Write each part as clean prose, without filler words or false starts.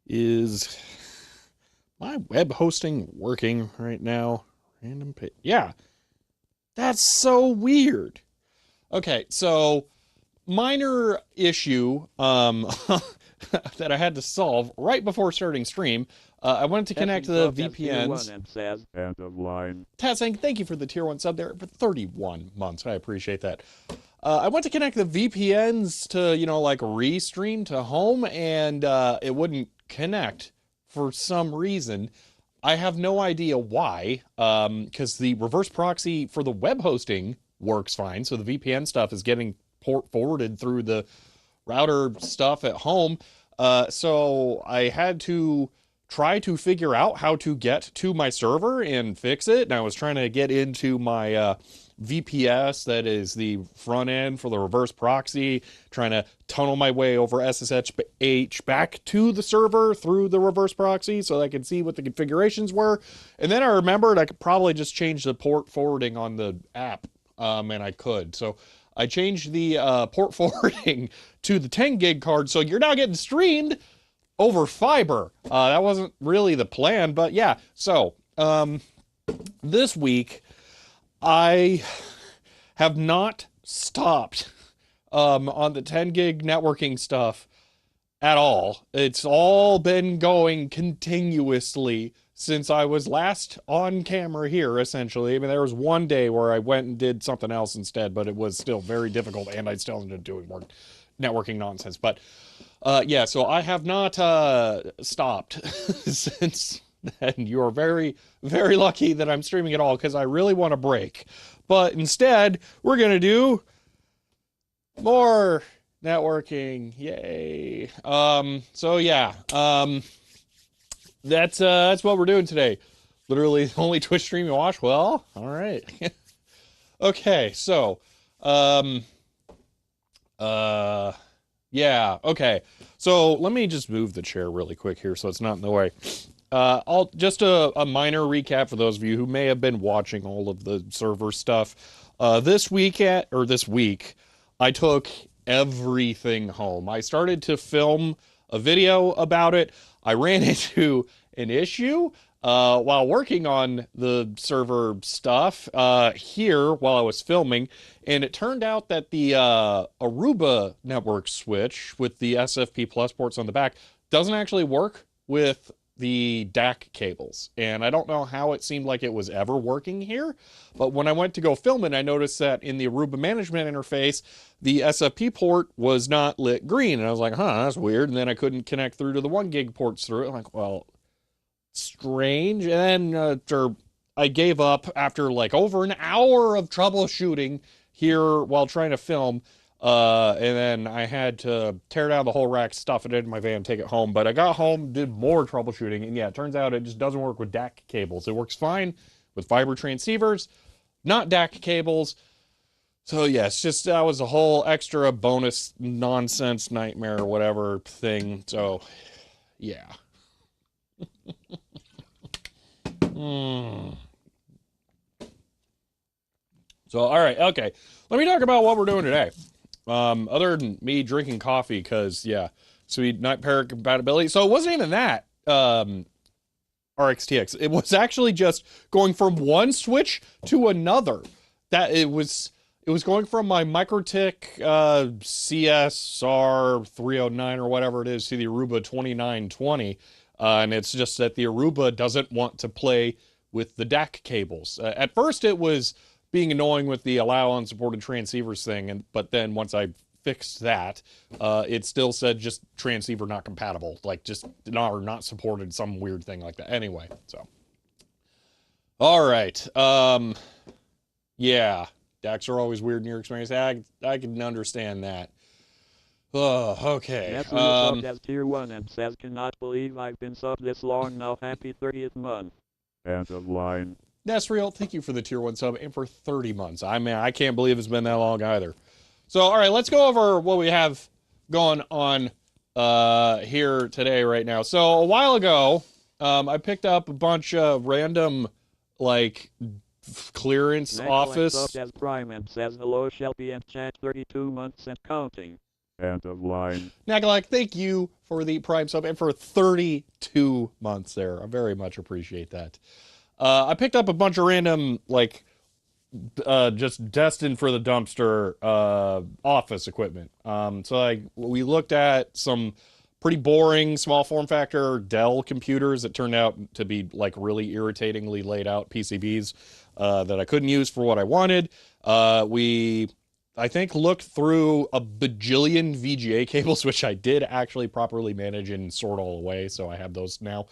Is my web hosting working right now? Yeah, that's so weird. Okay, so minor issue that I had to solve right before starting stream. I wanted to connect Testing the sub as tier 1 VPNs. and says end of line. Tassing, thank you for the tier 1 sub there for 31 months. I appreciate that. I went to connect the VPNs to, like restream to home, and it wouldn't connect for some reason. I have no idea why, because the reverse proxy for the web hosting works fine. So the VPN stuff is getting port forwarded through the router stuff at home. So I had to try to figure out how to get to my server and fix it. And I was trying to get into my VPS, that is the front end for the reverse proxy, trying to tunnel my way over SSH back to the server through the reverse proxy so I could see what the configurations were. And then I remembered I could probably just change the port forwarding on the app, and I could. So I changed the port forwarding to the 10 gig card, so you're now getting streamed over fiber. That wasn't really the plan, but yeah. So this week I have not stopped on the 10 gig networking stuff at all. It's all been going continuously since I was last on camera here, essentially. I mean, there was one day where I went and did something else instead, but it was still very difficult, and I still ended up doing more networking nonsense. But yeah, so I have not stopped since then. You are very, very lucky that I'm streaming at all because I really want a break. But instead, we're going to do more networking. Yay. So yeah. That's what we're doing today. Literally the only Twitch stream you watch. Well, all right. Okay, so um uh yeah, okay. So let me just move the chair really quick here so it's not in the way. I'll just a minor recap for those of you who may have been watching all of the server stuff. This week, I took everything home. I started to film a video about it. I ran into an issue while working on the server stuff here while I was filming, and it turned out that the Aruba network switch with the SFP plus ports on the back doesn't actually work with the DAC cables. And I don't know how it seemed like it was ever working here, but when I went to go film it, I noticed that in the Aruba management interface, the SFP port was not lit green. And I was like, huh, that's weird. And then I couldn't connect through to the 1 gig ports through it. I'm like, well, strange. And then I gave up after like over an hour of troubleshooting here while trying to film. And then I had to tear down the whole rack, stuff it into my van, take it home. But I got home, did more troubleshooting, and yeah, it turns out it just doesn't work with DAC cables. It works fine with fiber transceivers, not DAC cables. So yeah, it's just that was a whole extra bonus nonsense nightmare or whatever thing. So yeah. Mm. So all right, okay. Let me talk about what we're doing today. Other than me drinking coffee, because yeah, sweet night pair compatibility. So it wasn't even that RxTX. It was actually just going from one switch to another. That it was going from my MikroTik CSR 309 or whatever it is to the Aruba 2920. And it's just that the Aruba doesn't want to play with the DAC cables. At first, it was being annoying with the allow unsupported transceivers thing, but then once I fixed that, it still said just transceiver not compatible, like just not supported, some weird thing like that. Anyway, so all right, yeah, DACs are always weird in your experience. I can understand that. Oh, okay. Nasriel subbed as tier 1 and says cannot believe I've been subbed this long now. Happy 30th month. End of line. Nasriel, thank you for the tier 1 sub and for 30 months. I mean, I can't believe it's been that long either. So, all right, let's go over what we have going on here today right now. So, a while ago, I picked up a bunch of random, like, clearance office. As Prime and says hello Shelby and chat 32 months and counting. End of line. Nagalak, thank you for the Prime sub and for 32 months there. I very much appreciate that. I picked up a bunch of random, like, just destined for the dumpster office equipment. So like we looked at some pretty boring small form factor Dell computers that turned out to be like really irritatingly laid out PCBs that I couldn't use for what I wanted. We I think looked through a bajillion VGA cables, which I did actually properly manage and sort all away, so I have those now.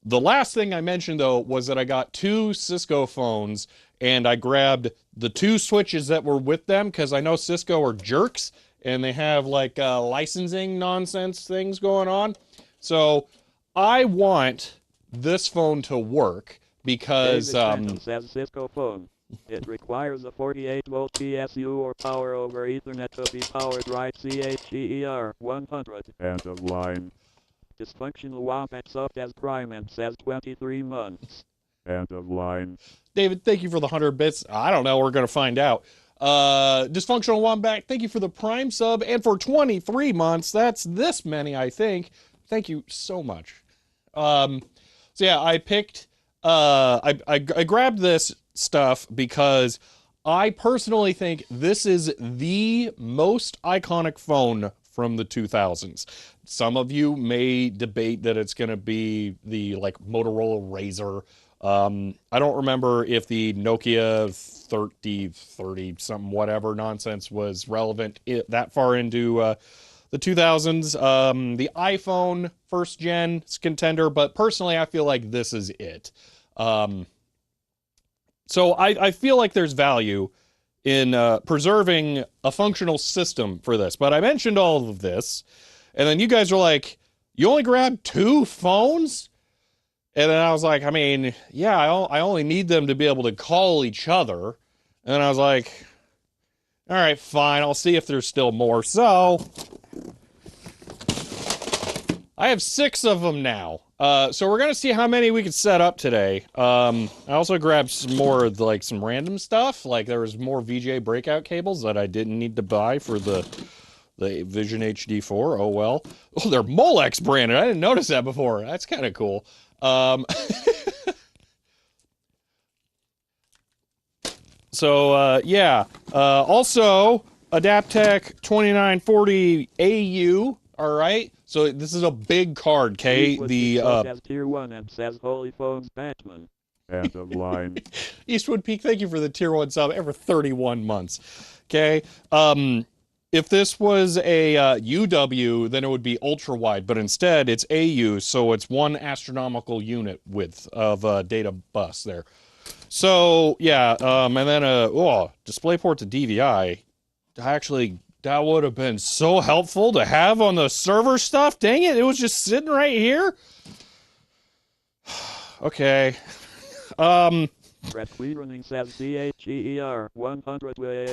The last thing I mentioned, though, was that I got two Cisco phones, and I grabbed the two switches that were with them, because I know Cisco are jerks, and they have, like, licensing nonsense things going on. So I want this phone to work, because... David Phantom says Cisco phone. It requires a 48-volt PSU or power over Ethernet to be powered right. CHER 100. End of line. Dysfunctional Wombat subbed as Prime and says 23 months. End of line. David, thank you for the 100 bits. I don't know. We're going to find out. Dysfunctional Wombat, thank you for the Prime sub and for 23 months. That's this many, I think. Thank you so much. So yeah, I picked... I grabbed this stuff because I personally think this is the most iconic phone from the 2000s. Some of you may debate that it's going to be the like Motorola Razr. I don't remember if the Nokia 3030 something whatever nonsense was relevant that far into the 2000s. The iPhone first gen is contender, but personally I feel like this is it. So I feel like there's value in preserving a functional system for this. But I mentioned all of this, and then you guys were like, you only grabbed two phones? And then I was like, I mean, yeah, I only need them to be able to call each other. And then I was like, all right, fine, I'll see if there's still more. So I have 6 of them now. So we're gonna see how many we can set up today. I also grabbed some more like some random stuff. Like there was more VGA breakout cables that I didn't need to buy for the Vision HD4. Oh well. Oh, they're Molex branded. I didn't notice that before. That's kind of cool. So yeah. Also Adaptec 2940 AU. All right. So this is a big card, okay? The tier 1 and says Holy Phones Batman. End of line. Eastwood Peak, thank you for the tier 1 sub every 31 months. Okay. If this was a UW, then it would be ultra wide, but instead it's AU, so it's 1 astronomical unit width of data bus there. So yeah, and then DisplayPort to DVI. Actually, that would have been so helpful to have on the server stuff. Dang it, it was just sitting right here. Okay. Red Queen running says CHER 100 with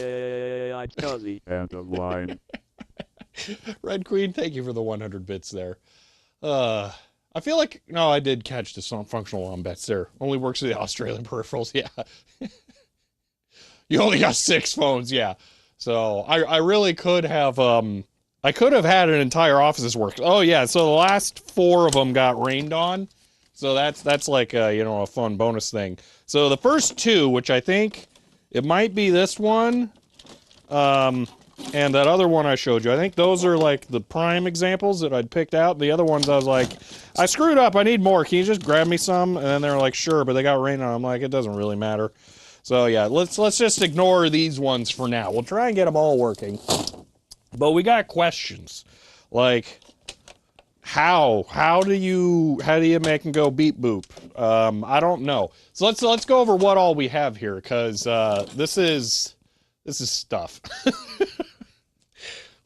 Cuzzy. End of line. Red Queen, thank you for the 100 bits there. I feel like, no, I did catch the functional wombats there. Only works with the Australian peripherals, yeah. You only got 6 phones, yeah. So I really could have I could have had an entire office's work. Oh yeah, so the last 4 of them got rained on. So that's like you know, a fun bonus thing. So the first 2, which I think it might be this one, and that other one I showed you. I think those are like the prime examples that I'd picked out. The other ones I was like, I screwed up, I need more. Can you just grab me some? And then they were like, sure, but they got rained on. I'm like, it doesn't really matter. So yeah, let's just ignore these ones for now. We'll try and get them all working. But we got questions. Like how do you make them go beep boop? I don't know. So let's go over what all we have here, cuz this is stuff.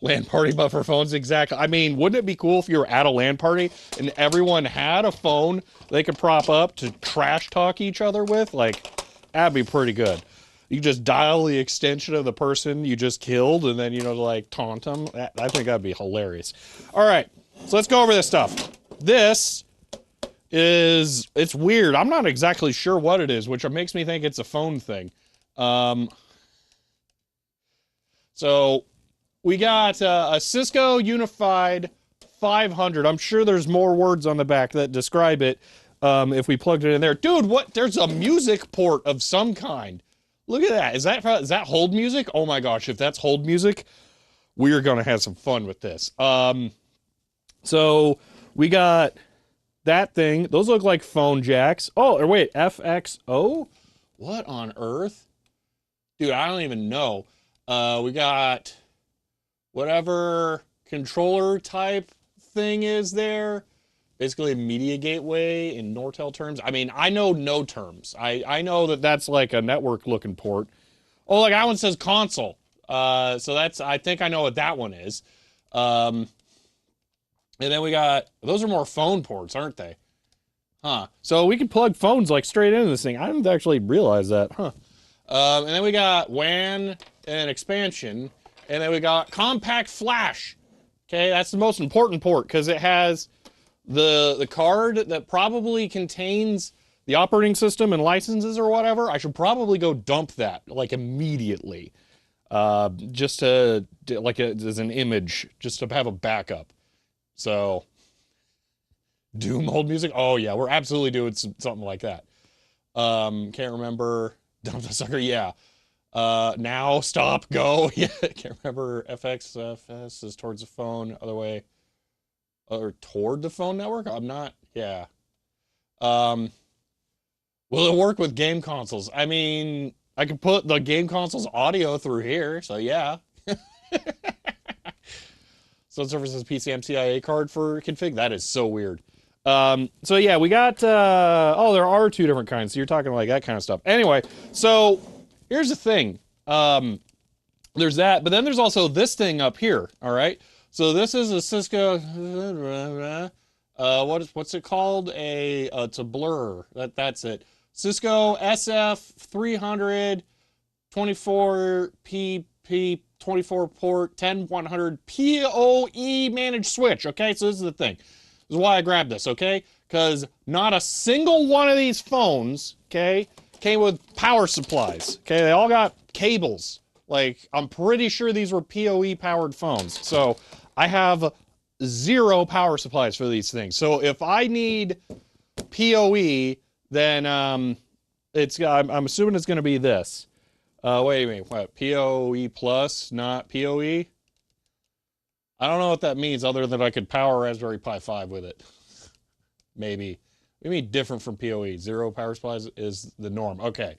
LAN party buffer phones, exactly. I mean, wouldn't it be cool if you were at a LAN party and everyone had a phone they could prop up to trash talk each other with? Like, that'd be pretty good. You just dial the extension of the person you just killed and then, you know, like taunt them. I think that'd be hilarious. All right, so let's go over this stuff. This is, it's weird. I'm not exactly sure what it is, which makes me think it's a phone thing. So We got a Cisco Unified 500. I'm sure there's more words on the back that describe it if we plugged it in there. Dude, what? There's a music port of some kind. Look at that. Is that hold music? Oh my gosh, if that's hold music, we're going to have some fun with this. So we got that thing. Those look like phone jacks. Oh, or wait, FXO? What on earth? Dude, I don't even know. We got whatever controller type thing is there. Basically a media gateway in Nortel terms. I mean, I know no terms. I know that that's like a network looking port. Oh, like that one says console. So that's, I think I know what that one is. And then we got, those are more phone ports, aren't they? Huh. So we can plug phones like straight into this thing. I didn't actually realize that. Huh. And then we got WAN and expansion. And then we got compact flash. Okay, that's the most important port because it has the card that probably contains the operating system and licenses or whatever. I should probably go dump that like immediately. Just to, like as an image, just to have a backup. So, Doom hold music? Oh yeah, we're absolutely doing something like that. Can't remember. Dump the sucker, yeah. Now, stop, go. Yeah, can't remember. FX is towards the phone, other way. Or toward the phone network? I'm not, yeah. Will it work with game consoles? I mean, I could put the game console's audio through here, so yeah. So services PCMCIA card for config? That is so weird. So yeah, we got, oh, there are two different kinds. So you're talking like that kind of stuff. Anyway, so here's the thing. There's that, but then there's also this thing up here, all right? So this is a Cisco, what's it called? It's a blur. That's it. Cisco SF300 24 PP 24 port 10100 PoE managed switch. Okay, so this is the thing. This is why I grabbed this, okay? Because not a single one of these phones, okay, came with power supplies. Okay, they all got cables. Like, I'm pretty sure these were PoE powered phones. So I have 0 power supplies for these things. So if I need PoE, then I'm assuming it's going to be this. Wait a minute, what? PoE plus, not PoE? I don't know what that means other than I could power Raspberry Pi 5 with it. Maybe. What do you mean different from PoE? 0 power supplies is the norm. Okay.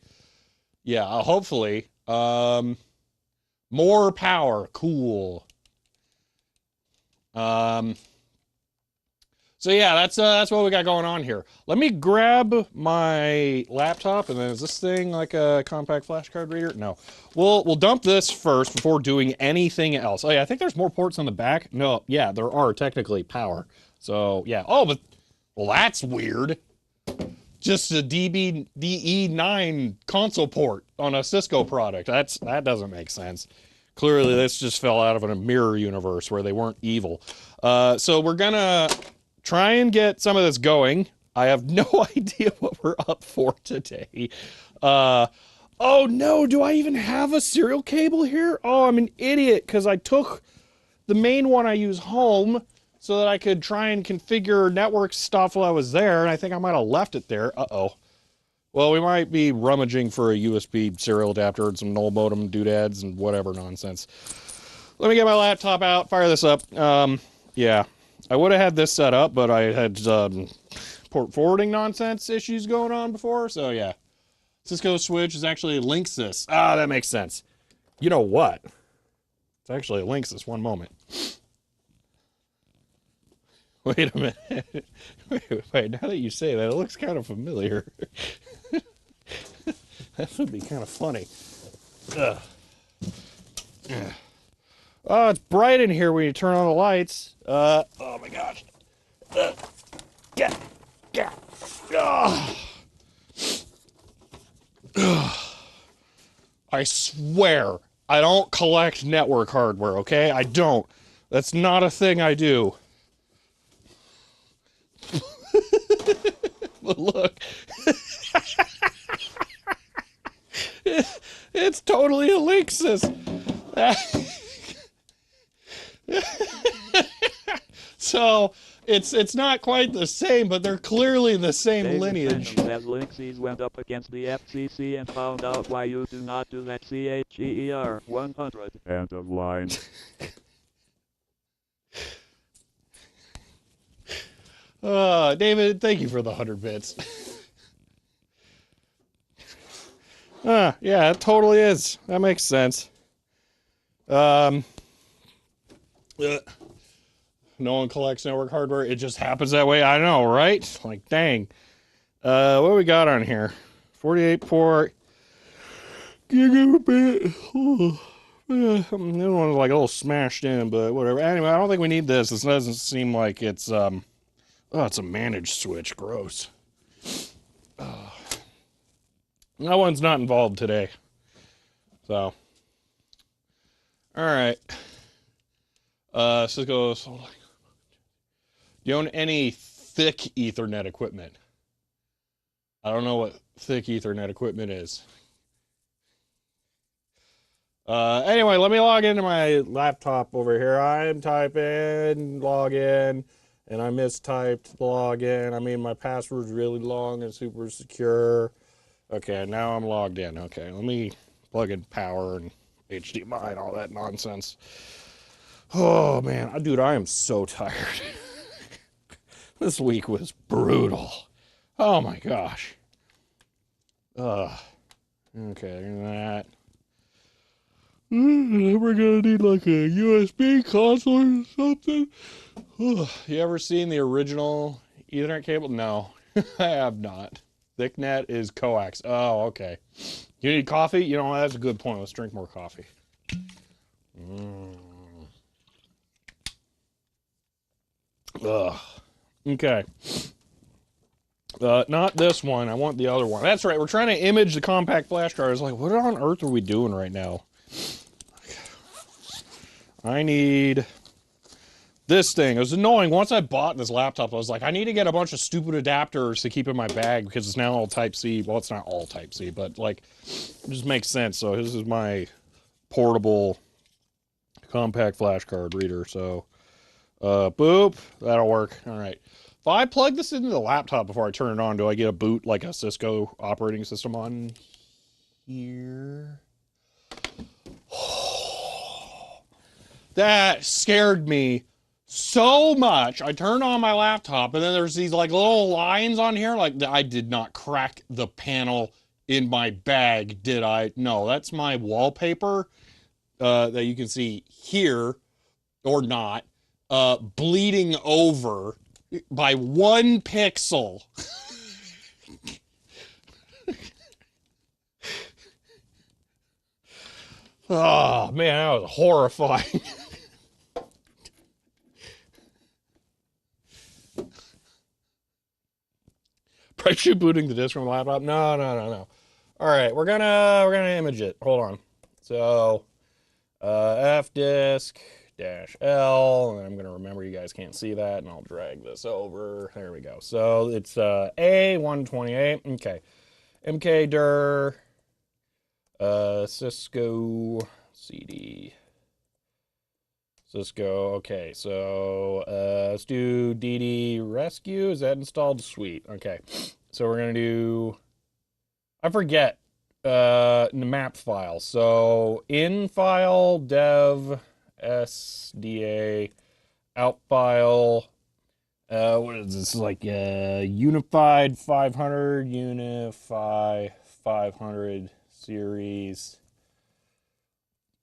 Yeah, hopefully. More power. Cool. So yeah, that's what we got going on here. Let me grab my laptop, and then is this thing like a compact flash card reader? No. We'll dump this first before doing anything else. Oh yeah, I think there's more ports on the back. No, yeah, there are technically power. So yeah. Oh, but well, that's weird. Just a DE9 console port on a Cisco product. That doesn't make sense. Clearly, this just fell out of a mirror universe where they weren't evil. So we're gonna try and get some of this going. I have no idea what we're up for today. Oh no, do I even have a serial cable here? Oh, I'm an idiot because I took the main one I use home so that I could try and configure network stuff while I was there, and I think I might have left it there. Uh-oh. Well, we might be rummaging for a USB serial adapter and some null modem doodads and whatever nonsense. Let me get my laptop out, fire this up. Yeah. I would have had this set up, but I had port forwarding nonsense issues going on before, so yeah. Cisco switch is actually Linksys. Ah, that makes sense. You know what? It's actually Linksys. One moment. Wait a minute. Wait, now that you say that, it looks kind of familiar. That would be kind of funny. Ugh. Oh, it's bright in here when you turn on the lights. Oh my gosh. Yeah. I swear, I don't collect network hardware, okay? I don't. That's not a thing I do. But look. It's totally a Linksys. So it's not quite the same, but they're clearly the same David lineage. Fenton said Linksys went up against the FCC and found out why you do not do that. CHER 100. End of line. David, thank you for the 100 bits. Yeah, it totally is. That makes sense. No one collects network hardware. It just happens that way. I know, right? Like, dang. What do we got on here? 48 port gigabit. This one's like a little smashed in, but whatever. Anyway, I don't think we need this. This doesn't seem like it's oh, it's a managed switch. Gross. That one's not involved today. So, all right. Cisco. Do you own any thick Ethernet equipment? I don't know what thick Ethernet equipment is. Anyway, let me log into my laptop over here. I'm typing login, and I mistyped login. I mean, my password's really long and super secure. Okay, now I'm logged in. Okay, let me plug in power and HDMI and all that nonsense. Oh, man. Dude, I am so tired. This week was brutal. Oh, my gosh. Okay, that. We're gonna need like a USB console or something. You ever seen the original Ethernet cable? No, I have not. ThickNet is coax. Oh, okay. You need coffee? You know, that's a good point. Let's drink more coffee. Okay. Not this one. I want the other one. That's right. We're trying to image the compact flash card. I was like, what on earth are we doing right now? I need this thing. It was annoying. Once I bought this laptop, I was like, I need to get a bunch of stupid adapters to keep in my bag because it's now all Type-C. Well, it's not all Type-C, but like, it just makes sense. So this is my portable compact flash card reader. So, boop. That'll work. All right. If I plug this into the laptop before I turn it on, do I get a boot like a Cisco operating system on here? That scared me so much. I turned on my laptop and then there's these like little lines on here. Like I did not crack the panel in my bag, did I? No, that's my wallpaper that you can see here or not, bleeding over by 1 pixel. Oh man, that was horrifying. Probably booting the disk from the laptop. No. All right, we're gonna image it. Hold on. So, F disk dash L, and I'm gonna remember you guys can't see that, and I'll drag this over. There we go. So it's A128. Okay, MKdir, Cisco CD. Cisco. Okay, so let's do DD rescue. Is that installed? Sweet. Okay, so we're gonna do. I forget the map file. So in file dev SDA out file. What is this? Like unified 500 unify 500 series.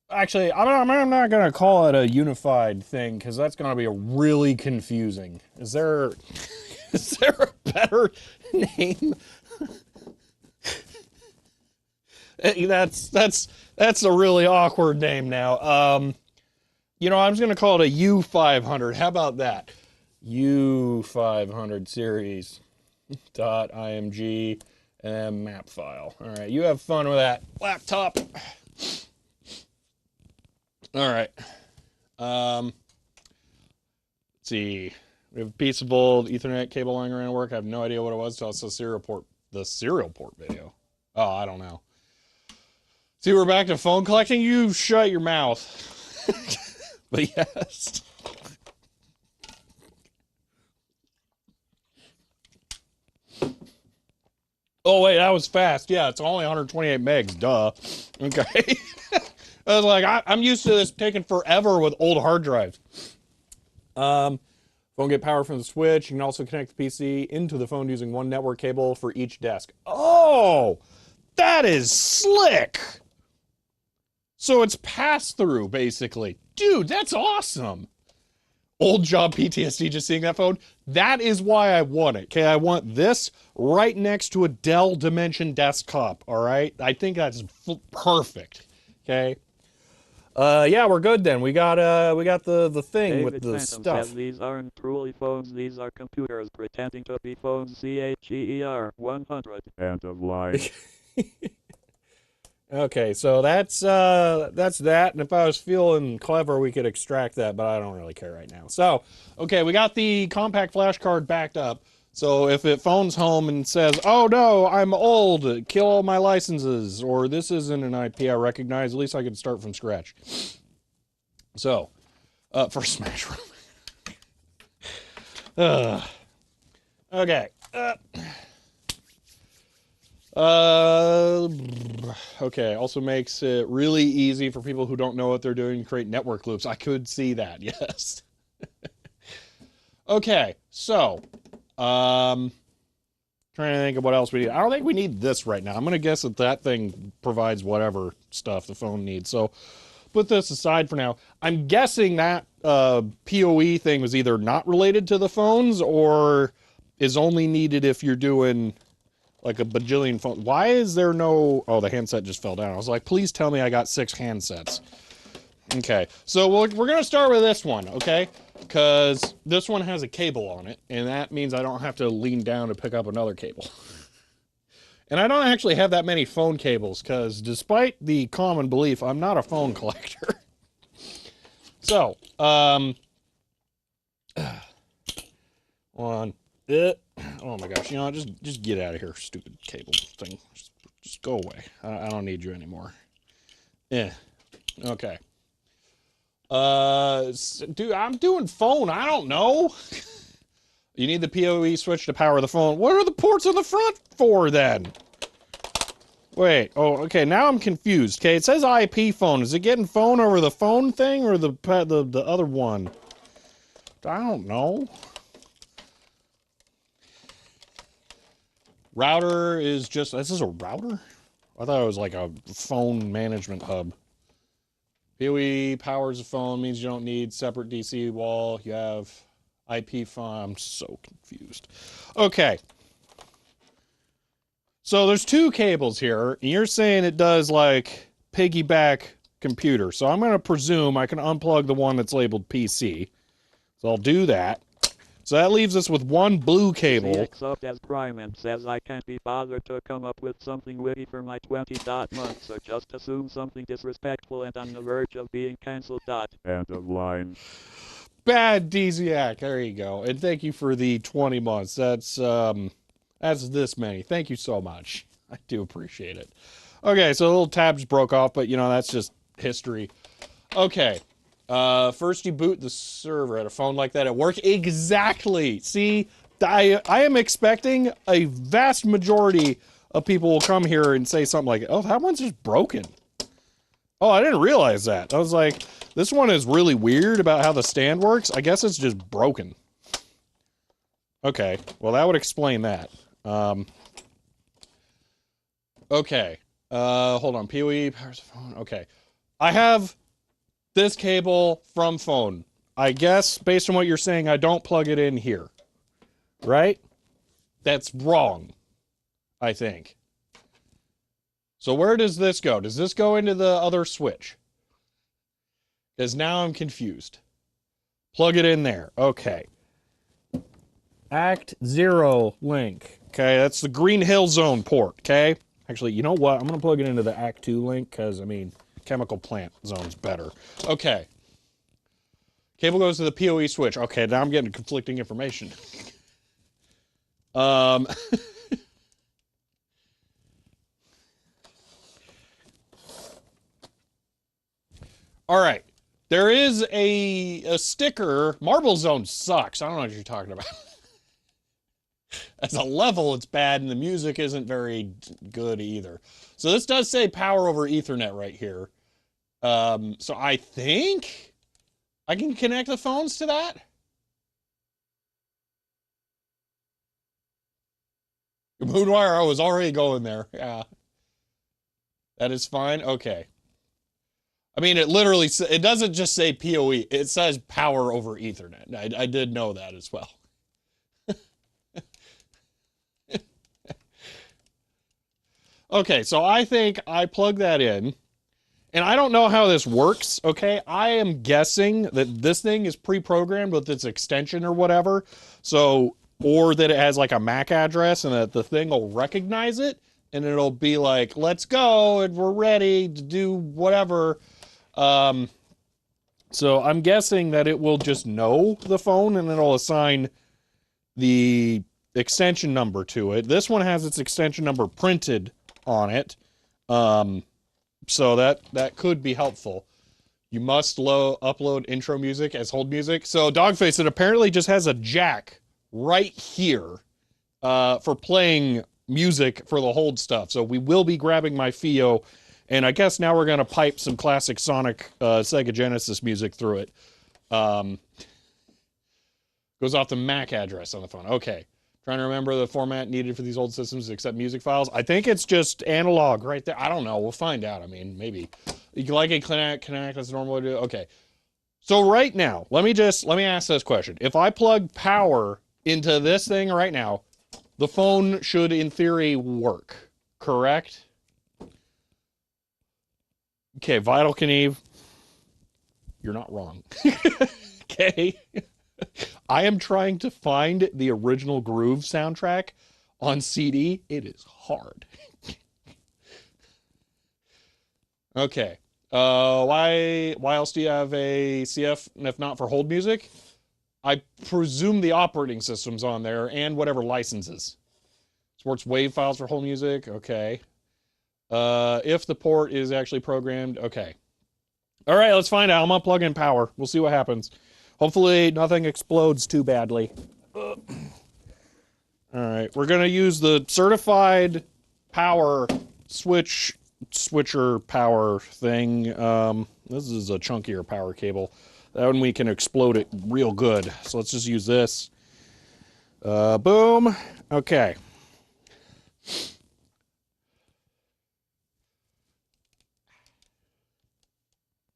Actually, I'm not going to call it a unified thing because that's going to be really confusing. Is there a better name? That's a really awkward name now. You know, I'm just going to call it a U500. How about that? U500 series .img and map file. All right, you have fun with that laptop. All right. Let's see. We have a piece of old Ethernet cable lying around work. I have no idea what it was. So it's the serial port video. Oh, I don't know. See, we're back to phone collecting. You shut your mouth. But yes. Oh, wait, that was fast. Yeah, it's only 128 megs. Duh. Okay. I was like, I'm used to this taking forever with old hard drives. Phone get power from the switch. You can also connect the PC into the phone using one network cable for each desk. Oh, that is slick. So it's pass through, basically. Dude, that's awesome. Old job PTSD just seeing that phone. That is why I want it. Okay, I want this right next to a Dell Dimension desktop. All right, I think that's perfect. Okay. Yeah, we're good then. We got the thing with David the Phantom says stuff. these aren't truly phones, these are computers pretending to be phones. CHER 100. End of line. Okay, so that's that. And if I was feeling clever, we could extract that, but I don't really care right now. So, okay, we got the compact flash card backed up. So if it phones home and says, "Oh no, I'm old, kill all my licenses," or "This isn't an IP I recognize," at least I can start from scratch. So, for Smash Room. Okay. Uh, okay. Also makes it really easy for people who don't know what they're doing to create network loops. I could see that. Yes. Okay. So, um, trying to think of what else we need. I don't think we need this right now. I'm gonna guess that that thing provides whatever stuff the phone needs. So, put this aside for now. I'm guessing that PoE thing was either not related to the phones or is only needed if you're doing like a bajillion phones. Why is there no... Oh, the handset just fell down. I was like, please tell me I got 6 handsets. Okay, so we're going to start with this one, okay? Because this one has a cable on it, and that means I don't have to lean down to pick up another cable. And I don't actually have that many phone cables, because despite the common belief, I'm not a phone collector. So, on. Oh my gosh, you know, just get out of here, stupid cable thing. Just go away. I don't need you anymore. Yeah. Okay. Dude, I'm doing phone. I don't know. You need the PoE switch to power the phone. What are the ports on the front for then? Wait. Oh, okay. Now I'm confused. Okay, it says IP phone. Is it getting phone over the phone thing or the other one? I don't know. Router is just... This is a router? I thought it was like a phone management hub. PoE powers a phone, means you don't need separate DC wall. You have IP phone. I'm so confused. Okay. So there's 2 cables here, and you're saying it does like piggyback computer. So I'm going to presume I can unplug the one that's labeled PC. So I'll do that. So that leaves us with one blue cable. CX as Prime and says I can't be bothered to come up with something witty for my 20 month, so just assume something disrespectful and on the verge of being cancelled. End of line. Bad DZAC. There you go. And thank you for the 20 months. That's this many. Thank you so much. I do appreciate it. Okay, so the little tab just broke off, but you know, that's just history. Okay. First you boot the server at a phone like that at work. Exactly. See, I am expecting a vast majority of people will come here and say something like, oh, that one's just broken. Oh, I didn't realize that. I was like, this one is really weird about how the stand works. I guess it's just broken. Okay, well, that would explain that. Okay, hold on. PoE powers the phone. Okay, I have this cable from phone. I guess, based on what you're saying, I don't plug it in here. Right? That's wrong, I think. So where does this go? Does this go into the other switch? Because now I'm confused. Plug it in there. Okay. Act 0 link. Okay, that's the Green Hill Zone port, okay? Actually, you know what? I'm going to plug it into the Act 2 link because, I mean, chemical plant zone's better. Okay. Cable goes to the PoE switch. Okay, now I'm getting conflicting information. All right. There is a sticker. Marble Zone sucks. I don't know what you're talking about. as a level, it's bad, and the music isn't very good either. So this does say power over Ethernet right here. So I think I can connect the phones to that. Moonwire, I was already going there. Yeah, that is fine. Okay. I mean, it doesn't just say PoE. It says power over Ethernet. I did know that as well. Okay, so I think I plug that in. And I don't know how this works, okay? I am guessing that this thing is pre-programmed with its extension or whatever. So, or that it has like a MAC address and that the thing will recognize it and it'll be like, let's go and we're ready to do whatever. So I'm guessing that it will just know the phone and it'll assign the extension number to it. This one has its extension number printed on it. So that could be helpful. You must upload intro music as hold music. So Dogface, it apparently just has a jack right here for playing music for the hold stuff. So we will be grabbing my FiiO, and I guess now we're going to pipe some classic Sonic Sega Genesis music through it. Goes off the MAC address on the phone. Okay. Trying to remember the format needed for these old systems to accept music files. I think it's just analog right there. I don't know. We'll find out. I mean, maybe. You can like it, connect, that's a normal way to do it. Okay. So right now, let me ask this question. If I plug power into this thing right now, the phone should, in theory, work. Correct? Okay, Vital Kneve. You're not wrong. Okay. I am trying to find the original Groove soundtrack on CD. It is hard. Okay. Why else do you have a CF if not for hold music? I presume the operating system's on there and whatever licenses. Supports WAV files for hold music. Okay. If the port is actually programmed. Okay. All right, let's find out. I'm gonna plug in power. We'll see what happens. Hopefully nothing explodes too badly. All right, we're gonna use the certified power switcher power thing. This is a chunkier power cable. That one we can explode it real good. So let's just use this. Boom. Okay.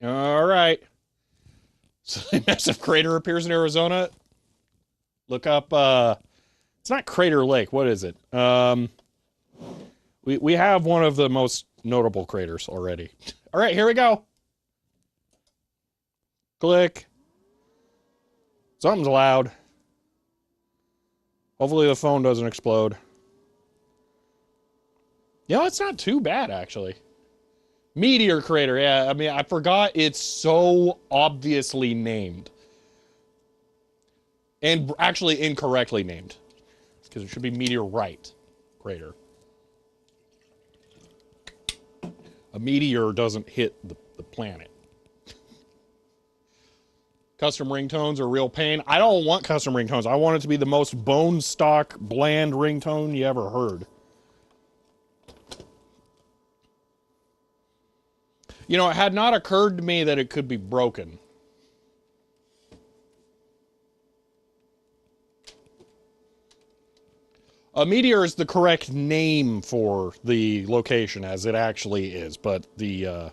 All right. So a massive crater appears in Arizona. Look up, it's not Crater Lake. What is it? We have one of the most notable craters already. All right, here we go. Click. Something's loud. Hopefully the phone doesn't explode. You know, it's not too bad, actually. Meteor crater, yeah. I mean, I forgot it's so obviously named. And actually incorrectly named. Because it should be meteorite crater. A meteor doesn't hit the planet. Custom ringtones are real pain. I don't want custom ringtones. I want it to be the most bone stock, bland ringtone you ever heard. You know, it had not occurred to me that it could be broken. A meteor is the correct name for the location as it actually is, but the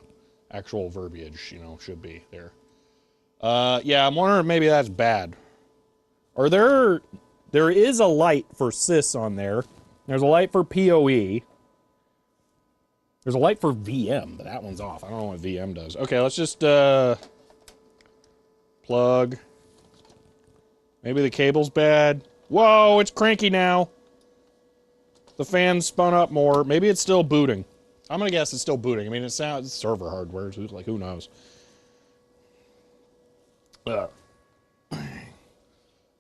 actual verbiage, you know, should be there. Yeah, I'm wondering if maybe that's bad. Or there is a light for sys on there. There's a light for PoE. There's a light for VM, but that one's off. I don't know what VM does. Okay, let's just plug. Maybe the cable's bad. Whoa, it's cranky now. The fan spun up more. Maybe it's still booting. I'm gonna guess it's still booting. I mean, it sounds server hardware. Like, who knows? I'm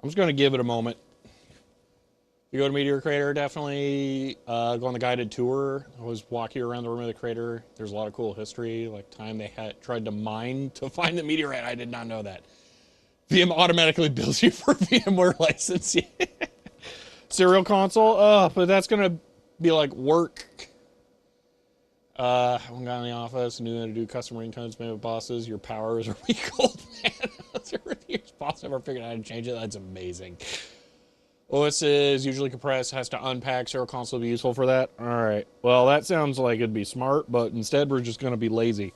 just gonna give it a moment. You go to Meteor Crater, definitely go on the guided tour. Always walk you around the rim of the crater. There's a lot of cool history, like time they had tried to mine to find the meteorite. I did not know that. VM automatically bills you for VMware license. Serial console? But that's gonna be like work. One guy in the office knew how to do custom ringtones made with bosses. Your powers are weak, old man. That's your boss ever figured out how to change it? That's amazing. OS is usually compressed, has to unpack. Serial console will be useful for that. All right. Well, that sounds like it'd be smart, but instead we're just gonna be lazy.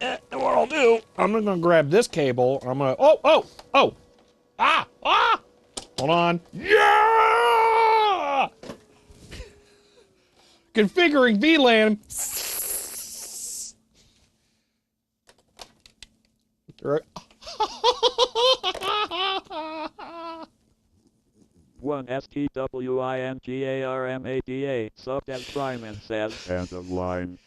And what I'll do, I'm gonna grab this cable. I'm gonna. Oh! Ah! Hold on. Yeah! Configuring VLAN. One STWINGARMADA subbed as Tryman says. End of line.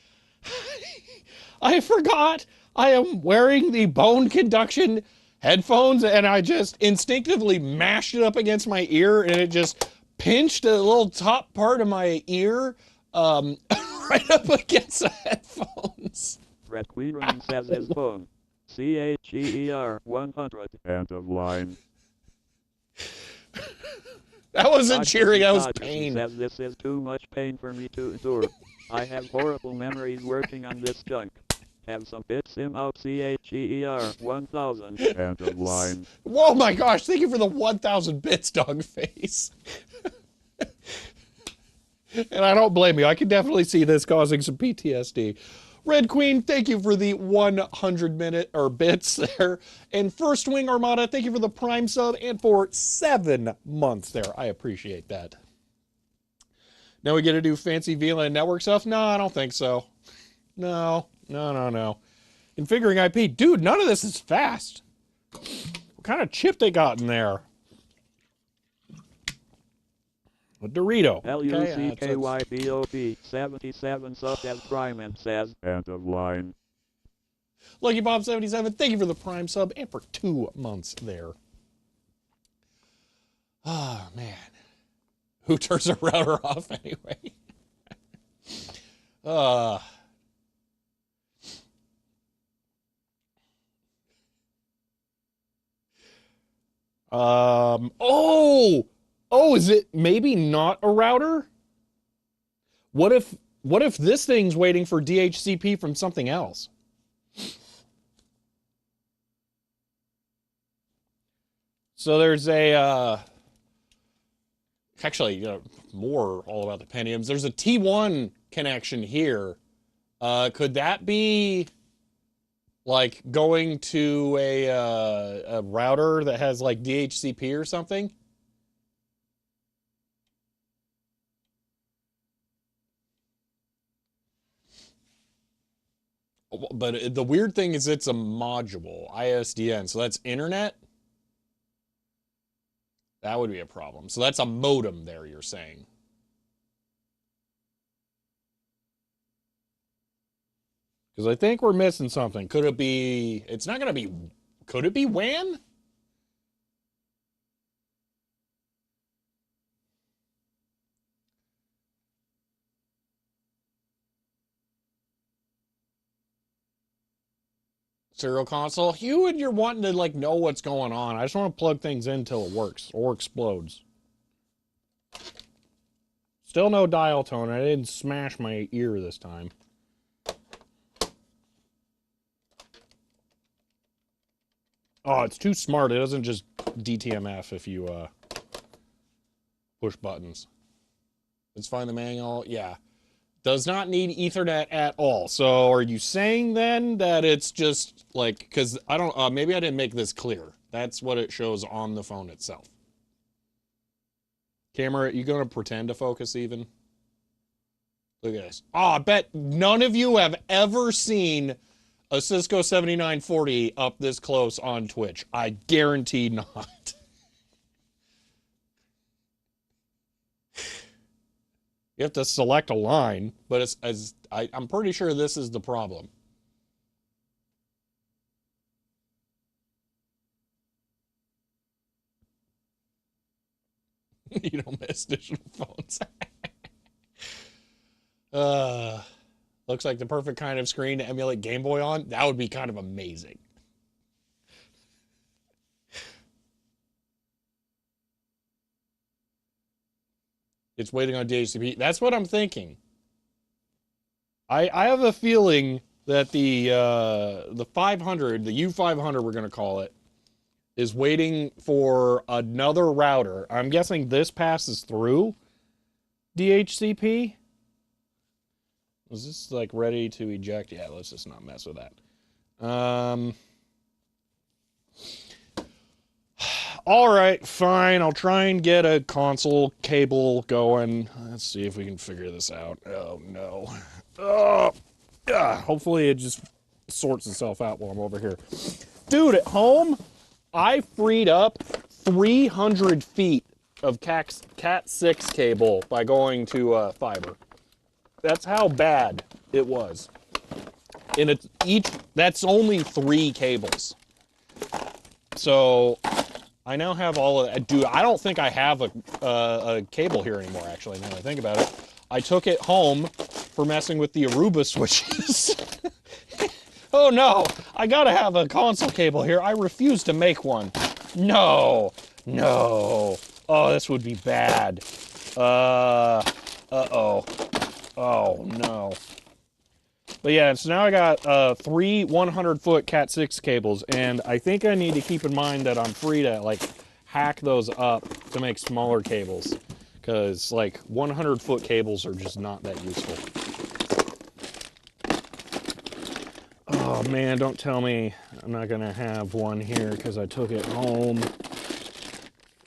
I forgot I am wearing the bone conduction headphones and I just instinctively mashed it up against my ear and it just pinched a little top part of my ear right up against the headphones. Red Queen says his phone. CHEER 100. End of line. That wasn't cheering, that was pain. Says this is too much pain for me to endure. I have horrible memories working on this junk. Have some bits him out CHEER 1000. End of line. Whoa my gosh, thank you for the 1000 bits, dog face. And I don't blame you, I can definitely see this causing some PTSD. Red Queen, thank you for the 100 bits there. And First Wing Armada, thank you for the Prime sub and for 7 months there. I appreciate that. Now we get to do fancy VLAN network stuff? No, I don't think so. No. Configuring IP. Dude, none of this is fast. What kind of chip they got in there? A Dorito. LUCKYBOB 77 subbed as Prime and says. End of line. Lucky Bob 77, thank you for the Prime sub and for 2 months there. Oh, man. Who turns a router off anyway? Oh, is it maybe not a router? What if this thing's waiting for DHCP from something else? So there's a actually, more all about the Pentiums. There's a T1 connection here. Could that be like going to a router that has like DHCP or something? But the weird thing is it's a module, ISDN, so that's internet. That would be a problem. So that's a modem there, you're saying. Because I think we're missing something. Could it be, it's not going to be, could it be WAN? Serial console. You and you're wanting to like know what's going on. I just want to plug things in until it works or explodes. Still no dial tone. I didn't smash my ear this time. Oh, it's too smart. It doesn't just DTMF if you push buttons. Let's find the manual. Yeah. Does not need Ethernet at all. So are you saying then that it's just like, because I don't, maybe I didn't make this clear. That's what it shows on the phone itself. Camera, you going to pretend to focus even? Look at this. Oh, I bet none of you have ever seen a Cisco 7940 up this close on Twitch. I guarantee not. You have to select a line, but it's I'm pretty sure this is the problem. You don't miss digital phones. Looks like the perfect kind of screen to emulate Game Boy on. That would be kind of amazing. It's waiting on DHCP. That's what I'm thinking. I have a feeling that the 500, the U500, we're gonna call it, is waiting for another router. I'm guessing this passes through DHCP. Is this like ready to eject? Yeah, let's just not mess with that. All right, fine. I'll try and get a console cable going. Let's see if we can figure this out. Oh, no. Oh, hopefully it just sorts itself out while I'm over here. Dude, at home, I freed up 300 feet of Cat6 cable by going to fiber. That's how bad it was. And it's that's only 3 cables. So I now have all of that. Dude, I don't think I have a cable here anymore, actually, now that I think about it. I took it home for messing with the Aruba switches. Oh no, I gotta have a console cable here. I refuse to make one. No, no. Oh, this would be bad. Uh-oh. Oh, no. But yeah, so now I got 3 100-foot Cat6 cables, and I think I need to keep in mind that I'm free to, like, hack those up to make smaller cables. Because, like, 100-foot cables are just not that useful. Oh, man, don't tell me I'm not going to have one here because I took it home.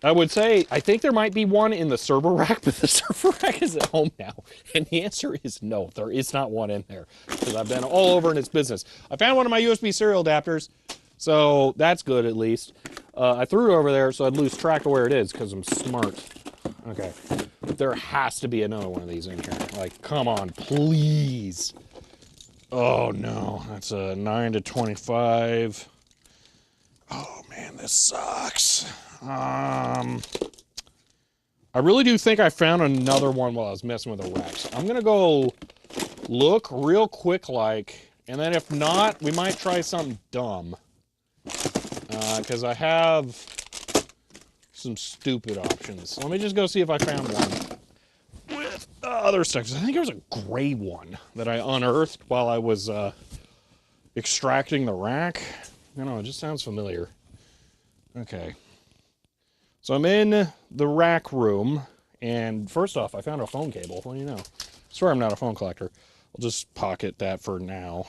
I would say, I think there might be one in the server rack, but the server rack is at home now. And the answer is no, there is not one in there. Because I've been all over in its business. I found one of my USB serial adapters, so that's good at least. I threw it over there so I'd lose track of where it is, because I'm smart. Okay. There has to be another one of these in here. Like, come on, please. Oh, no. That's a 9 to 25. Oh, man, this sucks. I really do think I found another one while I was messing with the racks. I'm gonna go look real quick like, and then if not, we might try something dumb. Because I have some stupid options. Let me just go see if I found one with other stuff. 'Cause I think there was a gray one that I unearthed while I was extracting the rack. I don't know, it just sounds familiar. Okay. So I'm in the rack room, and first off, I found a phone cable. What do you know? I swear I'm not a phone collector. I'll just pocket that for now.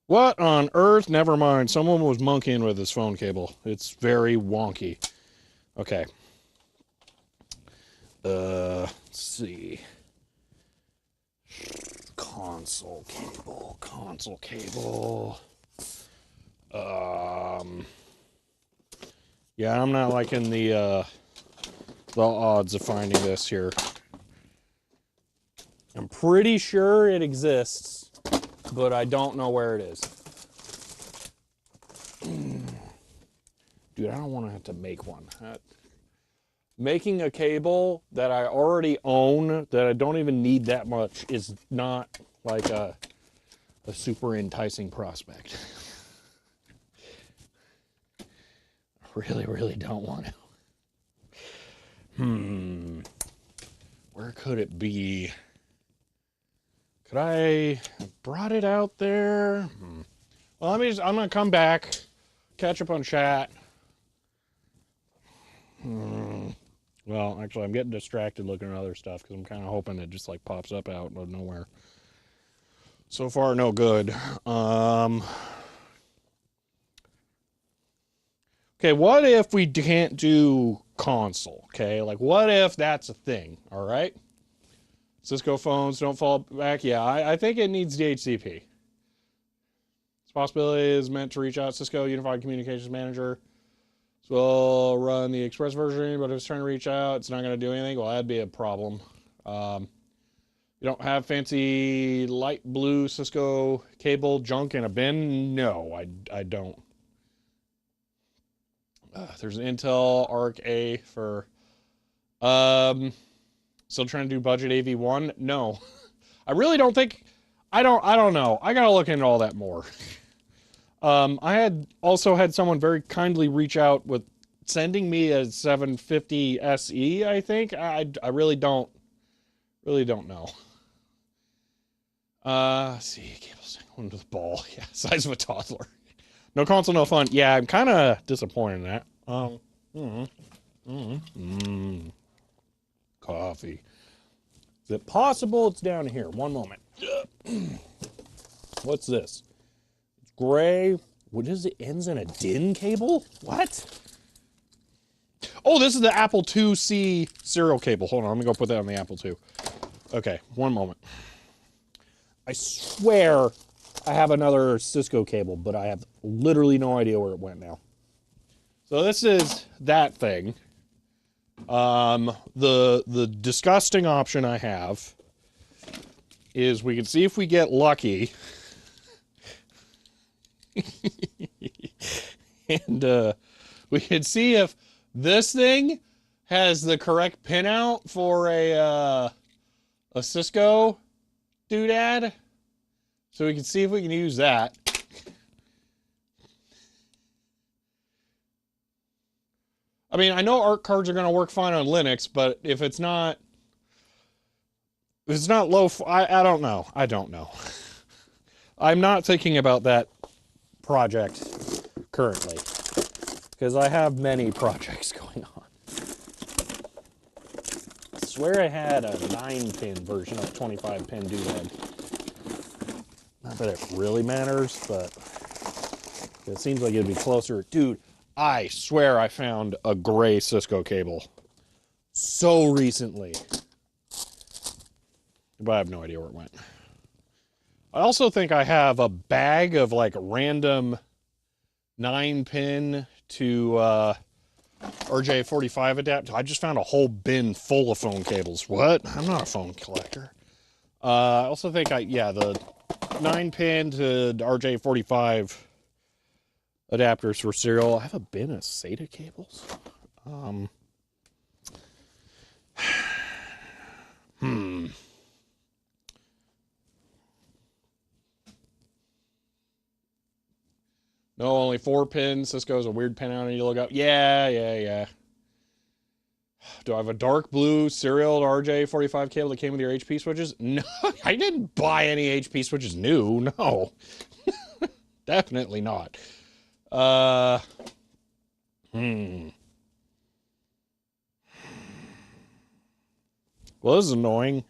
What on earth? Never mind. Someone was monkeying with this phone cable. It's very wonky. Okay. Let's see. Console cable. Console cable. Yeah, I'm not liking the odds of finding this here. I'm pretty sure it exists, but I don't know where it is. Dude, I don't want to have to make one. Making a cable that I already own, that I don't even need that much, is not like a super enticing prospect. Really, really don't want to. Where could it be? Could I have brought it out there? Well, I'm gonna come back, catch up on chat. Well, actually, I'm getting distracted looking at other stuff because I'm kind of hoping it just like pops up out of nowhere. So far, no good. Okay, what if we can't do console? Okay, like what if that's a thing? All right. Cisco phones don't fall back. Yeah, I think it needs DHCP. This possibility is meant to reach out Cisco Unified Communications Manager. So we'll run the express version, but if it's trying to reach out, it's not going to do anything. Well, that'd be a problem. You don't have fancy light blue Cisco cable junk in a bin? No, I don't. There's an Intel Arc A for still trying to do budget AV1. No, I really don't think. I don't know. I gotta look into all that more. I had also had someone very kindly reach out with sending me a 750 SE, I think. I really don't know. Let's see, cables going to the ball. Yeah, size of a toddler. No console, no fun. Yeah, I'm kind of disappointed in that. Coffee. Is it possible it's down here? One moment. What's this? It's gray. What is it? Ends in a DIN cable? What? Oh, this is the Apple IIc serial cable. Hold on, let me go put that on the Apple II. Okay, one moment. I swear I have another Cisco cable, but I have literally no idea where it went now. So this is that thing. The disgusting option I have is we can see if we get lucky. And we can see if this thing has the correct pinout for a Cisco doodad. So we can see if we can use that. I mean, I know ARC cards are going to work fine on Linux, but if it's not low, I don't know. I don't know. I'm not thinking about that project currently because I have many projects going on. I swear I had a 9-pin version of a 25-pin doodad. Not that it really matters, but it seems like it'd be closer. Dude, I swear I found a gray Cisco cable so recently. But I have no idea where it went. I also think I have a bag of like random 9-pin to RJ45 adapter. I just found a whole bin full of phone cables. What? I'm not a phone collector. I also think the 9-pin to RJ45 adapters for serial. I have a bin of SATA cables. No, only 4 pins. Cisco's a weird pin out and you look up. Yeah. Do I have a dark blue serial RJ45 cable that came with your HP switches? No, I didn't buy any HP switches new. No. Definitely not. Well, this is annoying.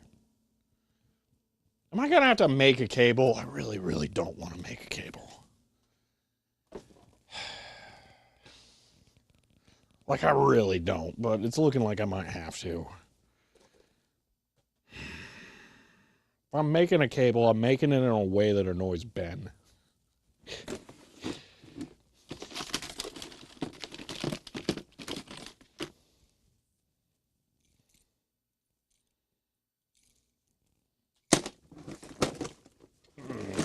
Am I gonna have to make a cable? I really, really don't want to make a cable. Like, I really don't, but it's looking like I might have to. If I'm making a cable, I'm making it in a way that annoys Ben.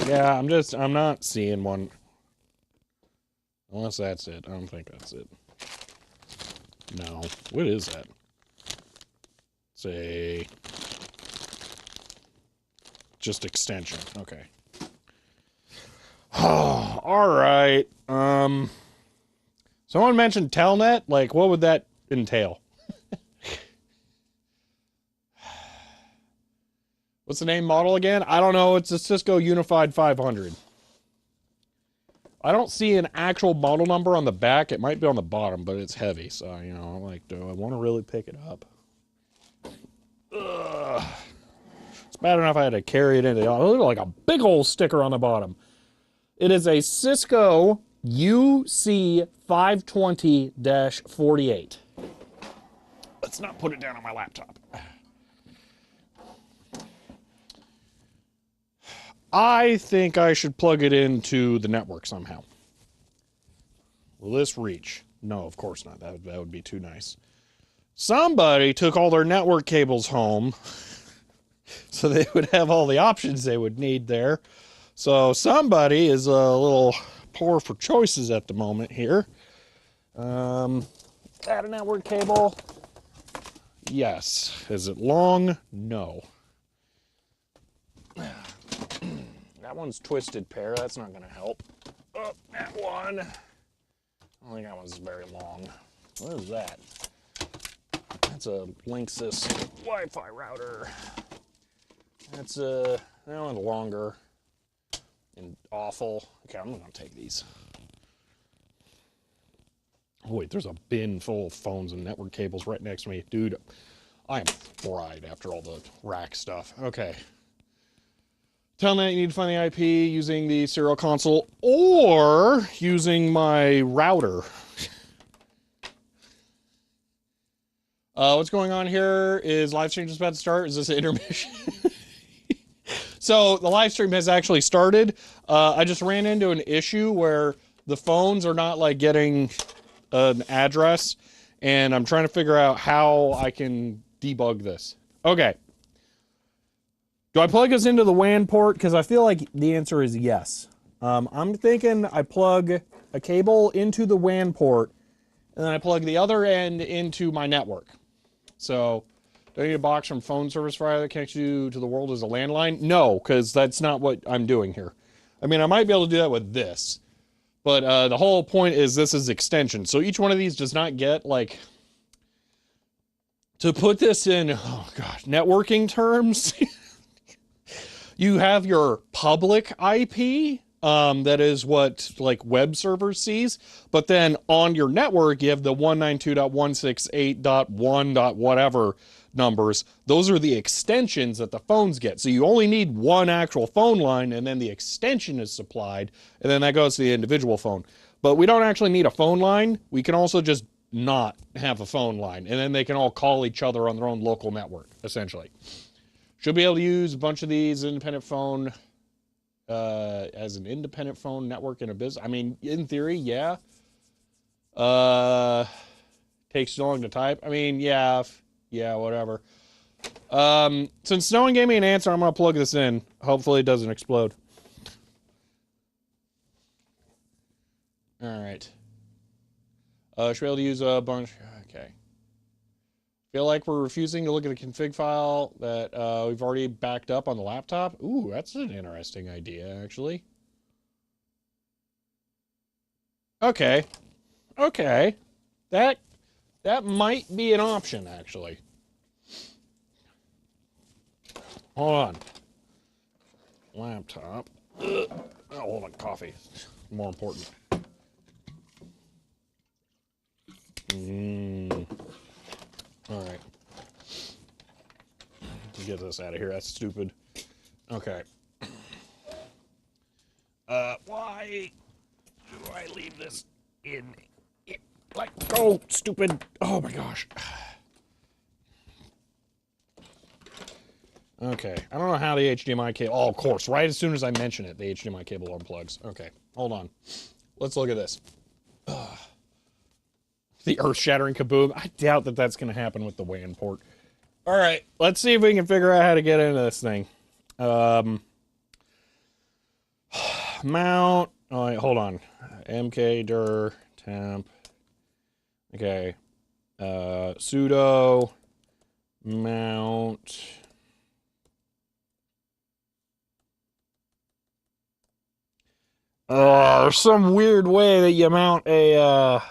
Yeah, I'm not seeing one. Unless that's it. I don't think that's it. No. What is that? It's just extension. Okay. All right. Someone mentioned Telnet. Like, what would that entail? What's the name model again? I don't know. It's a Cisco Unified 500. I don't see an actual model number on the back. It might be on the bottom, but it's heavy. So, you know, like, do I want to really pick it up? Ugh. It's bad enough I had to carry it in. Look like a big old sticker on the bottom. It is a Cisco UC520-48. Let's not put it down on my laptop. I think I should plug it into the network somehow. Will this reach? No, of course not. That would be too nice. Somebody took all their network cables home so they would have all the options they would need there. So somebody is a little poor for choices at the moment here. Add a network cable. Yes. Is it long? No. That one's twisted pair. That's not going to help. Oh, that one. I don't think that one's very long. What is that? That's a Linksys Wi-Fi router. That's that one's longer and awful. Okay, I'm gonna take these. Oh wait, there's a bin full of phones and network cables right next to me. Dude, I am fried after all the rack stuff. Okay. Telnet, you need to find the IP using the serial console or using my router. What's going on here is live stream just about to start. Is this an intermission? So the live stream has actually started. I just ran into an issue where the phones are not like getting an address, and I'm trying to figure out how I can debug this. Okay. Do I plug this into the WAN port? Because I feel like the answer is yes. I'm thinking I plug a cable into the WAN port, and then I plug the other end into my network. So, do I need a box from phone service provider that connects you to the world as a landline? No, because that's not what I'm doing here. I mean, I might be able to do that with this. But the whole point is this is extension. So each one of these does not get, like, to put this in, oh gosh, networking terms, you have your public IP, that is what, like, web servers sees. But then on your network, you have the 192.168.1.whatever numbers. Those are the extensions that the phones get. So you only need one actual phone line, and then the extension is supplied, and then that goes to the individual phone. But we don't actually need a phone line. We can also just not have a phone line, and then they can all call each other on their own local network, essentially. Should be able to use a bunch of these independent phone as an independent phone network in a business. I mean, in theory, yeah. Takes too long to type. I mean, yeah, whatever. Since no one gave me an answer, I'm gonna plug this in. Hopefully, it doesn't explode. All right. Should be able to use a bunch. Okay. Feel like we're refusing to look at a config file that we've already backed up on the laptop. Ooh, that's an interesting idea, actually. Okay. Okay. That might be an option, actually. Hold on. Laptop. Ugh. Oh, hold on. Coffee. More important. All right. Get this out of here. That's stupid. Okay. Why do I leave this in it? Like, oh, stupid. Oh my gosh. Okay. I don't know how the HDMI cable. Oh, of course. Right as soon as I mention it, the HDMI cable unplugs. Okay. Hold on. Let's look at this. The earth-shattering kaboom. I doubt that that's going to happen with the WAN port. All right. Let's see if we can figure out how to get into this thing. Mount. Oh, wait, hold on. MK dir temp. Okay. Sudo mount. There's some weird way that you mount a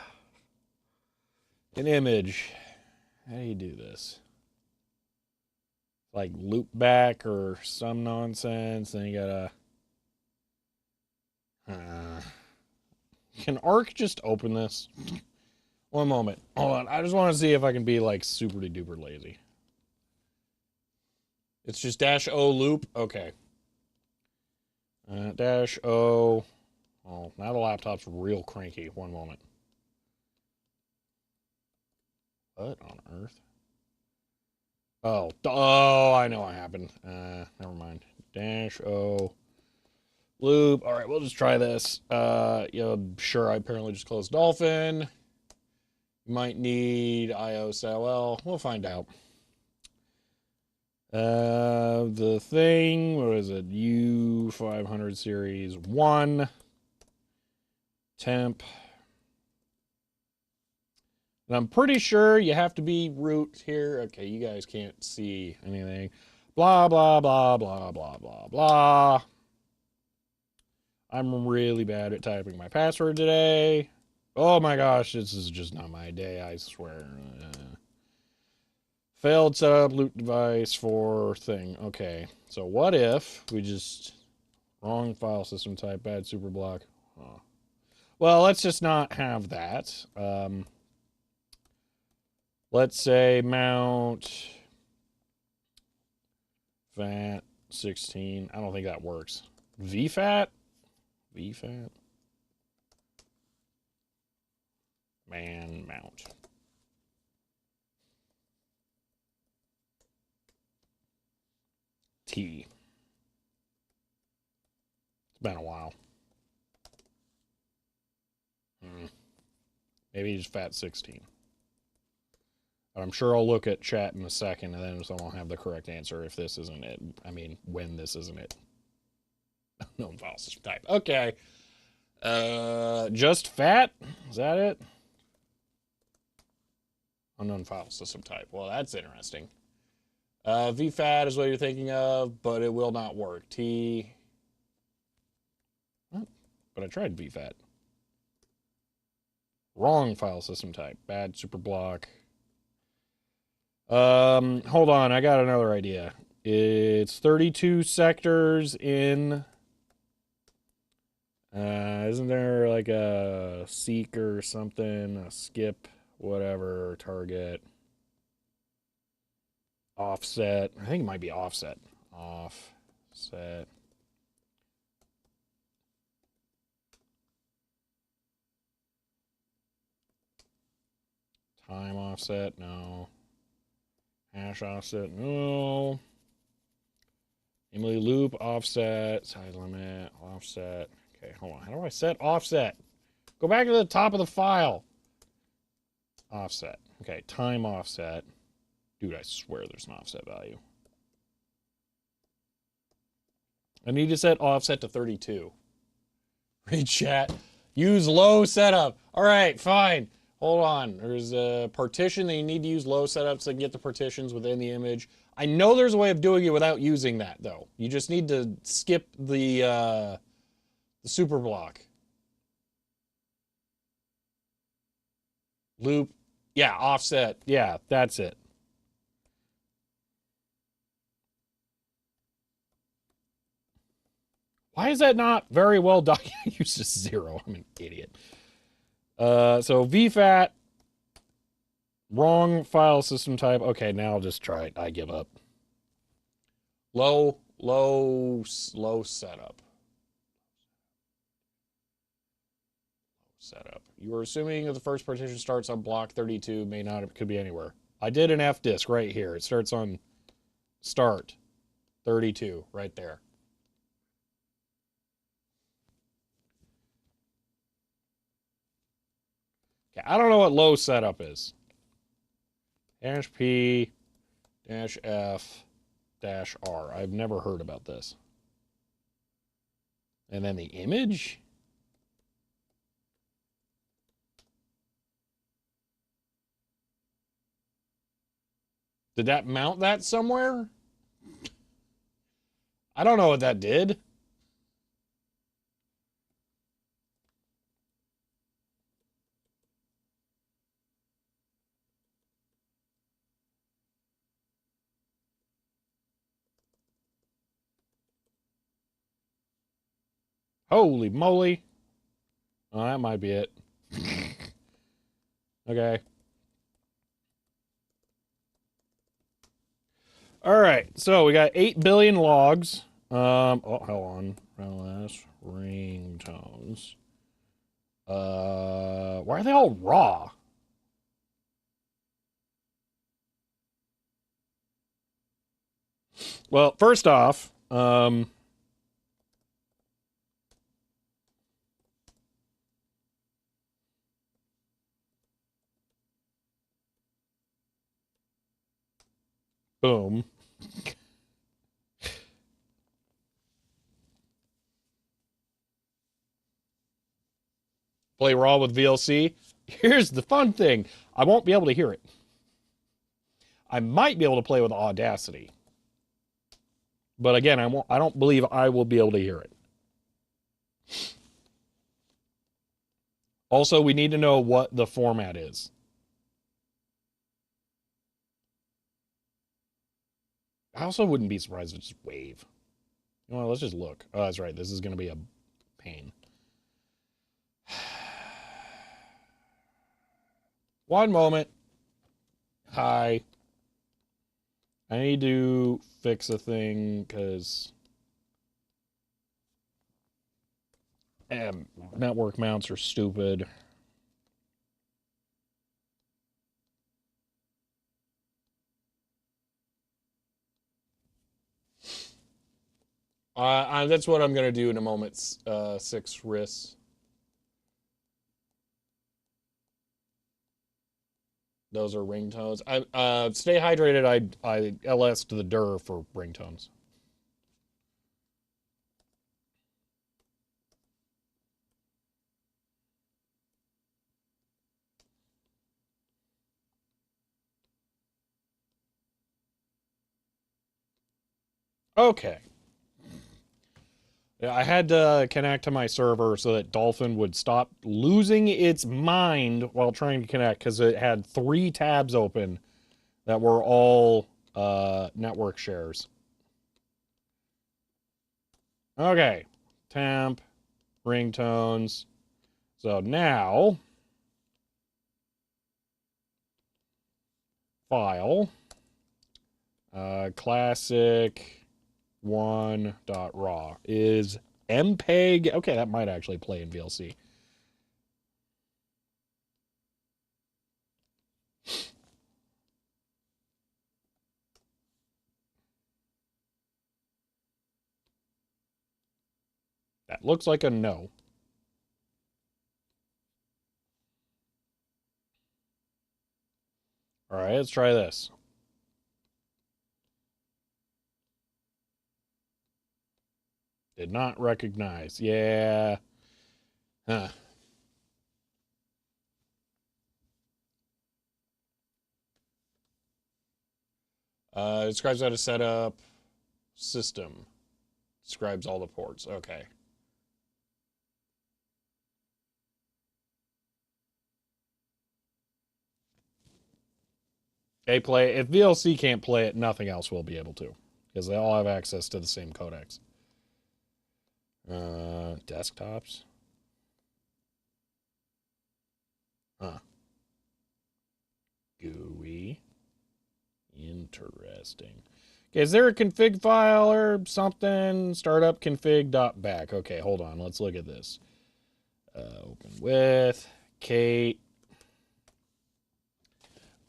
an image. How do you do this? Like loop back or some nonsense, and you gotta. Can Arc just open this? One moment. Hold on. I just want to see if I can be like super duper lazy. It's just -O loop. Okay. -O. Oh, now the laptop's real cranky. One moment. What on earth? Oh, I know what happened. Never mind. -O loop. All right, we'll just try this. Yeah, sure. I apparently just closed Dolphin. Might need IOSLL. We'll find out. The thing, what is it? U500 series 1. Temp. And I'm pretty sure you have to be root here. Okay, you guys can't see anything. Blah, blah, blah, blah, blah, blah, blah. I'm really bad at typing my password today. Oh my gosh, this is just not my day, I swear. Failed setup loop device for thing. Okay, so what if we just wrong file system type, bad super block. Oh. Well, let's just not have that. Let's say mount fat 16. I don't think that works. VFAT? VFAT? Man mount. T. It's been a while. Maybe just fat 16. But I'm sure I'll look at chat in a second and then someone will have the correct answer if this isn't it. I mean, when this isn't it. Known file system type. Okay. Just fat? Is that it? Unknown file system type. Well, that's interesting. VFAT is what you're thinking of, but it will not work. T. What? But I tried VFAT. Wrong file system type. Bad super block. Hold on. I got another idea. It's 32 sectors in. Isn't there like a seek or something? A skip, whatever, target. Offset. I think it might be offset. Offset. Time offset, no. Hash offset, no. Emily loop, offset, size limit, offset. Okay, hold on. How do I set offset? Go back to the top of the file. Offset. Okay, time offset. Dude, I swear there's an offset value. I need to set offset to 32. Read chat. Use low setup. All right, fine. Hold on. There's a partition that you need to use low setup so you can get the partitions within the image. I know there's a way of doing it without using that, though. You just need to skip the super block. Loop. Yeah, offset. Yeah, that's it. Why is that not very well documented? I used just 0. I'm an idiot. So VFAT, wrong file system type. Okay, now I'll just try it. I give up. Low setup. Setup. You were assuming that the first partition starts on block 32, may not, it could be anywhere. I did an F disk right here. It starts on start 32, right there. Okay, I don't know what low setup is. Dash P dash F dash R. I've never heard about this. And then the image? Did that mount that somewhere? I don't know what that did. Holy moly. Oh, that might be it. Okay. All right. So we got 8 billion logs. Oh, hold on. LS ringtones. Why are they all raw? Well, first off, boom. Play raw with VLC. Here's the fun thing. I won't be able to hear it. I might be able to play with Audacity. But again, I don't believe I will be able to hear it. Also, we need to know what the format is. I also wouldn't be surprised if it's wave. Well, let's just look. Oh, that's right. This is going to be a pain. One moment. Hi. I need to fix a thing because network mounts are stupid. That's what I'm going to do in a moment. 6 risks. Those are ringtones. I stay hydrated. I LS to the DUR for ringtones. Okay. Yeah, I had to connect to my server so that Dolphin would stop losing its mind while trying to connect because it had 3 tabs open that were all network shares. Okay. Temp, ringtones. So now, file, classic 1.raw is MPEG. Okay, that might actually play in VLC. That looks like a no. All right, let's try this. Did not recognize. Yeah. Huh. Describes how to set up system. Describes all the ports. Okay. They play. If VLC can't play it, nothing else will be able to, because they all have access to the same codecs. Desktops. Huh. GUI. Interesting. Okay, is there a config file or something? Startup config.back. Okay, hold on. Let's look at this. Open with Kate.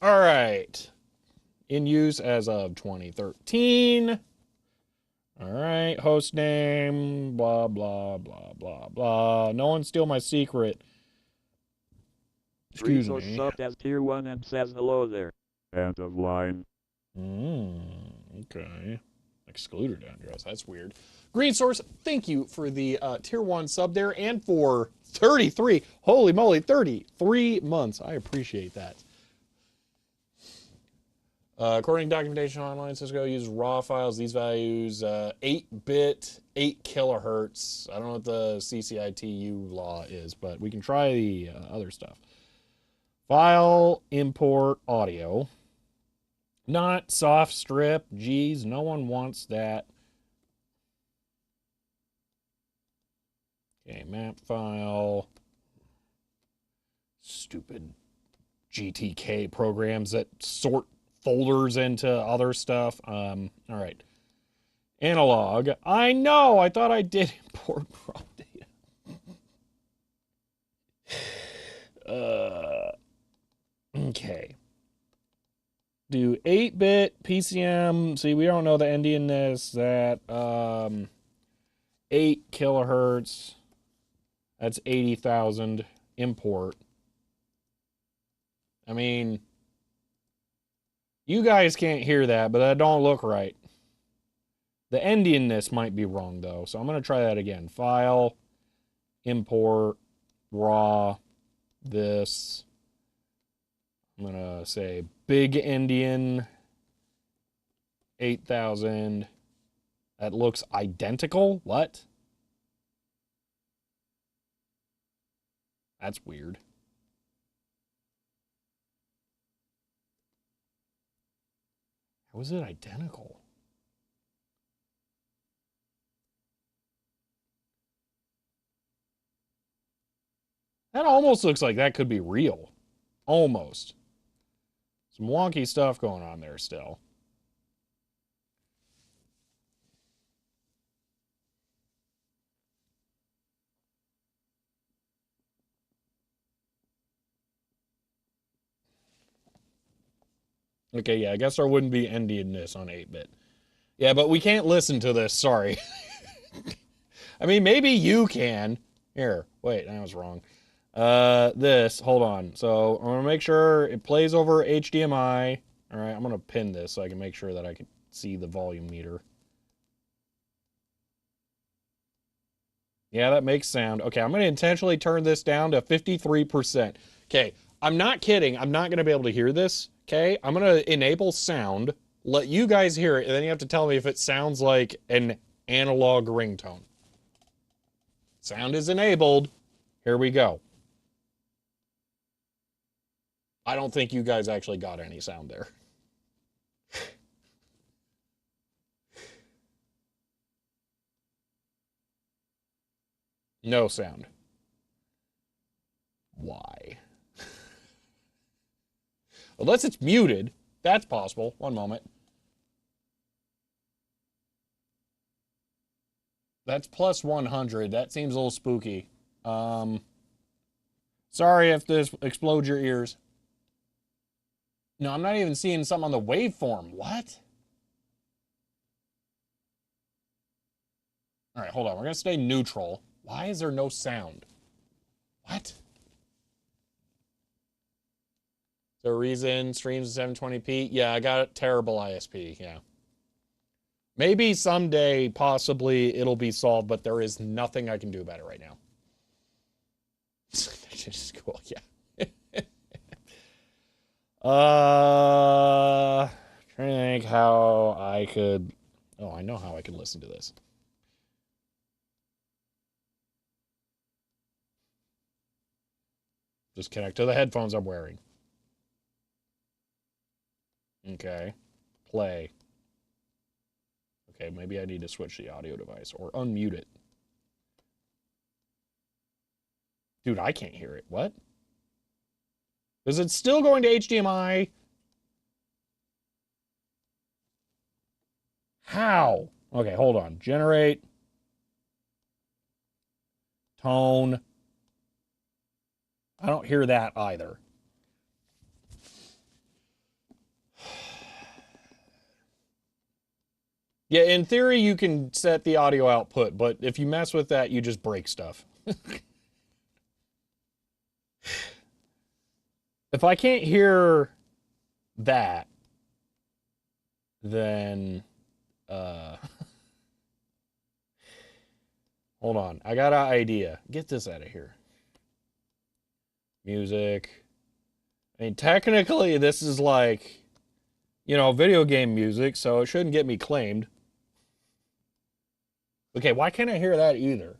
All right. In use as of 2013. All right. Host name. Blah, blah, blah, blah, blah. No one steal my secret. Excuse Resource me. subbed as tier 1 and says hello there. End of line. Okay. Excluded address. That's weird. Green Source, thank you for the tier 1 sub there and for 33. Holy moly, 33 months. I appreciate that. According to documentation online, Cisco uses raw files. These values 8-bit, 8 kilohertz. I don't know what the CCITU law is, but we can try the other stuff. File import audio. Not soft strip. Geez, no one wants that. Okay, map file. Stupid GTK programs that sort folders into other stuff. All right. Analog. I know. I thought I did import raw data. Okay. Do 8-bit PCM. See, we don't know the endianness. That 8 kilohertz. That's 80,000 import. I mean, you guys can't hear that, but that don't look right. The endianness might be wrong, though. So I'm going to try that again. File, import, raw, this. I'm going to say big endian, 8,000. That looks identical. What? That's weird. How is it identical? That almost looks like that could be real. Almost. Some wonky stuff going on there still. Okay, yeah, I guess there wouldn't be Indianness on 8-bit. Yeah, but we can't listen to this, sorry. I mean, maybe you can. Here, wait, I was wrong. Hold on. So I'm gonna make sure it plays over HDMI. All right, I'm gonna pin this so I can make sure that I can see the volume meter. Yeah, that makes sound. Okay, I'm gonna intentionally turn this down to 53%. Okay, I'm not kidding. I'm not gonna be able to hear this. Okay, I'm gonna enable sound, let you guys hear it, and then you have to tell me if it sounds like an analog ringtone. Sound is enabled. Here we go. I don't think you guys actually got any sound there. No sound. Why? Unless it's muted. That's possible. One moment. That's plus 100. That seems a little spooky. Sorry if this explodes your ears. No, I'm not even seeing something on the waveform. What? All right, hold on. We're going to stay neutral. Why is there no sound? What? Is there a reason streams at 720p? Yeah, I got a terrible ISP. Yeah. Maybe someday, possibly, it'll be solved, but there is nothing I can do about it right now. Just cool, yeah. Trying to think how I could. Oh, I know how I can listen to this. Just connect to the headphones I'm wearing. Okay. Play. Okay, maybe I need to switch the audio device or unmute it. Dude, I can't hear it. What? Is it still going to HDMI? How? Okay, hold on. Generate. Tone. I don't hear that either. Yeah, in theory, you can set the audio output, but if you mess with that, you just break stuff. If I can't hear that, then hold on. I got an idea. Get this out of here. Music. I mean, technically, this is like, video game music, so it shouldn't get me claimed. Okay, why can't I hear that either?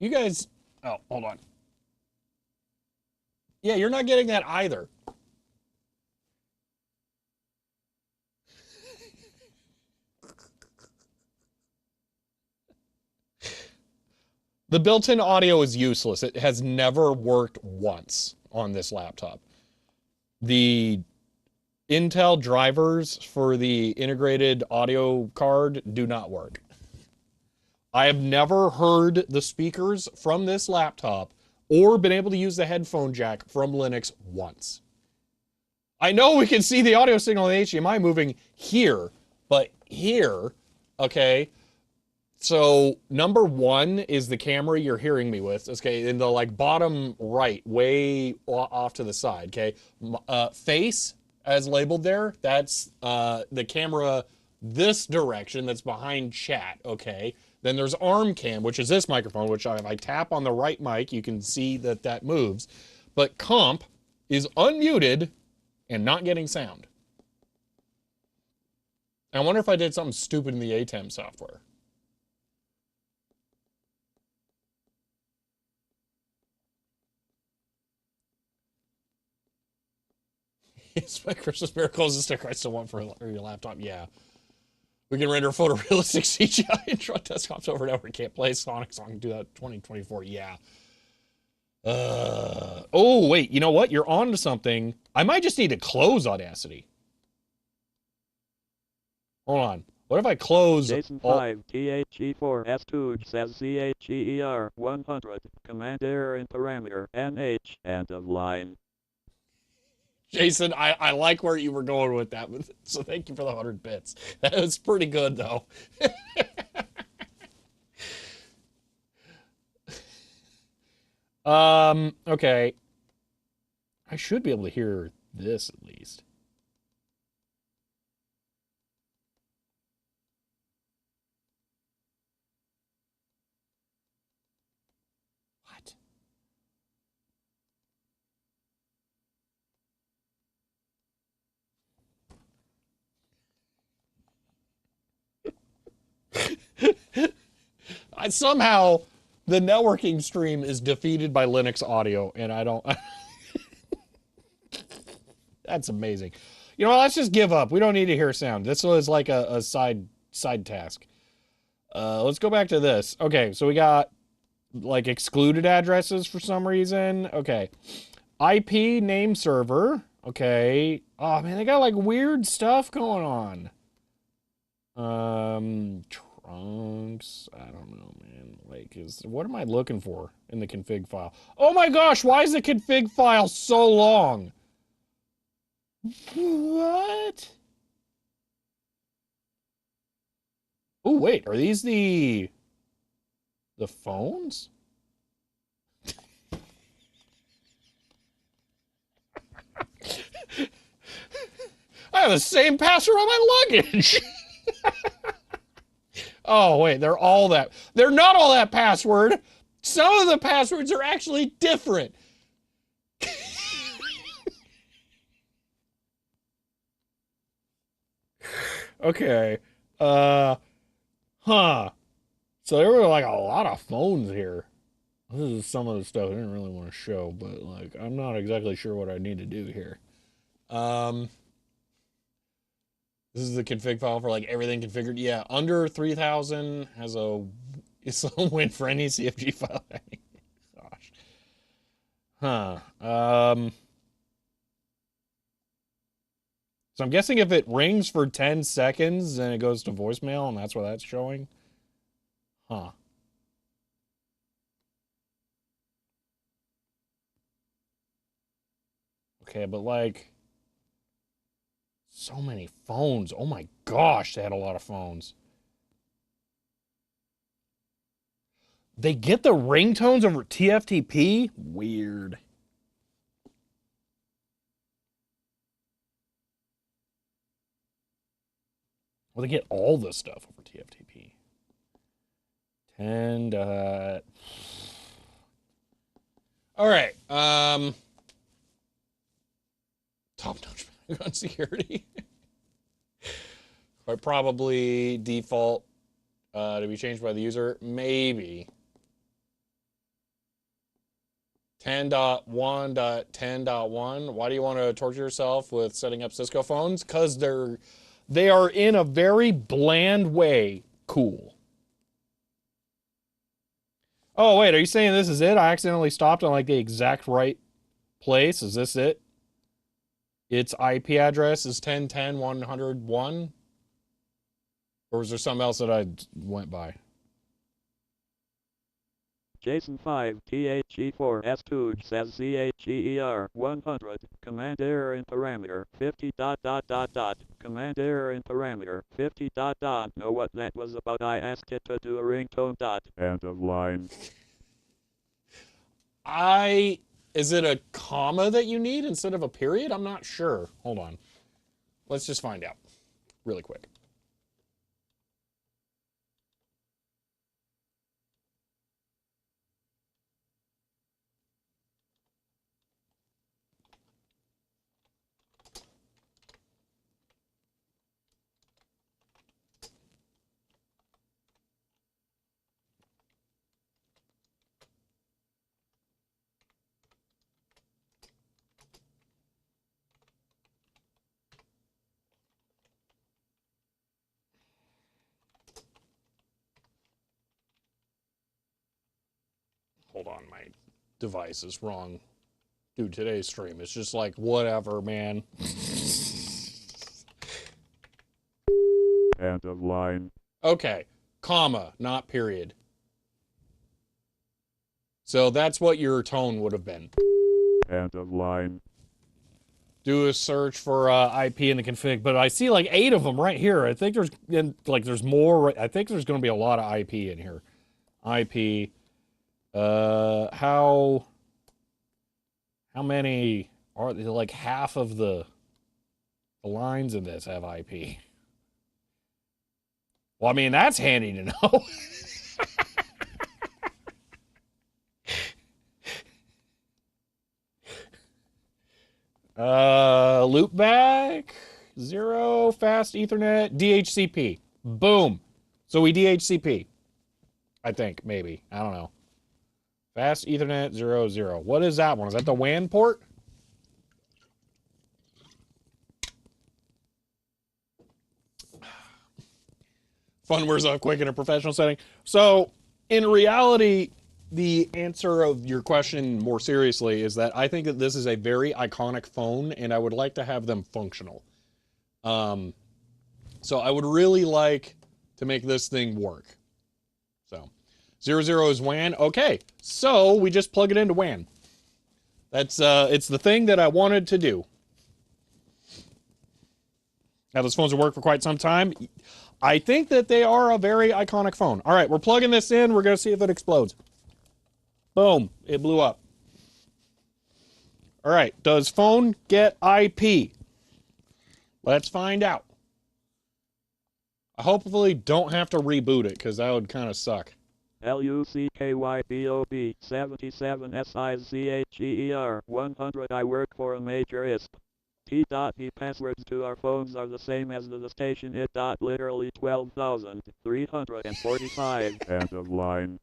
You guys, oh, hold on. Yeah, you're not getting that either. The built-in audio is useless. It has never worked once on this laptop. The Intel drivers for the integrated audio card do not work. I have never heard the speakers from this laptop or been able to use the headphone jack from Linux once. I know we can see the audio signal in the HDMI moving here, but here, okay, so number one is the camera you're hearing me with, okay, in the bottom right, way off to the side, okay? Face, as labeled there, that's the camera this direction that's behind chat, okay? Then there's arm cam, which is this microphone, which if I tap on the right mic, you can see that that moves. But comp is unmuted and not getting sound. I wonder if I did something stupid in the ATEM software. It's my Christmas miracle is the sticker I still want for your laptop. Yeah. We can render photorealistic CGI and draw desktops over and over. We can't play Sonic Song do that 2024. Yeah. Oh, wait. You know what? You're on to something. I might just need to close Audacity. Hold on. What if I close Jason 5 THE4 S2 says CHEER 100 command error in parameter NH end of line. Jason, I like where you were going with that, so thank you for the 100 bits. That was pretty good, though. Okay. I should be able to hear this at least. Somehow the networking stream is defeated by Linux audio, and I don't. That's amazing. You know, let's just give up. We don't need to hear sound. This was like a side task. Let's go back to this. Okay, so we got like excluded addresses for some reason. Okay, IP name server. Okay. Oh man, they got like weird stuff going on. Trunks. I don't know, man. Like, what am I looking for in the config file? Oh my gosh, why is the config file so long? What? Oh wait, are these the phones? I have the same password on my luggage. Oh, wait, they're all that. They're not all that password. Some of the passwords are actually different. Okay. Huh. So there were like a lot of phones here. This is some of the stuff I didn't really want to show, but like I'm not exactly sure what I need to do here. This is the config file for like everything configured. Yeah, under 3,000 has it's a win for any CFG file. Gosh. Huh. So I'm guessing if it rings for 10 seconds, then it goes to voicemail, and that's what that's showing. Huh. Okay, but like so many phones. Oh my gosh, they had a lot of phones. They get the ringtones over TFTP? Weird. Well, they get all this stuff over TFTP. 10. All right. Top-notch gun security. Quite probably default to be changed by the user. Maybe. 10.1.10.1. Why do you want to torture yourself with setting up Cisco phones? Because they are in a very bland way cool. Oh, wait, are you saying this is it? I accidentally stopped on like the exact right place. Is this it? Its IP address is 10.10.101? Or was there something else that I went by? Jason 5 THE4 S2 says CHEER 100 command error in parameter 50 ... command error in parameter 50 ... know what that was about. I asked it to do a ringtone ... end of line. Is it a comma that you need instead of a period? I'm not sure. Hold on. Let's just find out really quick. Hold on, my device is wrong. Dude, today's stream is just like, whatever, man. End of line. Okay, comma, not period. So that's what your tone would have been. End of line. Do a search for IP in the config, but I see like 8 of them right here. I think there's more. I think there's going to be a lot of IP in here. IP. How many are there? Like half of the lines in this have IP. Well, I mean, that's handy to know. Loopback, 0, fast Ethernet, DHCP. Boom. So we DHCP. I think, maybe. I don't know. Fast Ethernet 00. What is that one? Is that the WAN port? Fun wears up quick in a professional setting. So, in reality, the answer of your question more seriously is that I think that this is a very iconic phone, and I would like to have them functional. So I would really like to make this thing work. So, 00 is WAN. Okay, so we just plug it into WAN. That's it's the thing that I wanted to do. Now, those phones have worked for quite some time. I think that they are a very iconic phone. All right, we're plugging this in. We're going to see if it explodes. Boom, it blew up. All right, does phone get IP? Let's find out. I hopefully don't have to reboot it, because that would kind of suck. LUCKYBOB 77 SIZHEER 100. I work for a major ISP. T.E passwords to our phones are the same as the station it. Literally 12,345. End of line.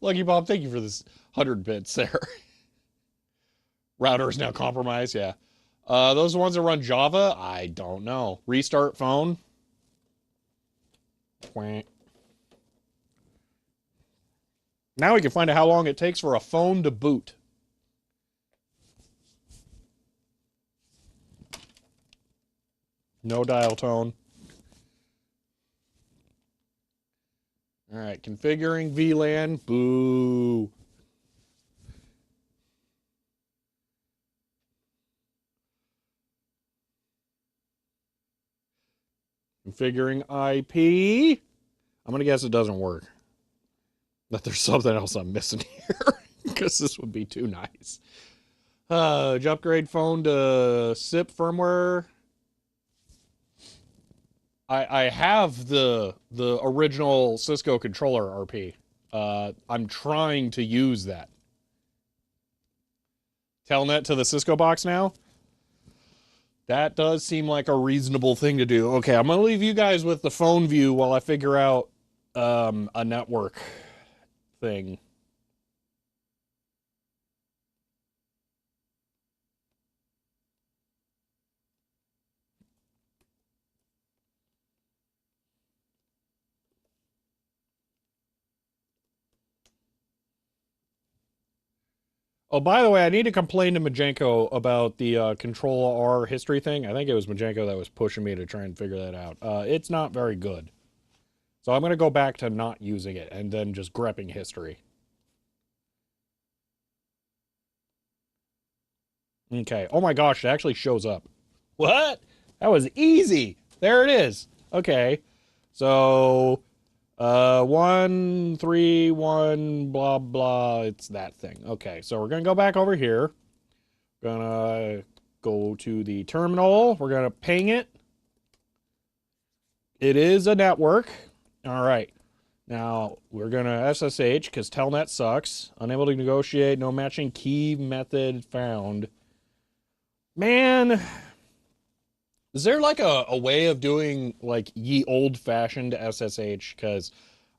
Lucky Bob, thank you for this 100 bits there. Router is now compromised, yeah. Those are the ones that run Java? I don't know. Restart phone. Quack. Now we can find out how long it takes for a phone to boot. No dial tone. All right, configuring VLAN. Boo. Configuring IP. I'm going to guess it doesn't work. That there's something else I'm missing here, because this would be too nice. Did you upgrade phone to SIP firmware? I have the original Cisco controller RP. I'm trying to use that. Telnet to the Cisco box now? That does seem like a reasonable thing to do. Okay, I'm going to leave you guys with the phone view while I figure out a network thing. Oh, by the way, I need to complain to Majenko about the Control R history thing. I think it was Majenko that was pushing me to try and figure that out. It's not very good. So I'm going to go back to not using it and then just grepping history. Okay. Oh my gosh, it actually shows up. What? That was easy. There it is. Okay. So 131 blah blah, it's that thing. Okay, so we're gonna go back over here. Gonna go to the terminal. We're gonna ping it. It is a network. All right. Now we're gonna SSH because Telnet sucks. Unable to negotiate. No matching key method found. Man, is there like a way of doing like ye old-fashioned SSH? Because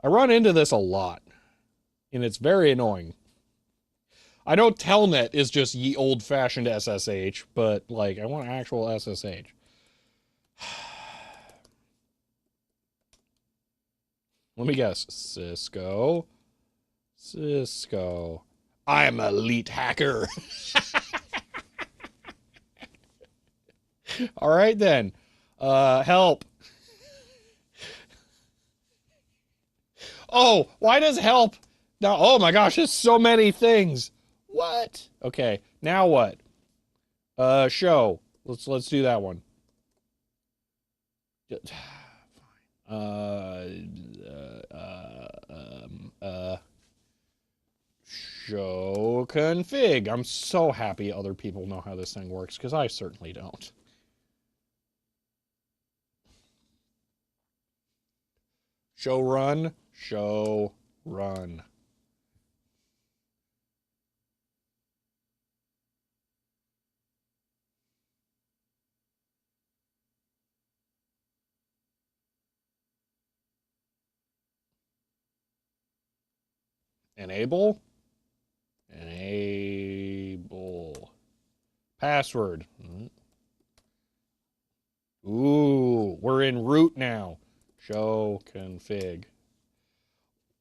I run into this a lot, and it's very annoying. I know Telnet is just ye old-fashioned SSH, but like I want actual SSH. Let me guess. Cisco Cisco. I'm elite hacker. All right then. Help. Oh, why does help? Now, oh my gosh, there's so many things. What? Okay, now what? Show. Let's do that one. Uh, show config. I'm so happy other people know how this thing works because I certainly don't. Show run. Show run. Enable. Enable. Password. Ooh, we're in root now. Show config.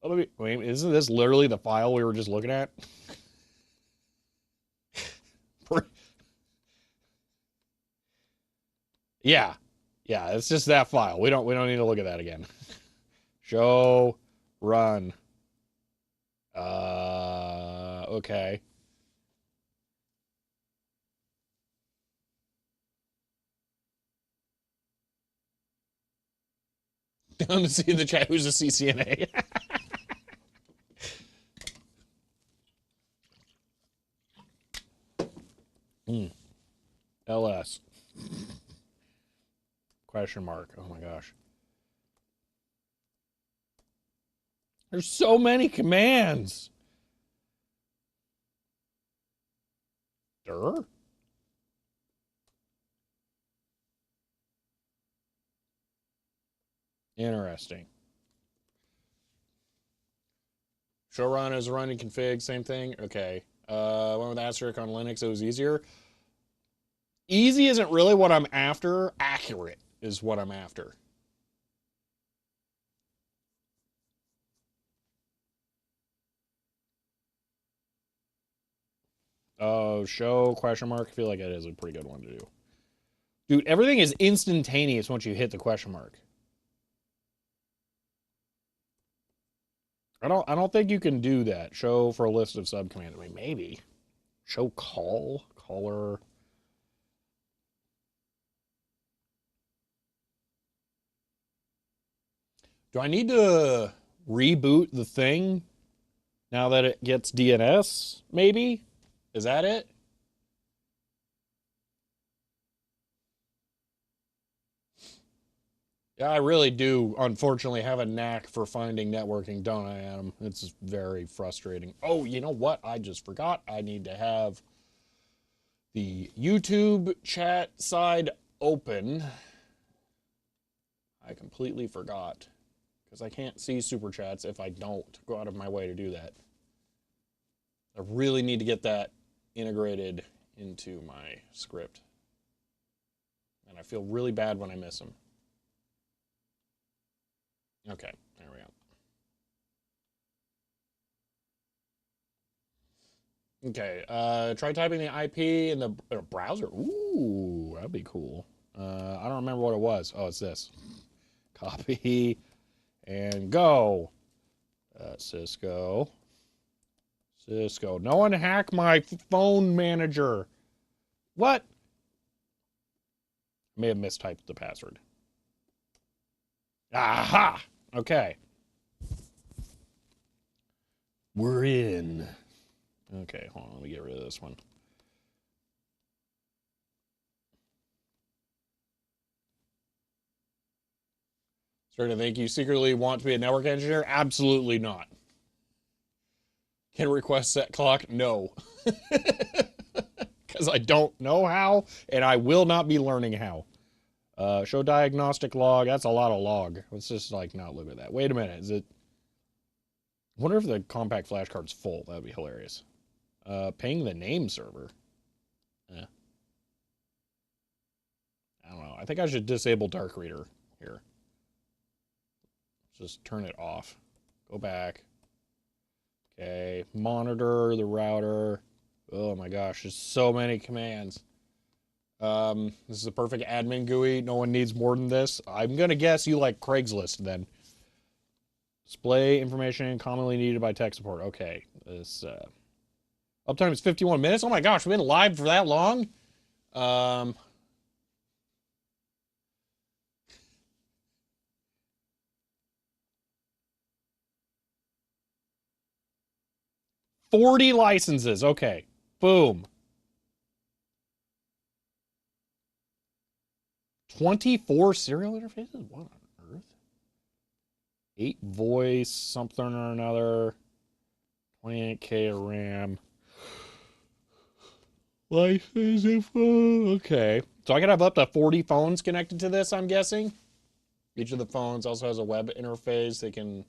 Oh, wait, isn't this literally the file we were just looking at? Yeah. Yeah, it's just that file. We don't need to look at that again. Show run. Okay. Down to see in the chat who's a CCNA. LS. Question mark. Oh my gosh. There's so many commands. Durr? Interesting. Show run is running config, same thing. Okay. One with asterisk on Linux, it was easier. Easy isn't really what I'm after. Accurate is what I'm after. Oh, show question mark. I feel like it is a pretty good one to do. Dude, everything is instantaneous once you hit the question mark. I don't think you can do that. Show for a list of subcommands. I mean, maybe. Show call, caller. Do I need to reboot the thing now that it gets DNS? Maybe? Is that it? Yeah, I really do, unfortunately, have a knack for finding networking, don't I, Adam? It's very frustrating. Oh, you know what? I just forgot. I need to have the YouTube chat side open. I completely forgot because I can't see super chats if I don't go out of my way to do that. I really need to get that integrated into my script. And I feel really bad when I miss them. Okay, there we go. Okay, try typing the IP in the browser. Ooh, that'd be cool. I don't remember what it was. Oh, it's this. Copy and go. Cisco. Cisco. No one hack my phone manager. What? I may have mistyped the password. Aha! Okay. We're in. Okay, hold on. Let me get rid of this one. Starting to think you secretly want to be a network engineer? Absolutely not. Can request set clock? No. Because I don't know how, and I will not be learning how. Show diagnostic log. That's a lot of log. Let's just like not look at that. Wait a minute. Is it? I wonder if the compact flash card's full. That'd be hilarious. Ping the name server. Eh. I don't know. I think I should disable dark reader here. Just turn it off. Go back. Okay, monitor the router. Oh my gosh, there's so many commands. This is a perfect admin GUI. No one needs more than this. I'm gonna guess you like Craigslist then. Display information commonly needed by tech support. Okay, this uptime is 51 minutes. Oh my gosh, we've been live for that long. Um, 40 licenses. Okay, boom. 24 serial interfaces. What on earth? 8 voice something or another. 28K of RAM. License info. Okay. So I could have up to 40 phones connected to this, I'm guessing. Each of the phones also has a web interface. They can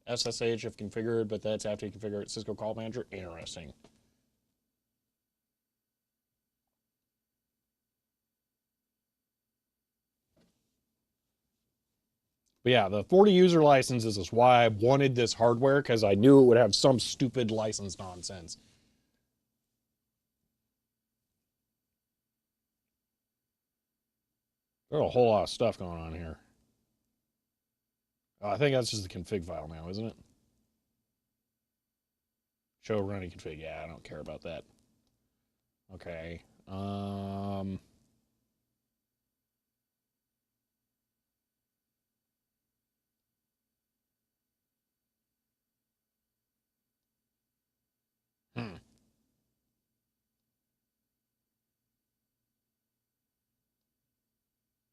SSH if configured, but that's after you configure it. Cisco Call Manager. Interesting. But yeah, the 40 user licenses is why I wanted this hardware, because I knew it would have some stupid license nonsense. There's a whole lot of stuff going on here. Oh, I think that's just the config file now, isn't it? Show running config. Yeah, I don't care about that. Okay. Hmm.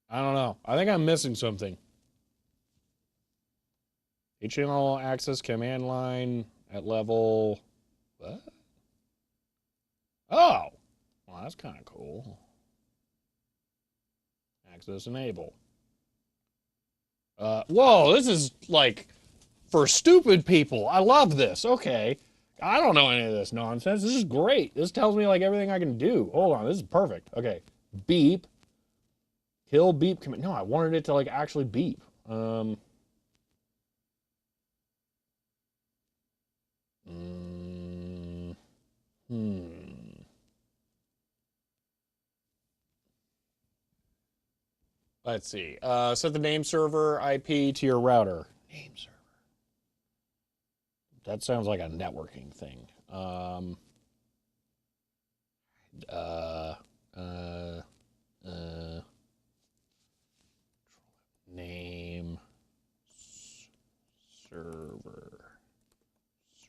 I don't know. I think I'm missing something. HTML access command line at level. What? Oh, well, that's kind of cool. Access enable. Whoa, this is like for stupid people. I love this. Okay. I don't know any of this nonsense. This is great. This tells me like everything I can do. Hold on, this is perfect. Okay. Beep. Kill beep command. No, I wanted it to like actually beep. Mm, hmm. Let's see. Set the name server IP to your router. Name server. That sounds like a networking thing. Uh, uh, uh, name server.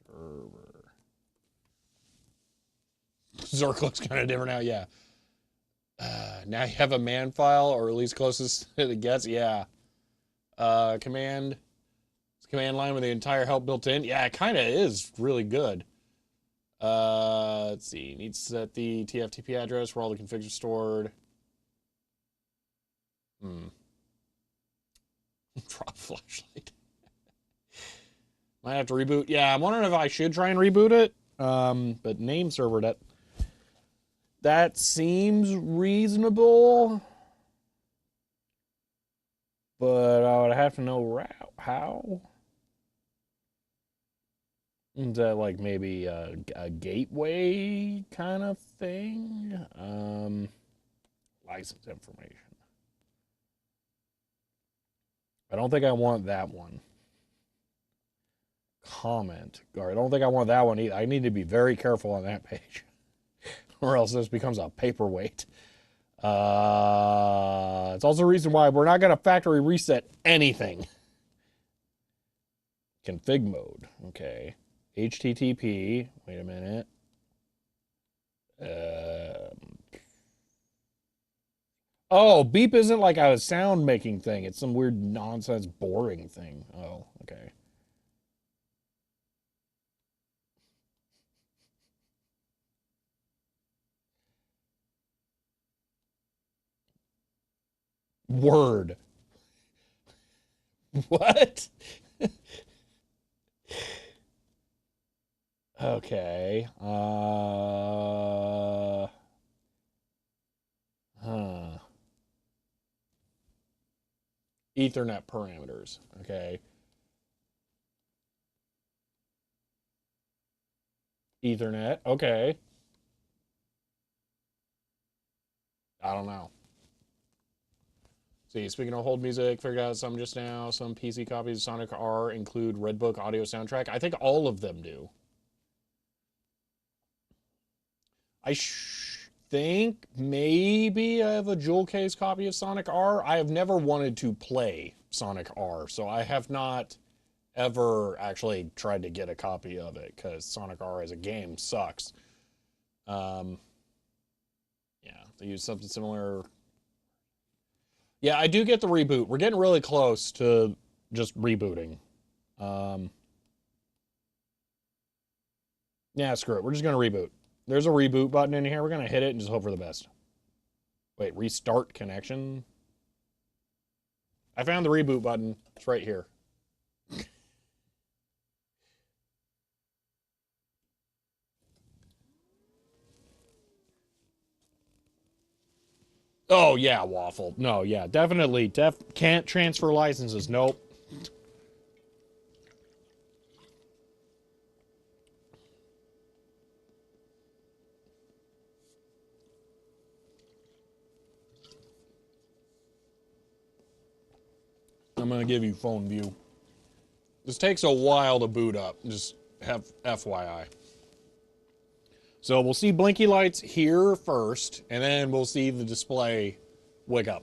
Server. Zork looks kind of different now. Yeah. Now you have a man file, or at least closest it gets. Yeah. Command. Command line with the entire help built in. Yeah, it kind of is really good. Let's see. Needs to set the TFTP address where all the configs are stored. Hmm. Drop flashlight. Might have to reboot. Yeah, I'm wondering if I should try and reboot it. But name server, that seems reasonable. But I would have to know how. Is that like maybe a gateway kind of thing? License information. I don't think I want that one. Comment. Or I don't think I want that one either. I need to be very careful on that page, or else this becomes a paperweight. It's also a reason why we're not going to factory reset anything. Config mode. Okay. HTTP. Wait a minute. Oh, beep isn't like a sound making thing. It's some weird nonsense boring thing. Oh, okay. Word. What? Okay. Huh. Ethernet parameters. Okay. Ethernet. Okay. I don't know. See, speaking of hold music, figured out some just now. Some PC copies of Sonic R include Redbook audio soundtrack. I think all of them do. Think maybe I have a jewel case copy of Sonic R. I have never wanted to play Sonic R, so I have not ever actually tried to get a copy of it because Sonic R as a game sucks. Um, yeah, they use something similar. Yeah, I do get the reboot. We're getting really close to just rebooting. Um, yeah, screw it. We're just going to reboot. There's a reboot button in here. We're going to hit it and just hope for the best. Wait, restart connection? I found the reboot button. It's right here. Oh, yeah, Waffle. No, yeah, definitely. Can't transfer licenses. Nope. I'm going to give you phone view. This takes a while to boot up. Just have FYI. So we'll see blinky lights here first, and then we'll see the display wake up.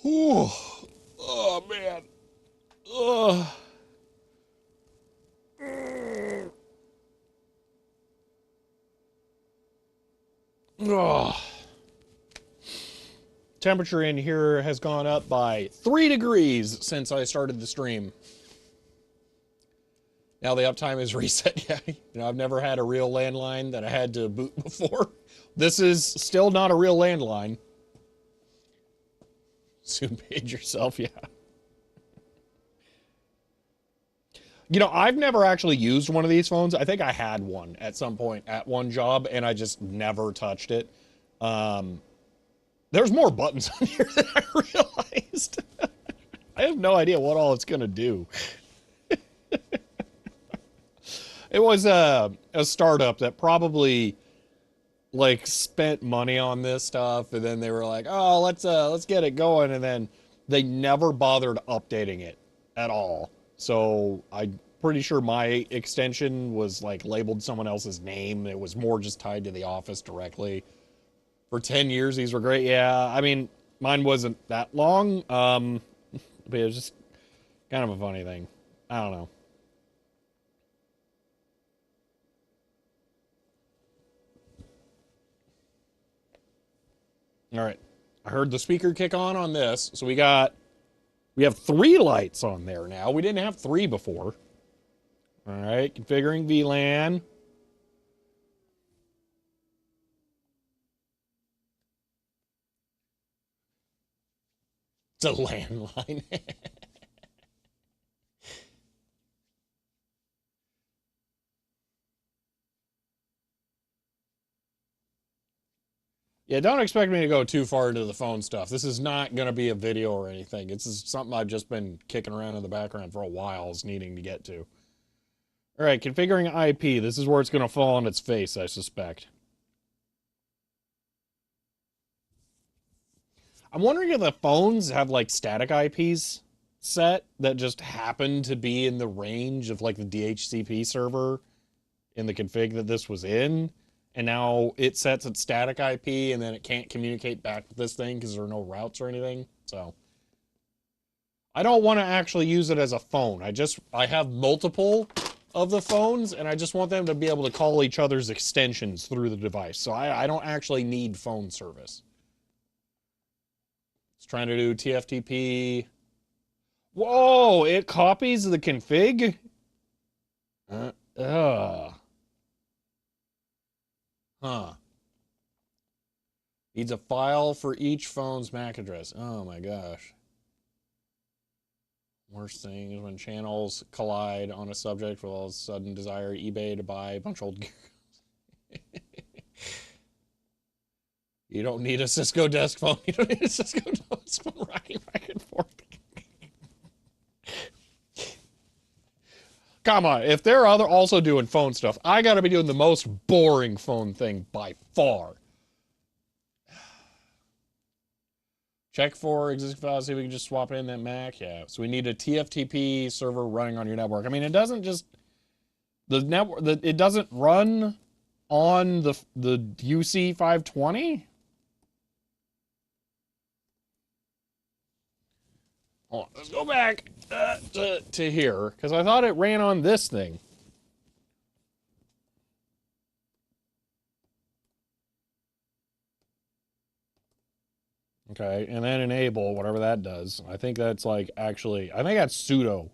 Whew. Oh, man. Ugh. Ugh. Temperature in here has gone up by 3 degrees since I started the stream. Now the uptime is reset. Yeah, you know, I've never had a real landline that I had to boot before. This is still not a real landline. Soon page yourself, yeah. You know, I've never actually used one of these phones. I think I had one at some point at one job, and I just never touched it. There's more buttons on here than I realized. I have no idea what all it's going to do. It was a startup that probably like spent money on this stuff, and then they were like, "Oh, let's get it going," and then they never bothered updating it at all. So I'm pretty sure my extension was like labeled someone else's name. It was more just tied to the office directly. For 10 years, these were great. Yeah, I mean, mine wasn't that long, but it was just kind of a funny thing. I don't know. All right. I heard the speaker kick on this. So we have 3 lights on there now. We didn't have 3 before. All right. Configuring VLAN. It's a landline. Yeah, don't expect me to go too far into the phone stuff. This is not going to be a video or anything. It's just something I've just been kicking around in the background for a while, is needing to get to. All right, configuring IP. This is where it's going to fall on its face, I suspect. I'm wondering if the phones have like static IPs set that just happen to be in the range of like the DHCP server in the config that this was in. And now it sets its static IP and then it can't communicate back with this thing because there are no routes or anything. So I don't want to actually use it as a phone. I have multiple of the phones and I just want them to be able to call each other's extensions through the device. So I don't actually need phone service. It's trying to do TFTP. Whoa, it copies the config? Ugh. Huh. Needs a file for each phone's MAC address. Oh my gosh. Worst thing is when channels collide on a subject with all of a sudden desire eBay to buy a bunch of old gear. You don't need a Cisco desk phone. You don't need a Cisco desk phone rocking back and forth. Come on, if they're also doing phone stuff, I gotta be doing the most boring phone thing by far. Check for existing files, see if we can just swap in that Mac. Yeah, so we need a TFTP server running on your network. I mean, it doesn't just the network. It doesn't run on the UC 520. Hold on, let's go back to here because I thought it ran on this thing. Okay, and then enable whatever that does. I think that's like actually, I think that's sudo.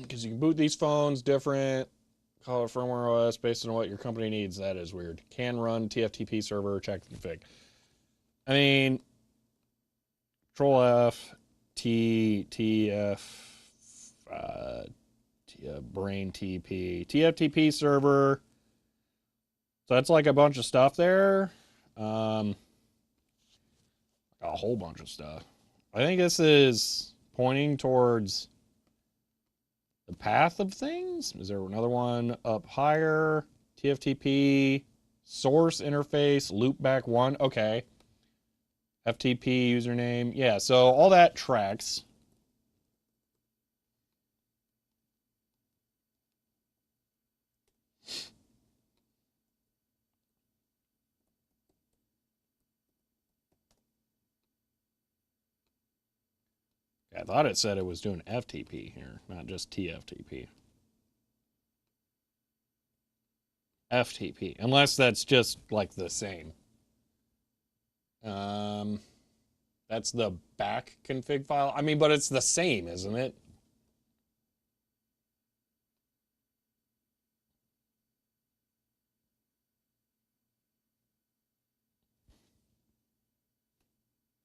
Because you can boot these phones different, call it firmware OS based on what your company needs. That is weird. Can run TFTP server, check config. I mean, Control F, TF, brain TP, TFTP server. So that's like a bunch of stuff there. A whole bunch of stuff. I think this is pointing towards the path of things. Is there another one up higher? TFTP, source interface, loopback one. Okay. FTP username. Yeah, so all that tracks. I thought it said it was doing FTP here, not just TFTP. FTP, unless that's just like the same. That's the back config file. I mean, but it's the same, isn't it?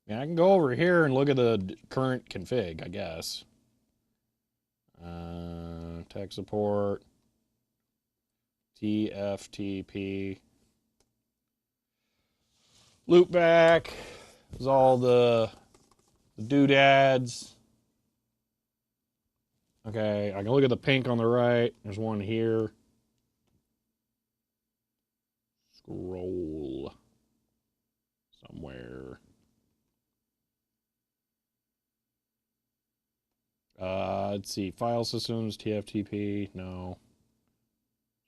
Yeah, I can go over here and look at the current config, I guess. Tech support, TFTP, loopback is all the doodads. Okay, I can look at the pink on the right. There's one here. Scroll somewhere. Let's see. File systems, TFTP. No.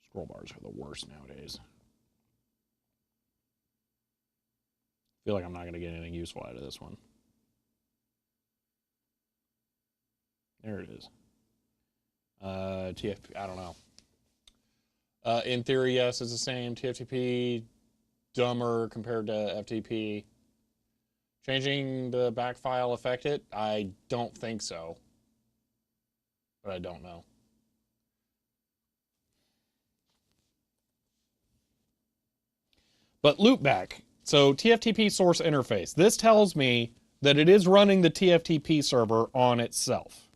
Scroll bars are the worst nowadays. I feel like I'm not going to get anything useful out of this one. There it is. TFP, I don't know. In theory, yes, it's the same. TFTP, dumber compared to FTP. Changing the back file affect it? I don't think so. But I don't know. But loopback. So TFTP source interface. This tells me that it is running the TFTP server on itself.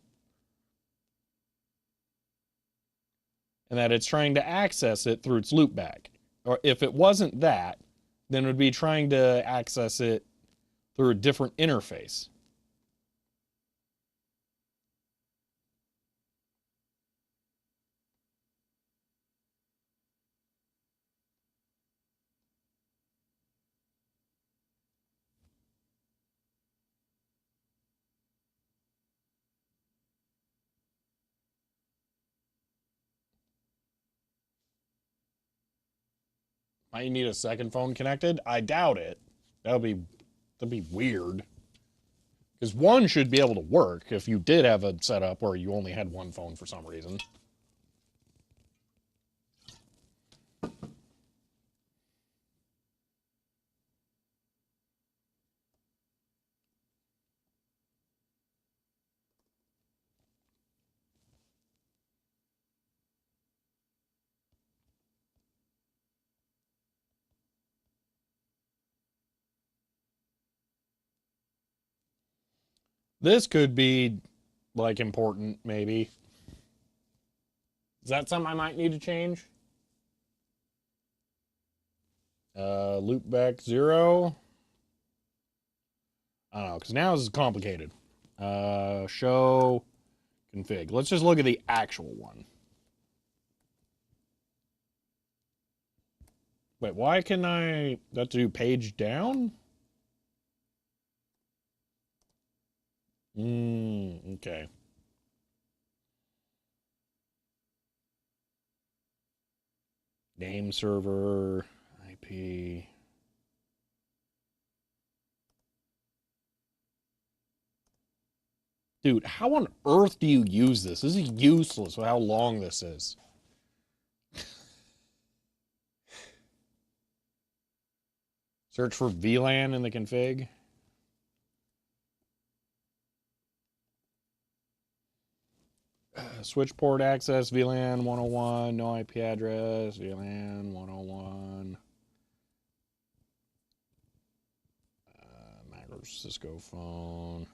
And that it's trying to access it through its loopback. Or if it wasn't that, then it would be trying to access it through a different interface. Might you need a second phone connected? I doubt it. That'd be weird. Because one should be able to work if you did have a setup where you only had one phone for some reason. This could be like important, maybe. Is that something I might need to change? Loopback 0. I don't know, because now this is complicated. Show config. Let's just look at the actual one. Wait, why can I... That to do page down? Okay. Name server, IP. Dude, how on earth do you use this? This is useless with how long this is. Search for VLAN in the config. Switch port access, VLAN 101, no IP address, VLAN 101. Macro Cisco phone.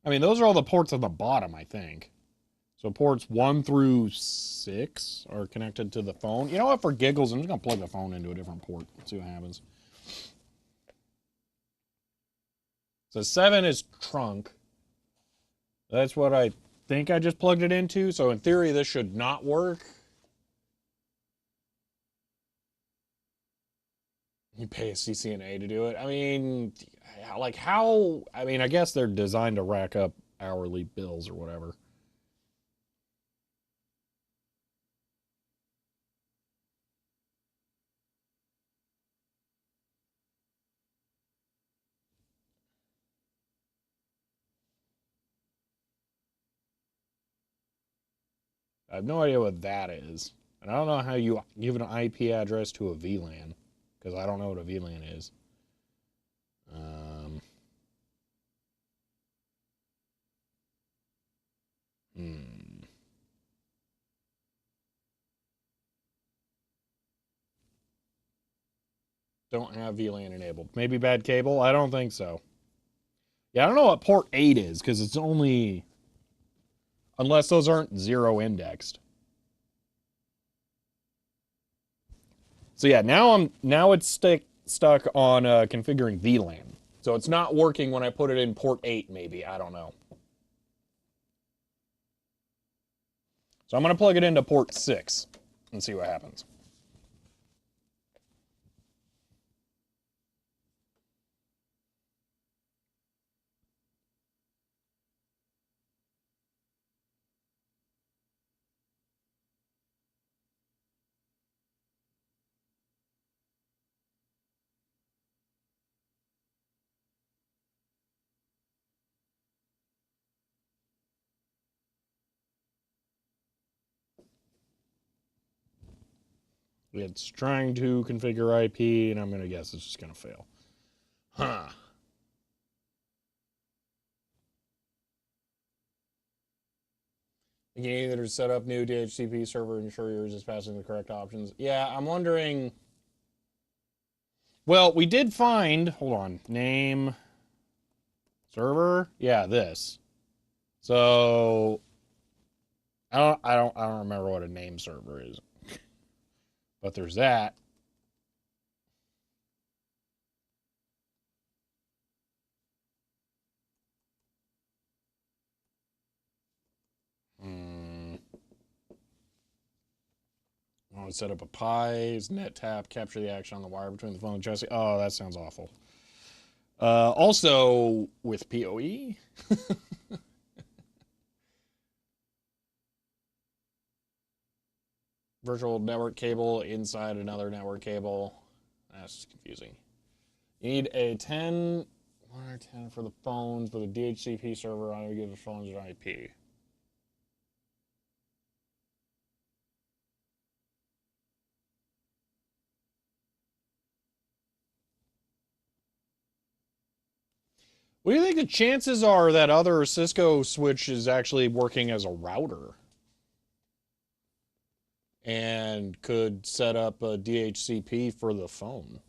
I mean, those are all the ports at the bottom, I think. So ports 1 through 6 are connected to the phone. You know what? For giggles, I'm just going to plug the phone into a different port. See what happens. So 7 is trunk. That's what I think I just plugged it into. So in theory, this should not work. You pay a CCNA to do it. I mean, like how? I mean, I guess they're designed to rack up hourly bills or whatever. I have no idea what that is. And I don't know how you give an IP address to a VLAN, because I don't know what a VLAN is. Um, hmm. Don't have VLAN enabled. Maybe bad cable? I don't think so. Yeah, I don't know what port 8 is, because it's only... Unless those aren't 0 indexed. So yeah, now it's stuck on configuring VLAN. So it's not working when I put it in port 8, maybe. I don't know. So I'm going to plug it into port 6 and see what happens. It's trying to configure IP, and I'm going to guess it's just going to fail. Huh. You can either set up new DHCP server and ensure yours is passing the correct options. Yeah, I'm wondering... Well, we did find... Hold on. Name... Server? Yeah, this. So... I don't remember what a name server is. But there's that. I want to set up a PIEs, net tap, capture the action on the wire between the phone and chassis. Oh, that sounds awful. Also, with PoE. Virtual network cable inside another network cable. That's confusing. You need a 10, 1 or 10 for the phones, but a DHCP server on give the phones an IP. What do you think the chances are that other Cisco switch is actually working as a router? And could set up a DHCP for the phone?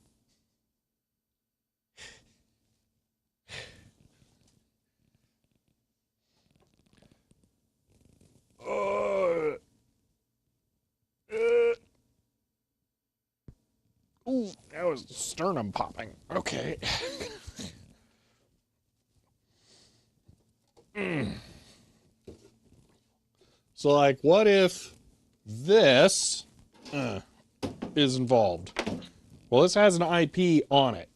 was sternum popping. Okay. So, like, what if this is involved? Well, this has an IP on it.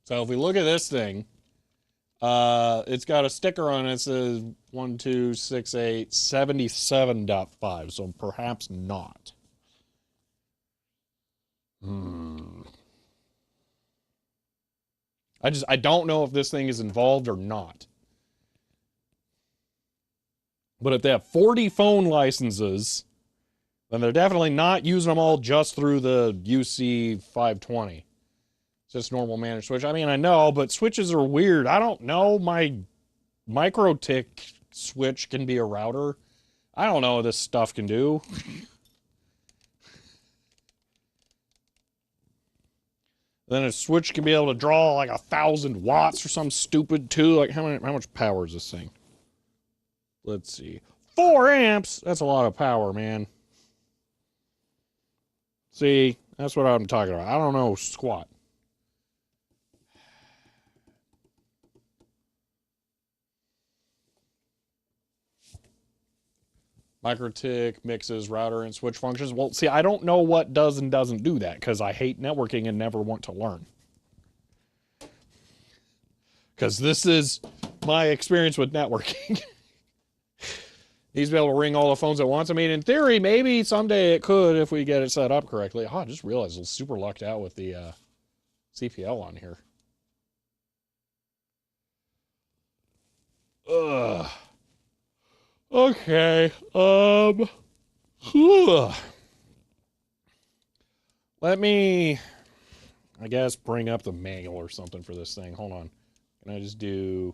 So if we look at this thing, it's got a sticker on it that says 126877.5, so perhaps not. I don't know if this thing is involved or not. But if they have 40 phone licenses, then they're definitely not using them all just through the UC 520. It's just normal managed switch. I mean, I know, but switches are weird. I don't know. My MikroTik switch can be a router. I don't know what this stuff can do. Then a switch can be able to draw like 1,000 watts or something stupid too. Like how much power is this thing? Let's see. 4 amps. That's a lot of power, man. See, that's what I'm talking about. I don't know squat. MikroTik mixes router and switch functions. Well, see, I don't know what does and doesn't do that because I hate networking and never want to learn. Because this is my experience with networking. Needs to be able to ring all the phones at once. I mean, in theory, maybe someday it could if we get it set up correctly. Oh, I just realized I was super lucked out with the CPL on here. Ugh. Okay. Let me, I guess, bring up the manual or something for this thing. Hold on. Can I just do,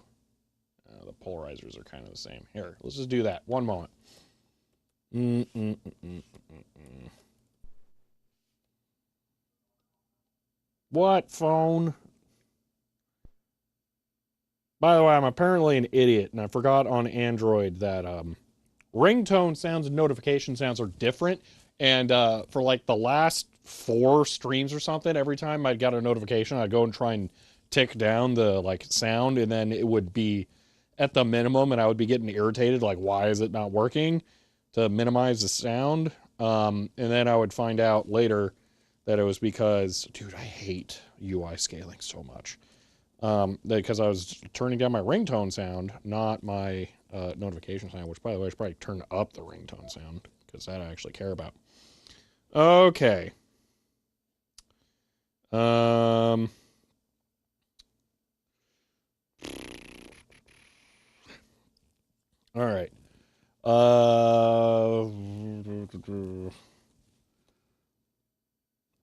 the polarizers are kind of the same. Here, let's just do that. One moment. What phone? By the way, I'm apparently an idiot, and I forgot on Android that ringtone sounds and notification sounds are different. And for like the last 4 streams or something, every time I got a notification, I'd go and try and tick down the like sound, and then it would be at the minimum, and I would be getting irritated, like why is it not working to minimize the sound? And then I would find out later that it was because, dude, I hate UI scaling so much. Because I was turning down my ringtone sound, not my notification sound, which, by the way, I should probably turn up the ringtone sound because that I actually care about. Okay. All right.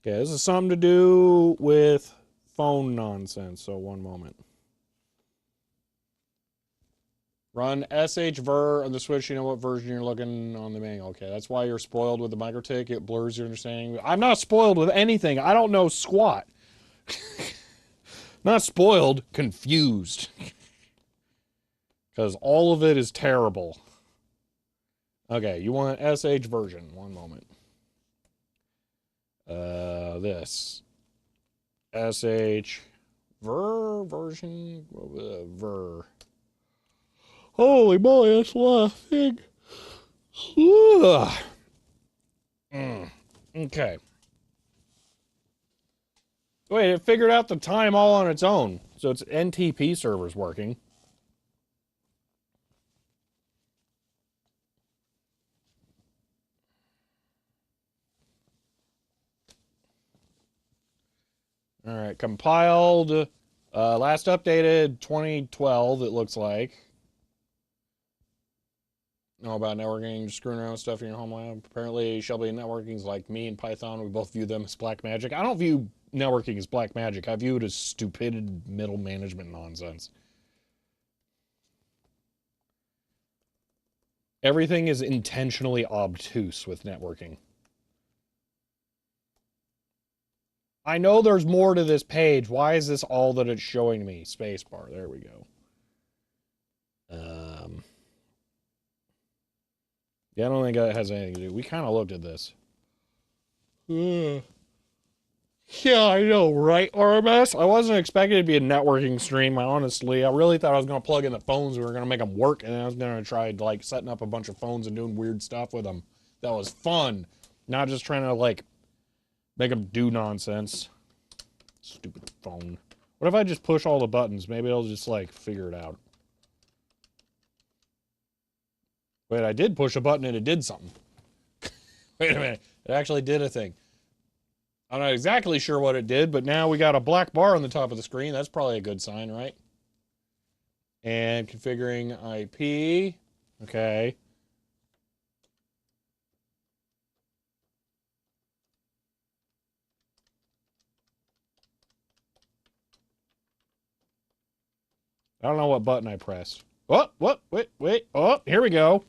Okay, this is something to do with phone nonsense, so one moment. Run shver on the switch. You know what version you're looking on the manual. Okay, that's why you're spoiled with the MikroTik. It blurs your understanding. I'm not spoiled with anything. I don't know squat. Not spoiled, confused. Because all of it is terrible. Okay, you want an SH version. One moment. This. SH version. Ver. Holy moly, that's a lot of thing. Okay. Wait, it figured out the time all on its own. So its NTP server's working. All right, compiled. Last updated 2012, it looks like. Know about networking, just screwing around with stuff in your home lab. Apparently, Shelby networking's like me and Python. We both view them as black magic. I don't view networking as black magic. I view it as stupid middle management nonsense. Everything is intentionally obtuse with networking. I know there's more to this page. Why is this all that it's showing me? Spacebar. There we go. Yeah, I don't think that has anything to do. We kind of looked at this. Yeah, I know, right, RMS? I wasn't expecting it to be a networking stream, honestly. I really thought I was going to plug in the phones. We were going to make them work, and then I was going to try, like, setting up a bunch of phones and doing weird stuff with them. That was fun. Not just trying to, like, make them do nonsense. Stupid phone. What if I just push all the buttons? Maybe it'll just, like, figure it out. Wait, I did push a button and it did something. Wait a minute. It actually did a thing. I'm not exactly sure what it did, but now we got a black bar on the top of the screen. That's probably a good sign, right? And configuring IP. Okay. I don't know what button I pressed. Oh, what? Wait. Oh, here we go.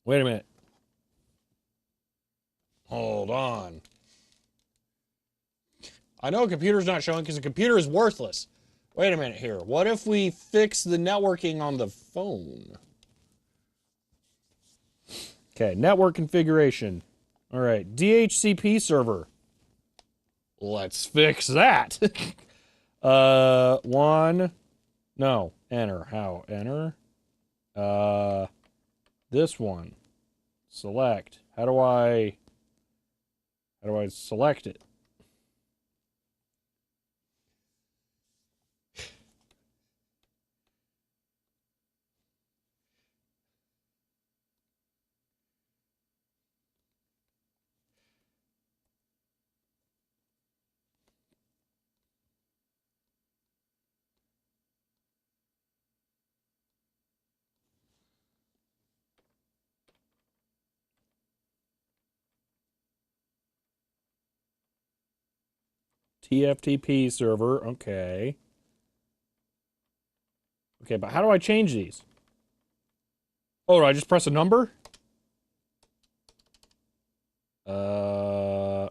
Wait a minute. Hold on. I know a computer's not showing because the computer is worthless. Wait a minute here. What if we fix the networking on the phone? Okay, network configuration. All right, DHCP server. Let's fix that. One. No, enter. How? Enter. Uh, this one. Select. How do I select it? TFTP server. Okay. Okay, but how do I change these? Oh, do I just press a number? Uh,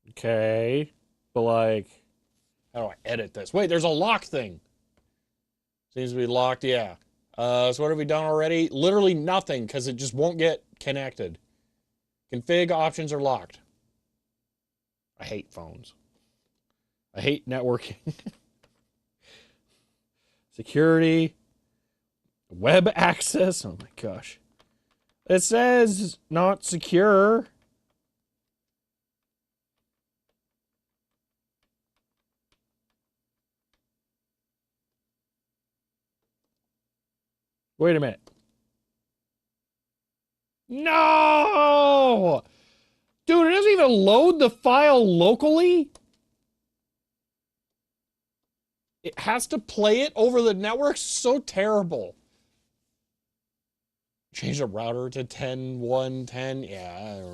okay. But like, how do I edit this? Wait, there's a lock thing. Seems to be locked, yeah. So what have we done already? Literally nothing, because it just won't get connected. Config options are locked. I hate phones. I hate networking. Security. Web access. Oh my gosh. It says not secure. Wait a minute. No! Dude, it doesn't even load the file locally. It has to play it over the network. So terrible. Change the router to 10.1.10. Yeah.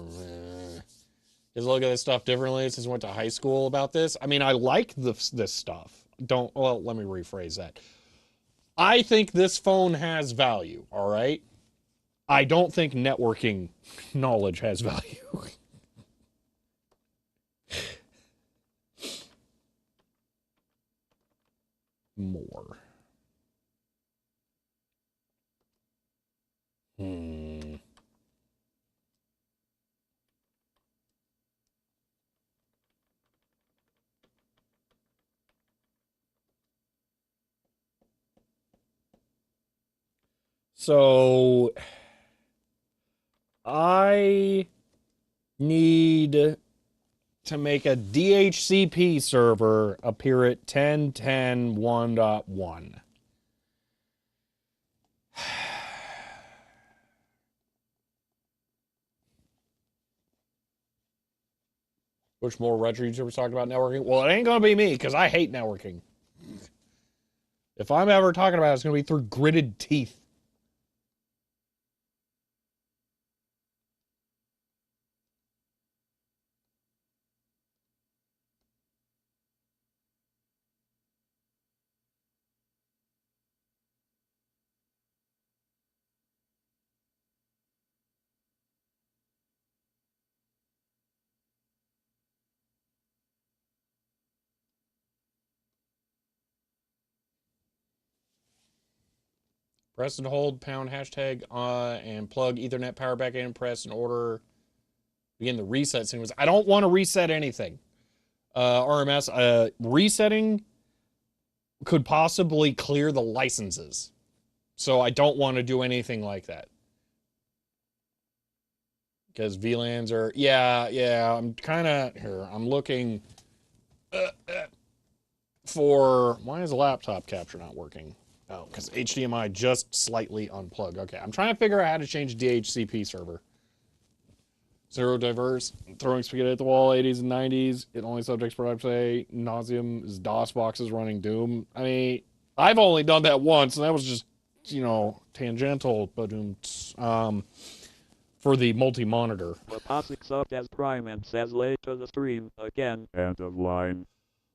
Just look at this stuff differently since I went to high school about this. I mean, I like this stuff. Well, let me rephrase that. I think this phone has value, all right? I don't think networking knowledge has value. More. Hmm. So I need to make a DHCP server appear at 10.10.1.1. Which more retro YouTubers talked about networking? Well, it ain't gonna be me because I hate networking. If I'm ever talking about it, it's gonna be through gritted teeth. Press and hold pound hashtag and plug Ethernet power back in. Press and order begin the reset sequence. I don't want to reset anything. RMS, resetting could possibly clear the licenses. So I don't want to do anything like that. Because VLANs are, yeah, I'm kind of, here, I'm looking for, why is the laptop capture not working? Oh, because HDMI just slightly unplugged. Okay, I'm trying to figure out how to change DHCP server. Zero diverse, throwing spaghetti at the wall, 80s and 90s. It only subjects perhaps say nauseum is DOS boxes running Doom. I mean, I've only done that once, and that was just, tangential, but for the multi-monitor. Leposic subbed as Prime and says late to the stream again. End of line.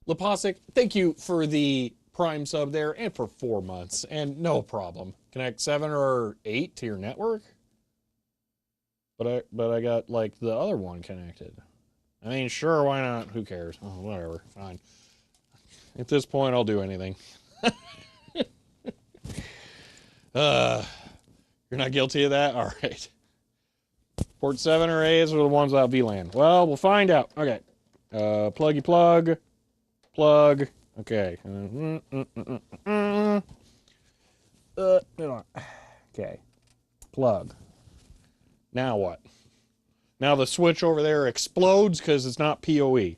Leposic, thank you for the Prime sub there, and for 4 months, and no problem. Connect 7 or 8 to your network? But I got, like, the other one connected. I mean, sure, why not? Who cares? Oh, whatever, fine. At this point, I'll do anything. You're not guilty of that? All right. Port 7 or 8 are the ones without VLAN. Well, we'll find out. Okay. Pluggy plug. Plug. Okay. Okay. Plug. Now what? Now the switch over there explodes because it's not PoE.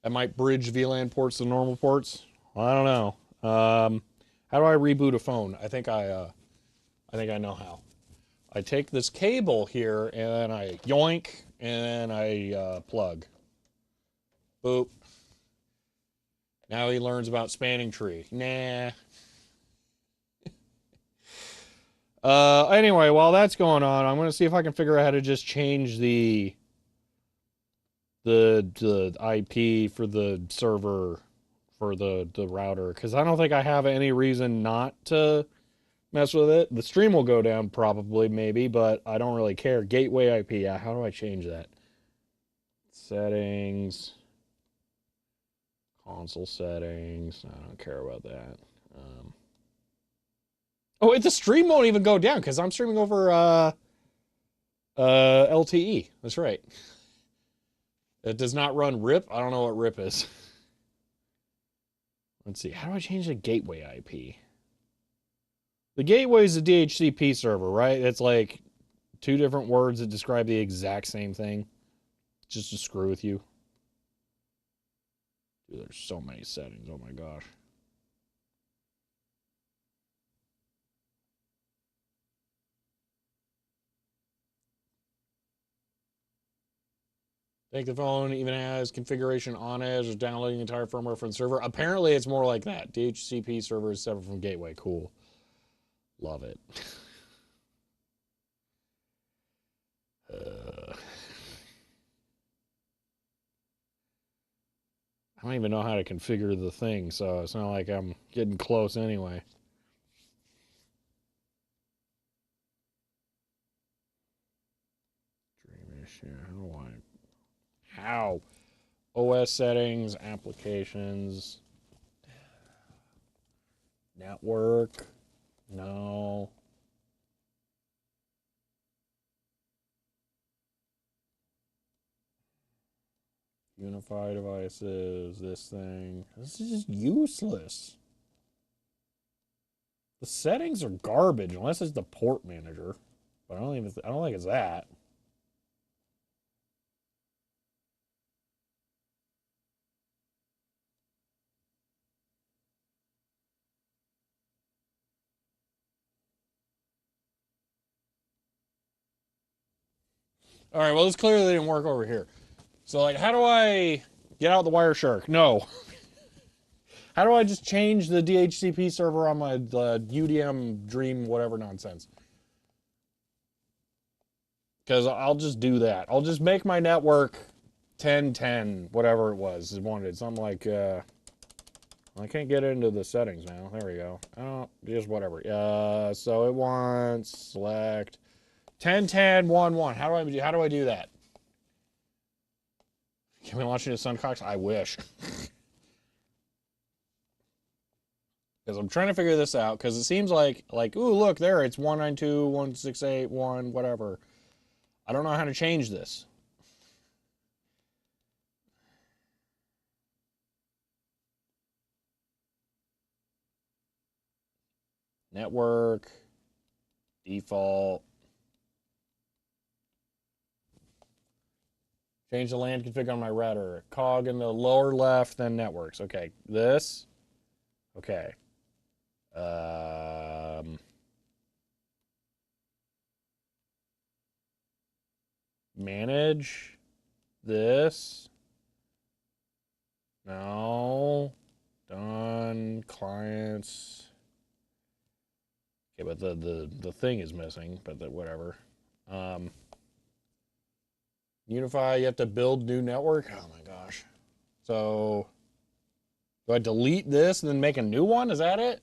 That might bridge VLAN ports to normal ports. Well, I don't know. How do I reboot a phone? I think I know how. I take this cable here and then I yoink and then I plug. Boop. Now he learns about spanning tree. Nah. Anyway, while that's going on, I'm going to see if I can figure out how to just change the IP for the server for the router, because I don't think I have any reason not to mess with it. The stream will go down probably, maybe, but I don't really care. Gateway IP, yeah, how do I change that? Settings. Console settings. I don't care about that. Oh, the stream won't even go down because I'm streaming over LTE. That's right. It does not run RIP. I don't know what RIP is. Let's see. How do I change the gateway IP? The gateway is a DHCP server, right? It's like 2 different words that describe the exact same thing. Just to screw with you. Dude, there's so many settings. Oh my gosh. I think the phone even has configuration on it as downloading the entire firmware from the server. Apparently, it's more like that. DHCP server is separate from gateway. Cool. Love it. I don't even know how to configure the thing, so it's not like I'm getting close anyway. Dreamish, yeah, how? OS settings, applications, network, no. Unify devices, this thing. This is just useless. The settings are garbage unless it's the port manager. But I don't think it's that. All right, well, this clearly didn't work over here. So, like, how do I get out the Wireshark? No. How do I just change the DHCP server on my UDM Dream whatever nonsense? Because I'll just do that. I'll just make my network 1010, whatever it was, wanted. Something like, I can't get into the settings now. There we go. Oh, just whatever. So it wants select 101011. How do I do that? Can we launch into Suncox? I wish. Because I'm trying to figure this out, because it seems like, ooh, look, there, it's 192.168.1, whatever. I don't know how to change this. Network, default. Change the LAN config on my router. Cog in the lower left, then networks. Okay, this. Okay. Manage this. No. Done. Clients. Okay, but the thing is missing, but whatever. Unify, you have to build new network. Oh my gosh. So do I delete this and then make a new one? Is that it?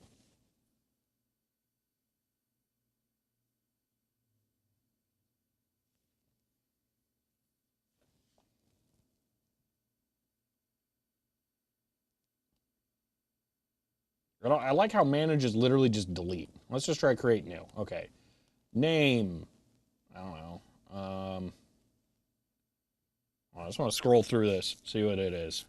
I like how manage is literally just delete. Let's just try create new. Okay. Name. I don't know. I just want to scroll through this, see what it is.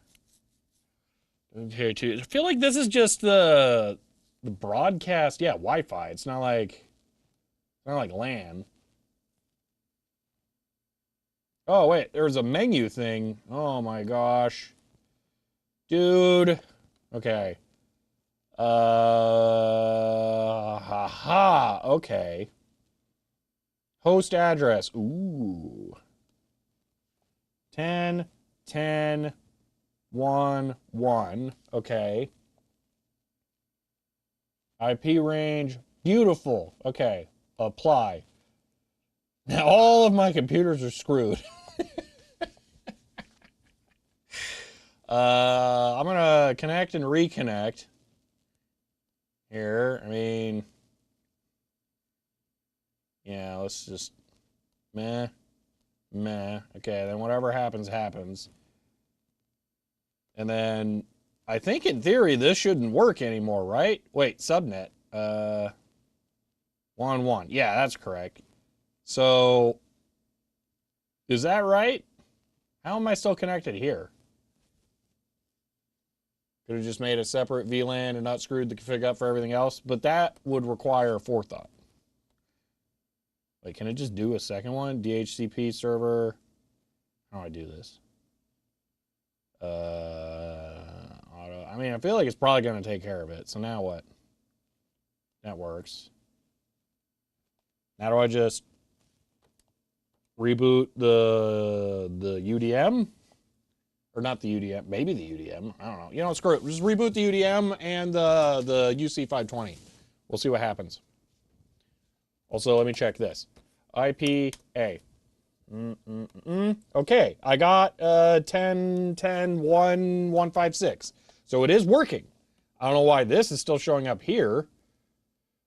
Okay, I feel like this is just the broadcast. Yeah, Wi-Fi. It's not like LAN. Oh wait, there's a menu thing. Oh my gosh, dude. Okay. Haha. Okay. Host address. Ooh. 10, 10, 1, 1. Okay. IP range. Beautiful. Okay. Apply. Now all of my computers are screwed. I'm gonna connect and reconnect here. I mean, yeah, let's just meh, meh. Okay, then whatever happens, happens. And then I think in theory this shouldn't work anymore, right? Wait, subnet. 1 1. Yeah, that's correct. So is that right? How am I still connected here? Could have just made a separate VLAN and not screwed the config up for everything else, but that would require forethought. Wait, can it just do a second one? DHCP server. How do I do this? Auto. I mean, I feel like it's probably going to take care of it. So now what? Networks. Now do I just reboot the UDM? Or not the UDM, maybe the UDM. I don't know. You know, screw it. Just reboot the UDM and the UC520. We'll see what happens. Also, let me check this. IPA. Okay, I got 10, 10, 1, 156. So it is working. I don't know why this is still showing up here.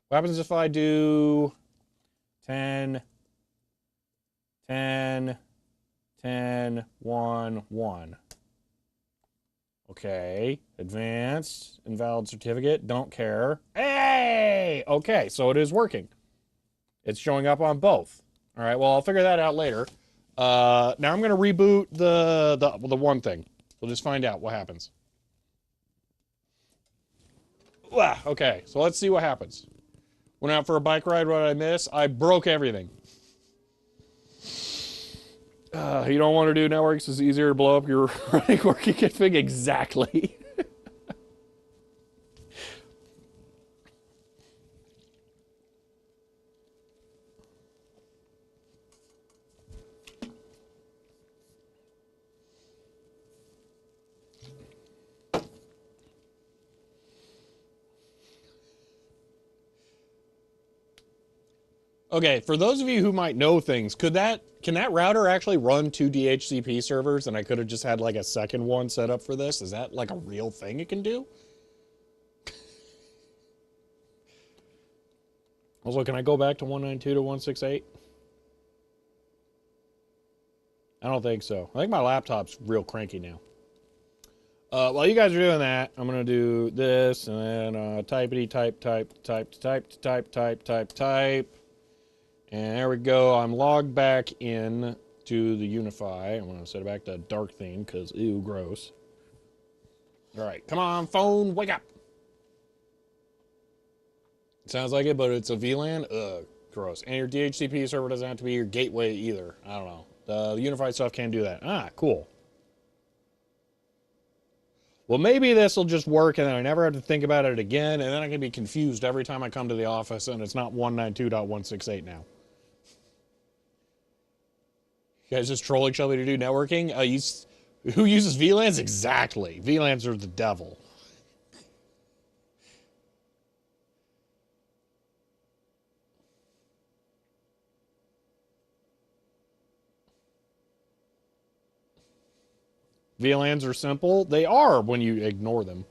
What happens if I do 10, 10, 10, 1, 1? Okay, advanced, invalid certificate, don't care. Hey! Okay, so it is working. It's showing up on both. All right, well, I'll figure that out later. Now I'm going to reboot the one thing. We'll just find out what happens. Okay, so let's see what happens. Went out for a bike ride. What did I miss? I broke everything. You don't want to do networks. It's easier to blow up your running working config. Exactly. Okay, for those of you who might know things, can that router actually run 2 DHCP servers and I could have just had like a second one set up for this? Is that like a real thing it can do? Also, can I go back to 192 to 168? I don't think so. I think my laptop's real cranky now. While you guys are doing that, I'm gonna do this and then typity type. And there we go. I'm logged back in to the Unify. I'm gonna set it back to dark theme because ew, gross. All right, come on, phone, wake up. It sounds like it, but it's a VLAN. Ugh, gross. And your DHCP server doesn't have to be your gateway either. I don't know. The unified stuff can't do that. Ah, cool. Well, maybe this will just work and then I never have to think about it again, and then I can be confused every time I come to the office and it's not 192.168 now. You guys just troll each other to do networking? Who uses VLANs? Exactly. VLANs are the devil. VLANs are simple. They are when you ignore them.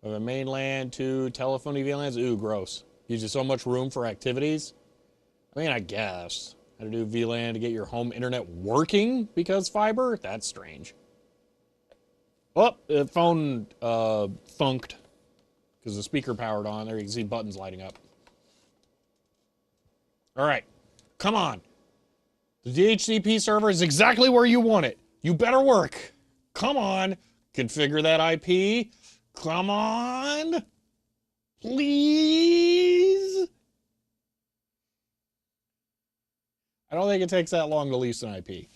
From a mainland to telephony VLANs, ooh, gross. Uses so much room for activities. I mean, I guess. How to do VLAN to get your home internet working because fiber? That's strange. Oh, the phone thunked because the speaker powered on. There you can see buttons lighting up. All right, come on. The DHCP server is exactly where you want it. You better work. Come on. Configure that IP. Come on. Please. I don't think it takes that long to lease an IP.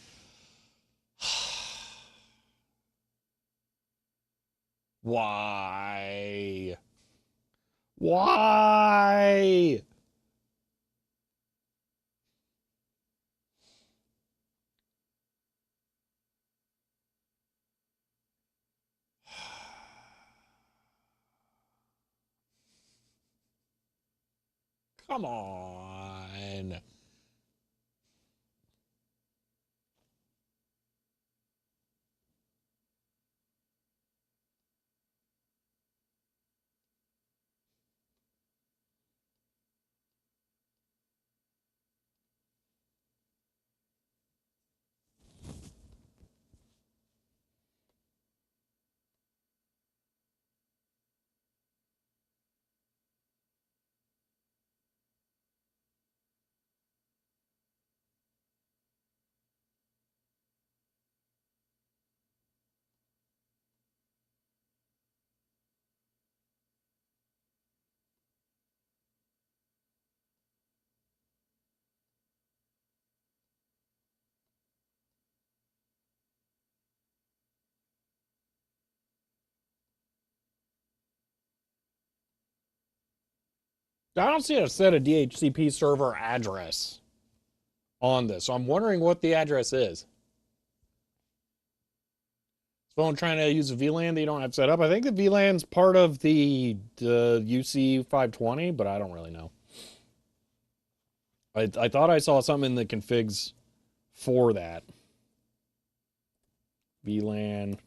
Why? Why? Come on. I don't see a set of DHCP server address on this, so I'm wondering what the address is. Phone trying to use a VLAN that you don't have set up. I think the VLAN's part of the UC 520, but I don't really know. I thought I saw something in the configs for that. VLAN.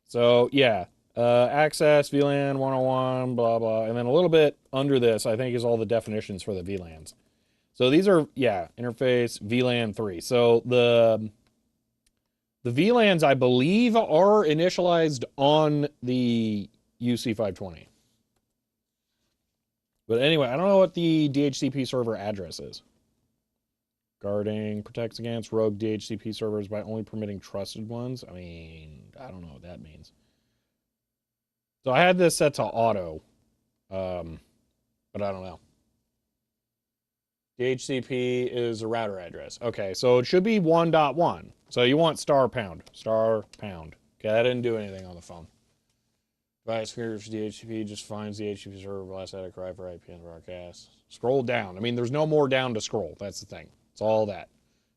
So yeah, access VLAN 101, blah blah, and then a little bit under this, I think, is all the definitions for the VLANs. So these are, yeah, interface VLAN 3. So the VLANs, I believe, are initialized on the UC 520. But anyway, I don't know what the DHCP server address is. Guarding protects against rogue DHCP servers by only permitting trusted ones. I mean, I don't know what that means. So I had this set to auto, but I don't know. DHCP is a router address. Okay, so it should be 1.1. So you want star pound. Okay, that didn't do anything on the phone. Device fears DHCP just finds the DHCP server last had a cry for IP and broadcast. Scroll down. I mean, there's no more down to scroll. That's the thing. It's all that.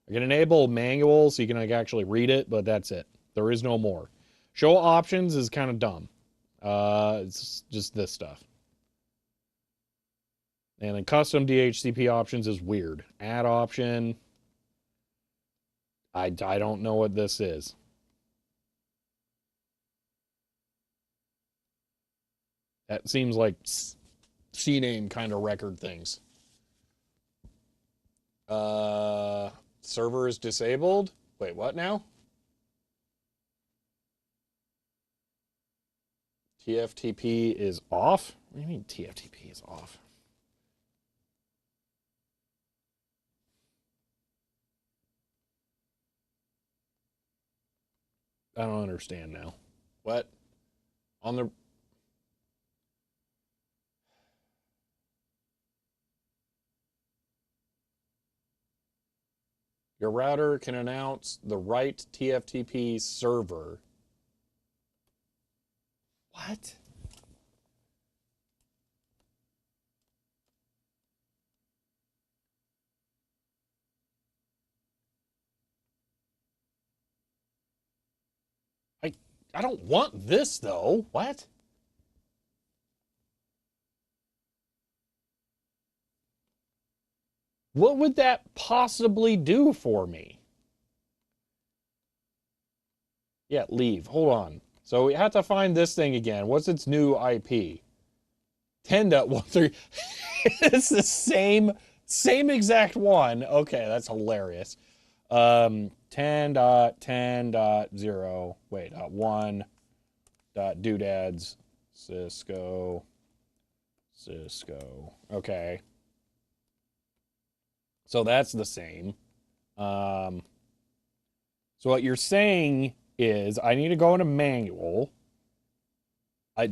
I can enable manual so you can actually read it, but that's it. There is no more. Show options is kind of dumb. It's just this stuff. And then custom DHCP options is weird. Add option. I don't know what this is. That seems like CNAME kind of record things. Server is disabled. Wait, what now? TFTP is off? What do you mean TFTP is off? I don't understand now. What? On the Your router can announce the right TFTP server. What? I I don't want this though. What? What would that possibly do for me? Yeah, leave. Hold on. So we have to find this thing again. What's its new IP? 10.13. It's the same exact one. Okay, that's hilarious. 10.10.0. Wait, one dot doodads. Cisco. Okay. So that's the same. Um, so what you're saying is I need to go into manual.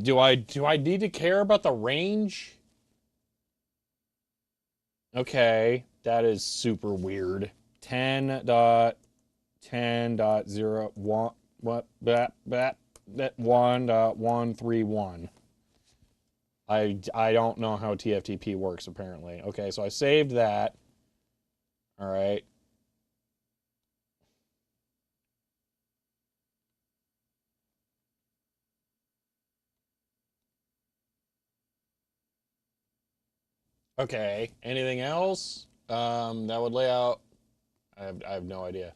Do I need to care about the range? Okay, that is super weird. 10.10.0 what that 1.131. I don't know how TFTP works apparently. Okay, so I saved that. All right. Okay. Anything else? That would lay out. I have no idea.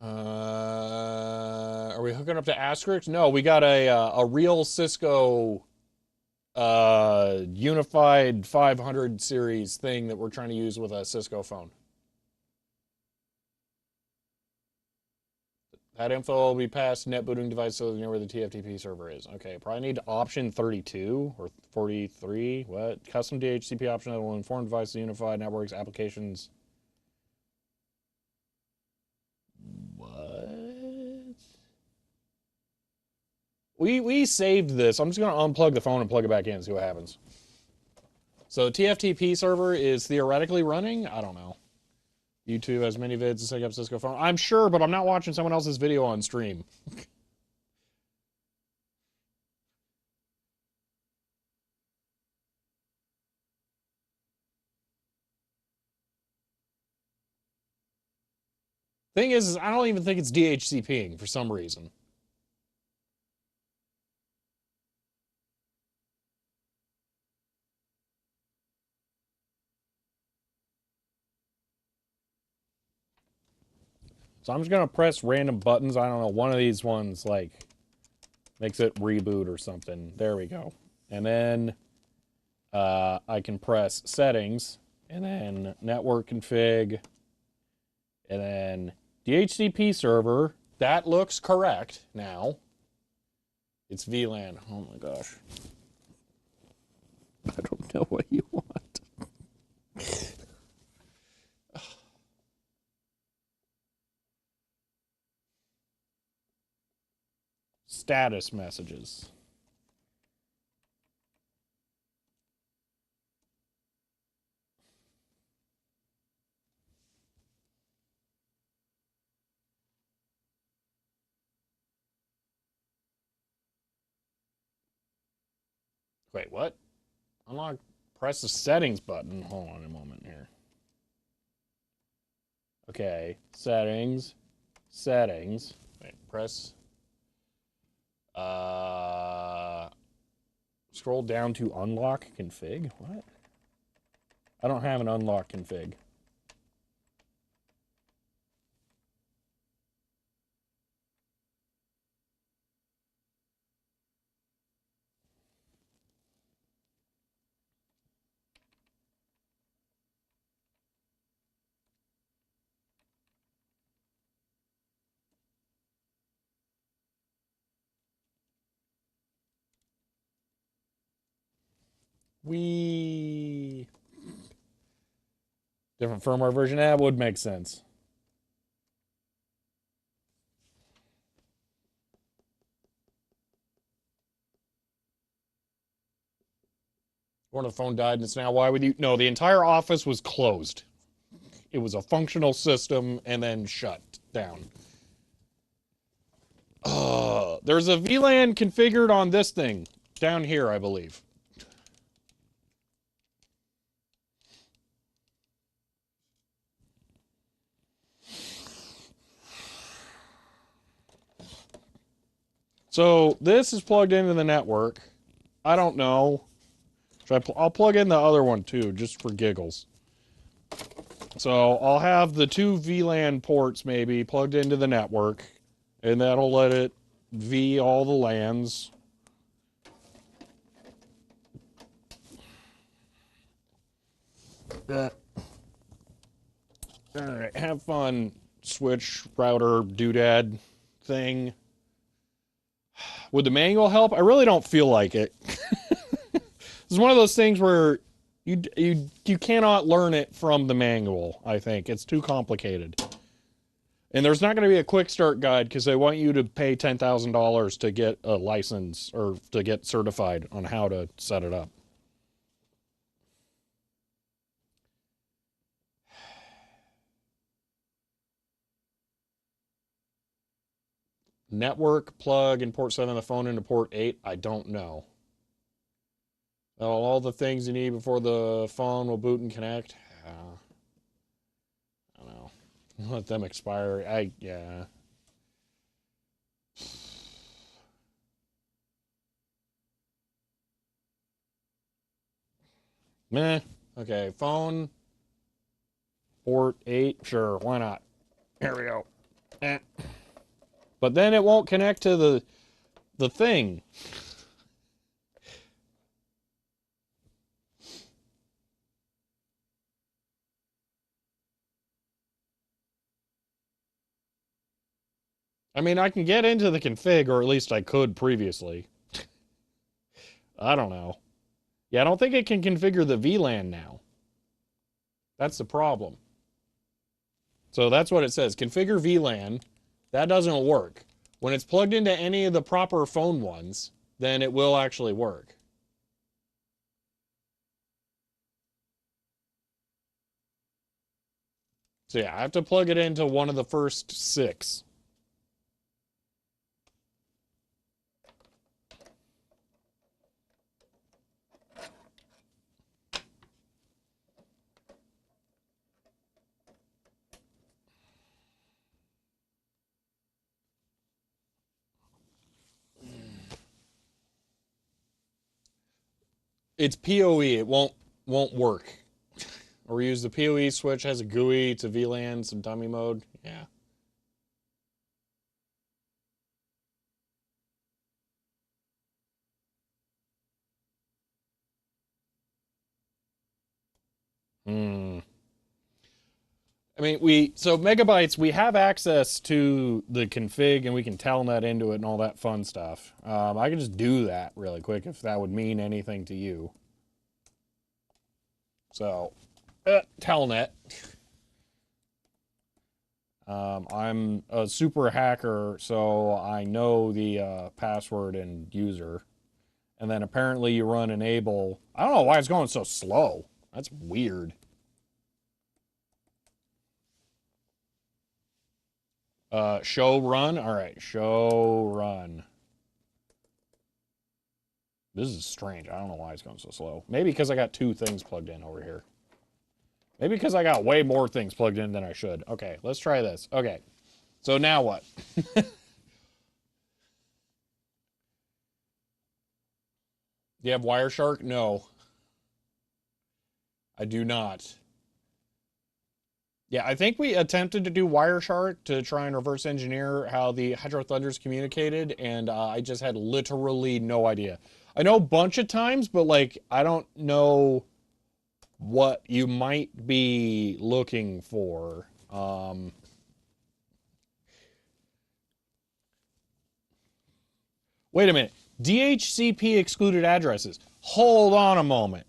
Are we hooking up to Asterisk? No, we got a real Cisco unified 500 series thing that we're trying to use with a Cisco phone. That info will be passed to net booting device so they know where the TFTP server is. Okay, probably need option 32 or 43. What? Custom DHCP option that will inform devices, unified networks, applications. What? We saved this. I'm just gonna unplug the phone and plug it back in and see what happens. So TFTP server is theoretically running. I don't know. YouTube has many vids to set up Cisco phone. I'm sure, but I'm not watching someone else's video on stream. Thing is I don't even think it's DHCPing for some reason. So I'm just gonna press random buttons. I don't know, one of these ones like makes it reboot or something. There we go. And then I can press settings and then network config and then DHCP server. That looks correct now. It's VLAN. Oh my gosh. I don't know what you want. Status messages. Wait, what? Unlock. Press the settings button. Hold on a moment here. Okay, settings. Wait, press. Scroll down to unlock config. What? I don't have an unlock config. We different firmware version. That would make sense. One of the phone died and it's now, why would you? No, the entire office was closed. It was a functional system and then shut down. There's a VLAN configured on this thing down here, I believe. So this is plugged into the network. I don't know. I'll plug in the other one too, just for giggles. So I'll have the two VLAN ports maybe plugged into the network, and that'll let it V all the LANs. All right, have fun, switch router doodad thing. Would the manual help? I really don't feel like it. It's one of those things where you cannot learn it from the manual, I think. It's too complicated. And there's not going to be a quick start guide because they want you to pay $10,000 to get a license or to get certified on how to set it up. Network plug in port 7 the phone into port 8. I don't know. All the things you need before the phone will boot and connect. I don't know. Let them expire. Yeah. Meh. Okay, phone. Port 8. Sure, why not? Here we go. But then it won't connect to the thing. I mean, I can get into the config, or at least I could previously. I don't know. Yeah, I don't think it can configure the VLAN now. That's the problem. So that's what it says. Configure VLAN. That doesn't work. When it's plugged into any of the proper phone ones, then it will actually work. So yeah, I have to plug it into one of the first 6. It's PoE. It won't work. Or use the PoE switch, has a GUI to VLAN, some dummy mode. Yeah. Hmm. I mean, so Megabytes, we have access to the config and we can telnet into it and all that fun stuff. I can just do that really quick if that would mean anything to you. So, telnet. I'm a super hacker, so I know the password and user. And then apparently you run enable. I don't know why it's going so slow. That's weird. Show run. All right, show run. This is strange. I don't know why it's going so slow. Maybe because I got 2 things plugged in over here. Maybe because I got way more things plugged in than I should. Okay, let's try this. Okay, so now what? Do you have Wireshark? No, I do not. Yeah, I think we attempted to do Wireshark to try and reverse engineer how the Hydro Thunders communicated, and I just had literally no idea. I know a bunch of times, but like I don't know what you might be looking for. Wait a minute. DHCP excluded addresses. Hold on a moment.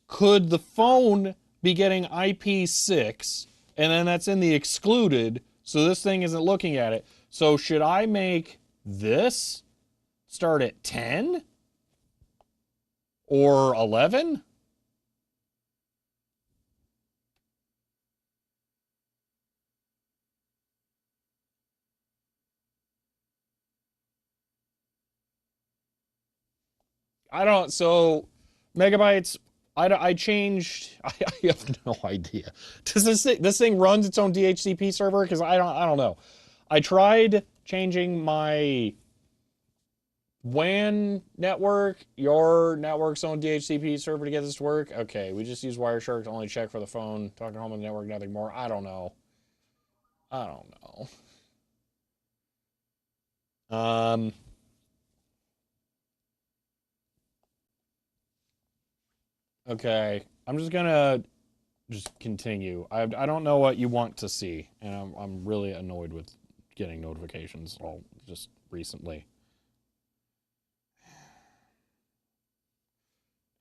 Could the phone be getting IP6 and then that's in the excluded, so this thing isn't looking at it? So should I make this start at 10 or 11? I don't, so megabytes, I changed, I have no idea. Does this thing runs its own DHCP server? Because I don't know. I tried changing my WAN network, your network's own DHCP server to get this to work. Okay, we just use Wireshark to only check for the phone, talking home on the network, nothing more. I don't know. I don't know. Okay, I'm just gonna just continue. I don't know what you want to see, and I'm really annoyed with getting notifications all just recently.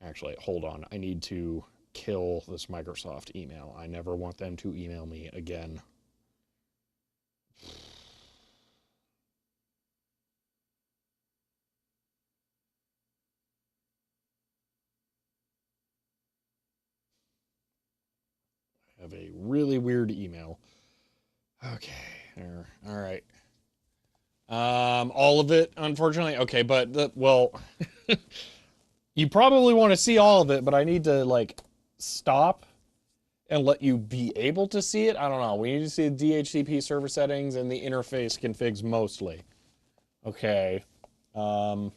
Actually, hold on. I need to kill this Microsoft email. I never want them to email me again. I have a really weird email. Okay, there. All right. All of it, unfortunately. Okay, but well, you probably want to see all of it, but I need to like stop and let you be able to see it. I don't know. We need to see the DHCP server settings and the interface configs mostly. Okay. Um,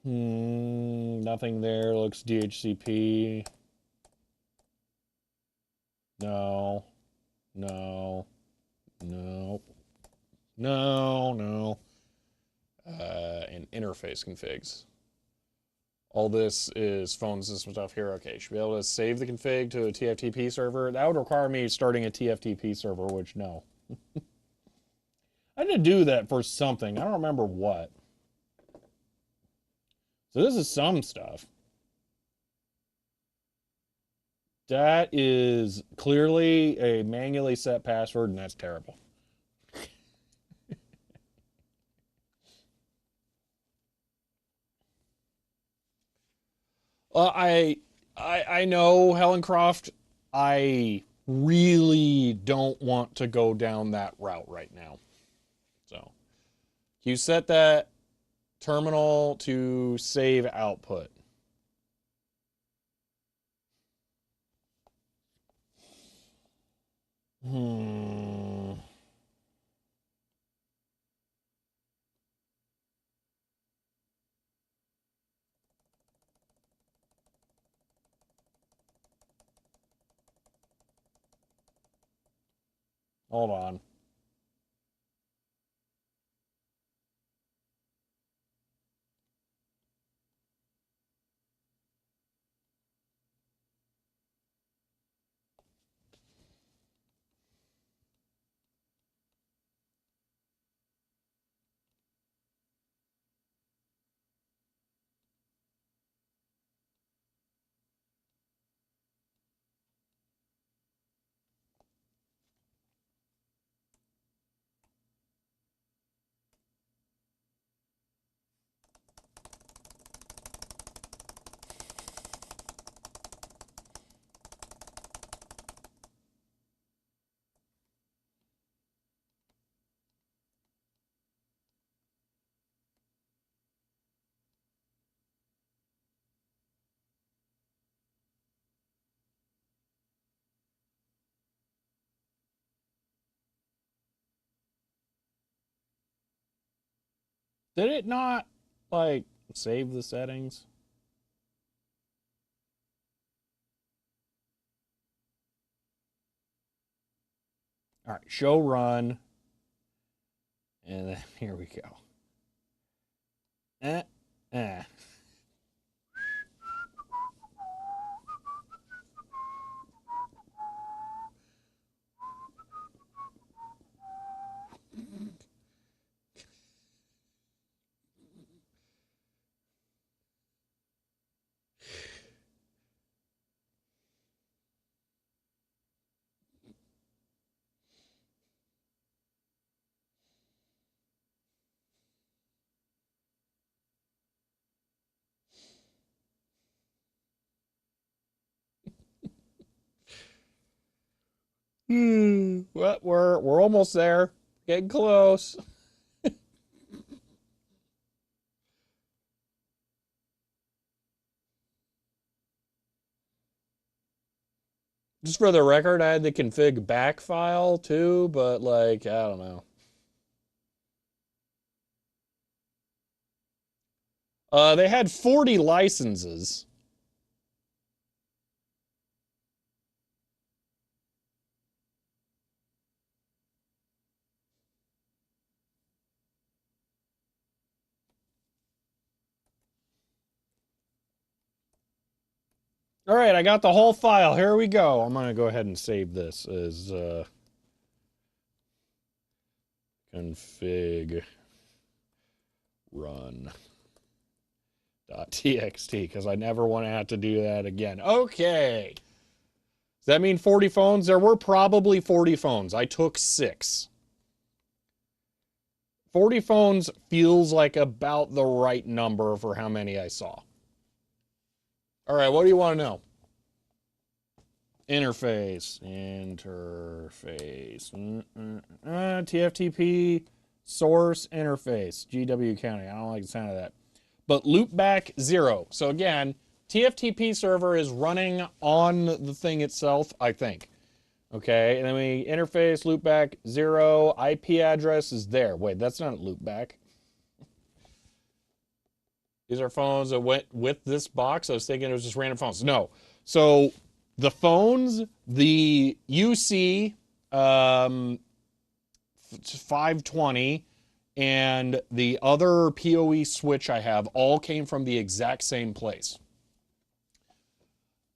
nothing there. Looks DHCP. No. No. No. No. No. And interface configs. All this is phone system stuff here. Okay, should be able to save the config to a TFTP server. That would require me starting a TFTP server, which no. I had to do that for something. I don't remember what. So this is some stuff. That is clearly a manually set password, and that's terrible. I know Helen Croft. I really don't want to go down that route right now. So you set that terminal to save output. Hmm. Hold on. Did it not like save the settings? All right, show run. And then here we go. Eh, eh. Well, we're almost there. Getting close. Just for the record, I had the config back file too, but like, I don't know. They had 40 licenses. All right, I got the whole file. Here we go. I'm gonna go ahead and save this as config run .txt because I never want to have to do that again. Okay. Does that mean 40 phones? There were probably 40 phones. I took 6. 40 phones feels like about the right number for how many I saw. All right, what do you want to know? Interface. TFTP source interface. GW counting. I don't like the sound of that. But loopback 0. So again, TFTP server is running on the thing itself, I think. Okay, and then we interface loopback 0. IP address is there. Wait, that's not loopback. These are phones that went with this box. I was thinking it was just random phones. No. So the phones, the UC 520 and the other PoE switch I have all came from the exact same place.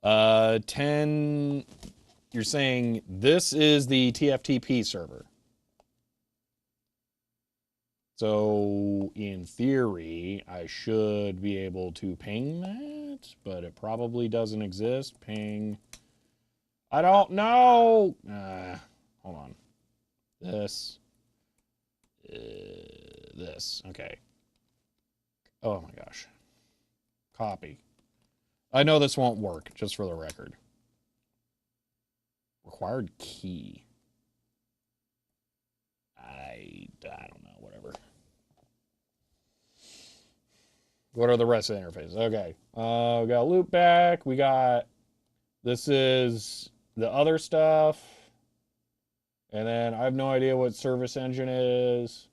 10, you're saying this is the TFTP server. So in theory, I should be able to ping that, but it probably doesn't exist. Ping. I don't know. Hold on. This. This. Okay. Oh my gosh. Copy. I know this won't work, just for the record. Required key. I don't know, whatever. What are the rest of the interfaces? Okay. We got loopback. We got, this is the other stuff. And then I have no idea what service engine is.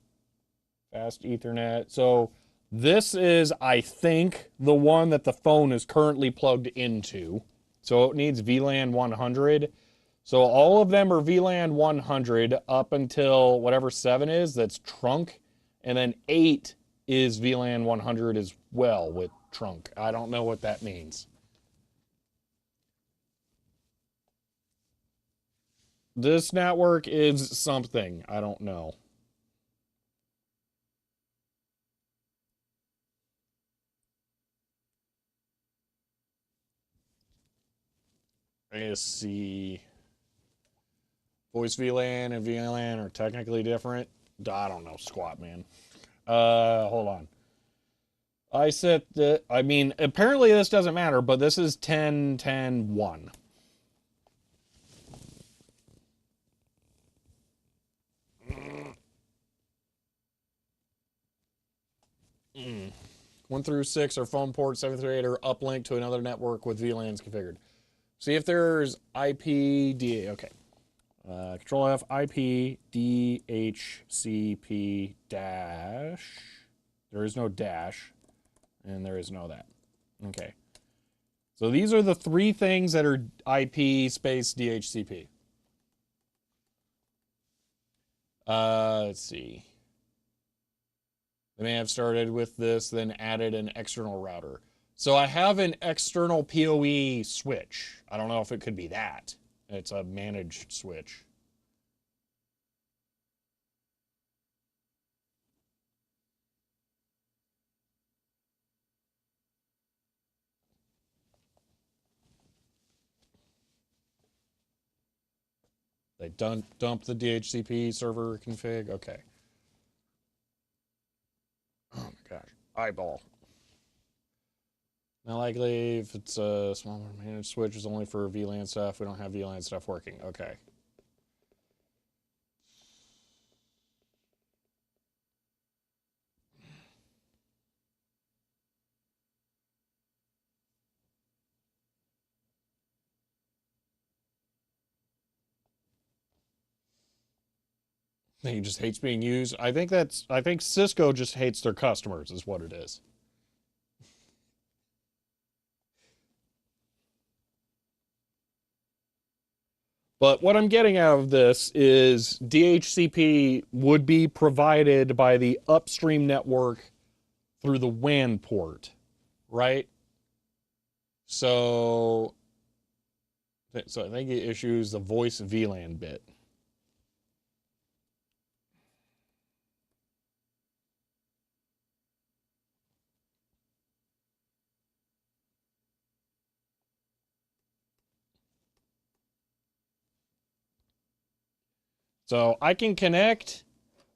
Fast Ethernet. So this is, I think, the one that the phone is currently plugged into. So it needs VLAN 100. So all of them are VLAN 100 up until whatever 7 is, that's trunk. And then 8 is VLAN 100 as well with trunk. I don't know what that means. This network is something. I don't know. ASC. Voice VLAN and VLAN are technically different. I don't know, squat, man. Hold on. I set the, I mean, apparently this doesn't matter, but this is 10.10.1. Mm. 1 through 6 are phone ports, 7 through 8 are uplinked to another network with VLANs configured. See if there's IP, okay. Control F, IP, DHCP dash. There is no dash, and there is no that. Okay. So these are the 3 things that are IP space DHCP. Let's see. They may have started with this, then added an external router. So I have an external PoE switch. I don't know if it could be that. It's a managed switch. They dump the DHCP server config. Okay. Oh my gosh. Eyeball. Not likely if it's a small managed switch is only for VLAN stuff. We don't have VLAN stuff working. Okay. He just hates being used. I think Cisco just hates their customers is what it is. But what I'm getting out of this is DHCP would be provided by the upstream network through the WAN port, right? So, so I think it issues the voice VLAN bit. So I can connect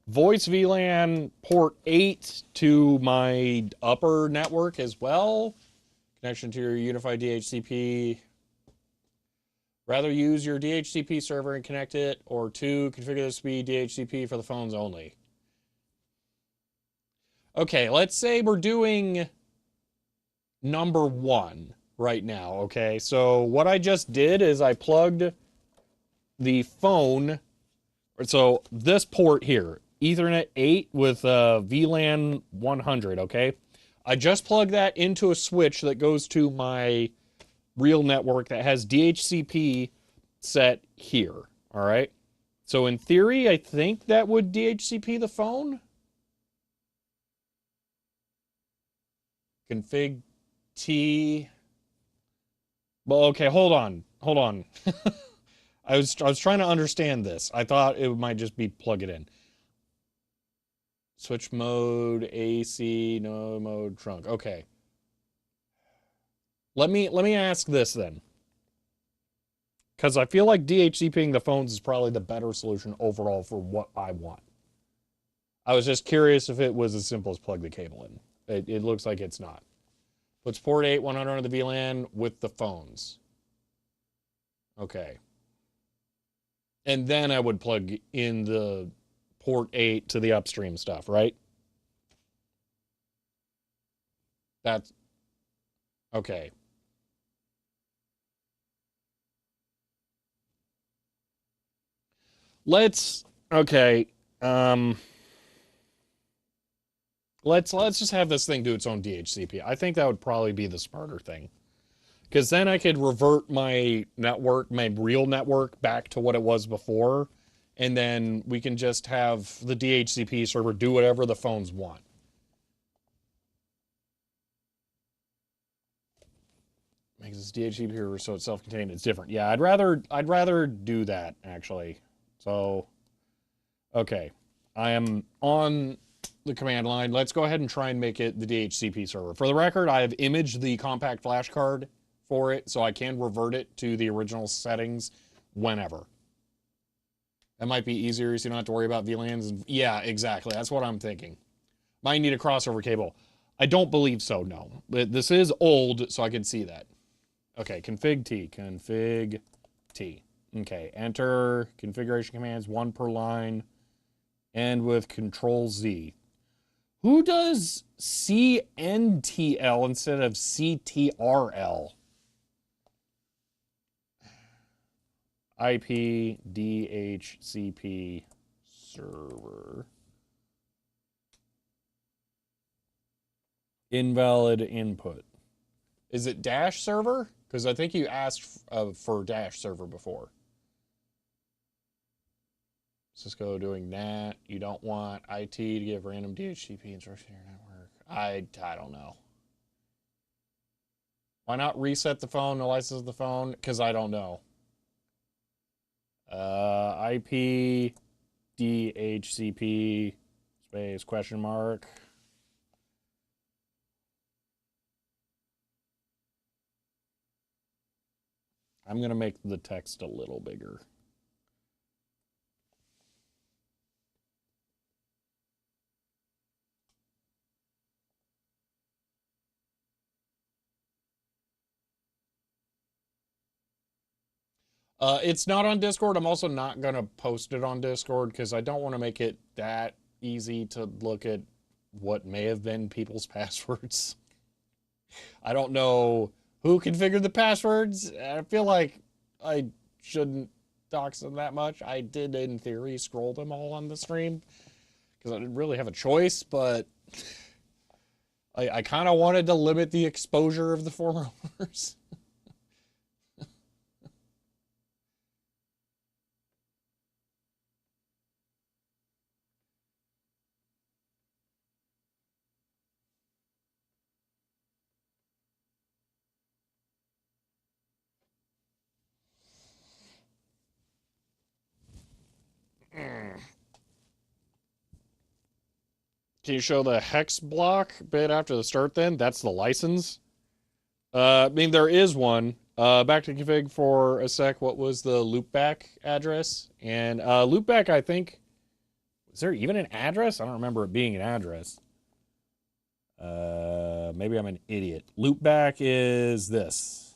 voice VLAN port 8 to my upper network as well. Connection to your unified DHCP. Rather use your DHCP server and connect it, or 2, configure the speed DHCP for the phones only. Okay, let's say we're doing number 1 right now, okay? So what I just did is I plugged the phone, so this port here, Ethernet 8 with VLAN 100, okay? I just plugged that into a switch that goes to my real network that has DHCP set here, all right? So in theory, I think that would DHCP the phone. Config T. Well, okay, hold on. Hold on. I was trying to understand this. I thought it might just be plug it in. Switch mode, AC, no mode, trunk. Okay. Let me ask this then. Because I feel like DHCPing the phones is probably the better solution overall for what I want. I was just curious if it was as simple as plug the cable in. It looks like it's not. Puts port 8, 100 on the VLAN with the phones. Okay. And then I would plug in the port 8 to the upstream stuff, right? That's okay. Let's okay. Um let's just have this thing do its own DHCP. I think that would probably be the smarter thing. Because then I could revert my network, my real network, back to what it was before. And then we can just have the DHCP server do whatever the phones want. Makes this DHCP server so it's self-contained. It's different. Yeah, I'd rather do that actually. So, okay, I am on the command line. Let's go ahead and try and make it the DHCP server. For the record, I have imaged the compact flash card for it, so I can revert it to the original settings whenever. That might be easier so you don't have to worry about VLANs. Yeah, exactly. That's what I'm thinking. Might need a crossover cable. I don't believe so, no. This is old, so I can see that. Okay, config T. Config T. Okay, enter configuration commands, 1 per line, and with control Z. Who does CNTL instead of CTRL? IP DHCP server. Invalid input. Is it dash server? Because I think you asked for dash server before. Cisco doing NAT. You don't want IT to give random DHCP instruction to your network. I don't know. Why not reset the phone, no license the phone? Because I don't know. IP DHCP space question mark. I'm going to make the text a little bigger. It's not on Discord. I'm also not going to post it on Discord because I don't want to make it that easy to look at what may have been people's passwords. I don't know who configured the passwords. I feel like I shouldn't dox them that much. I did, in theory, scroll them all on the stream because I didn't really have a choice, but I kind of wanted to limit the exposure of the former owners. Can you show the hex block bit after the start then? That's the license. I mean, there is one. Back to config for a sec. What was the loopback address? And loopback, I think, is there even an address? I don't remember it being an address. Maybe I'm an idiot. Loopback is this.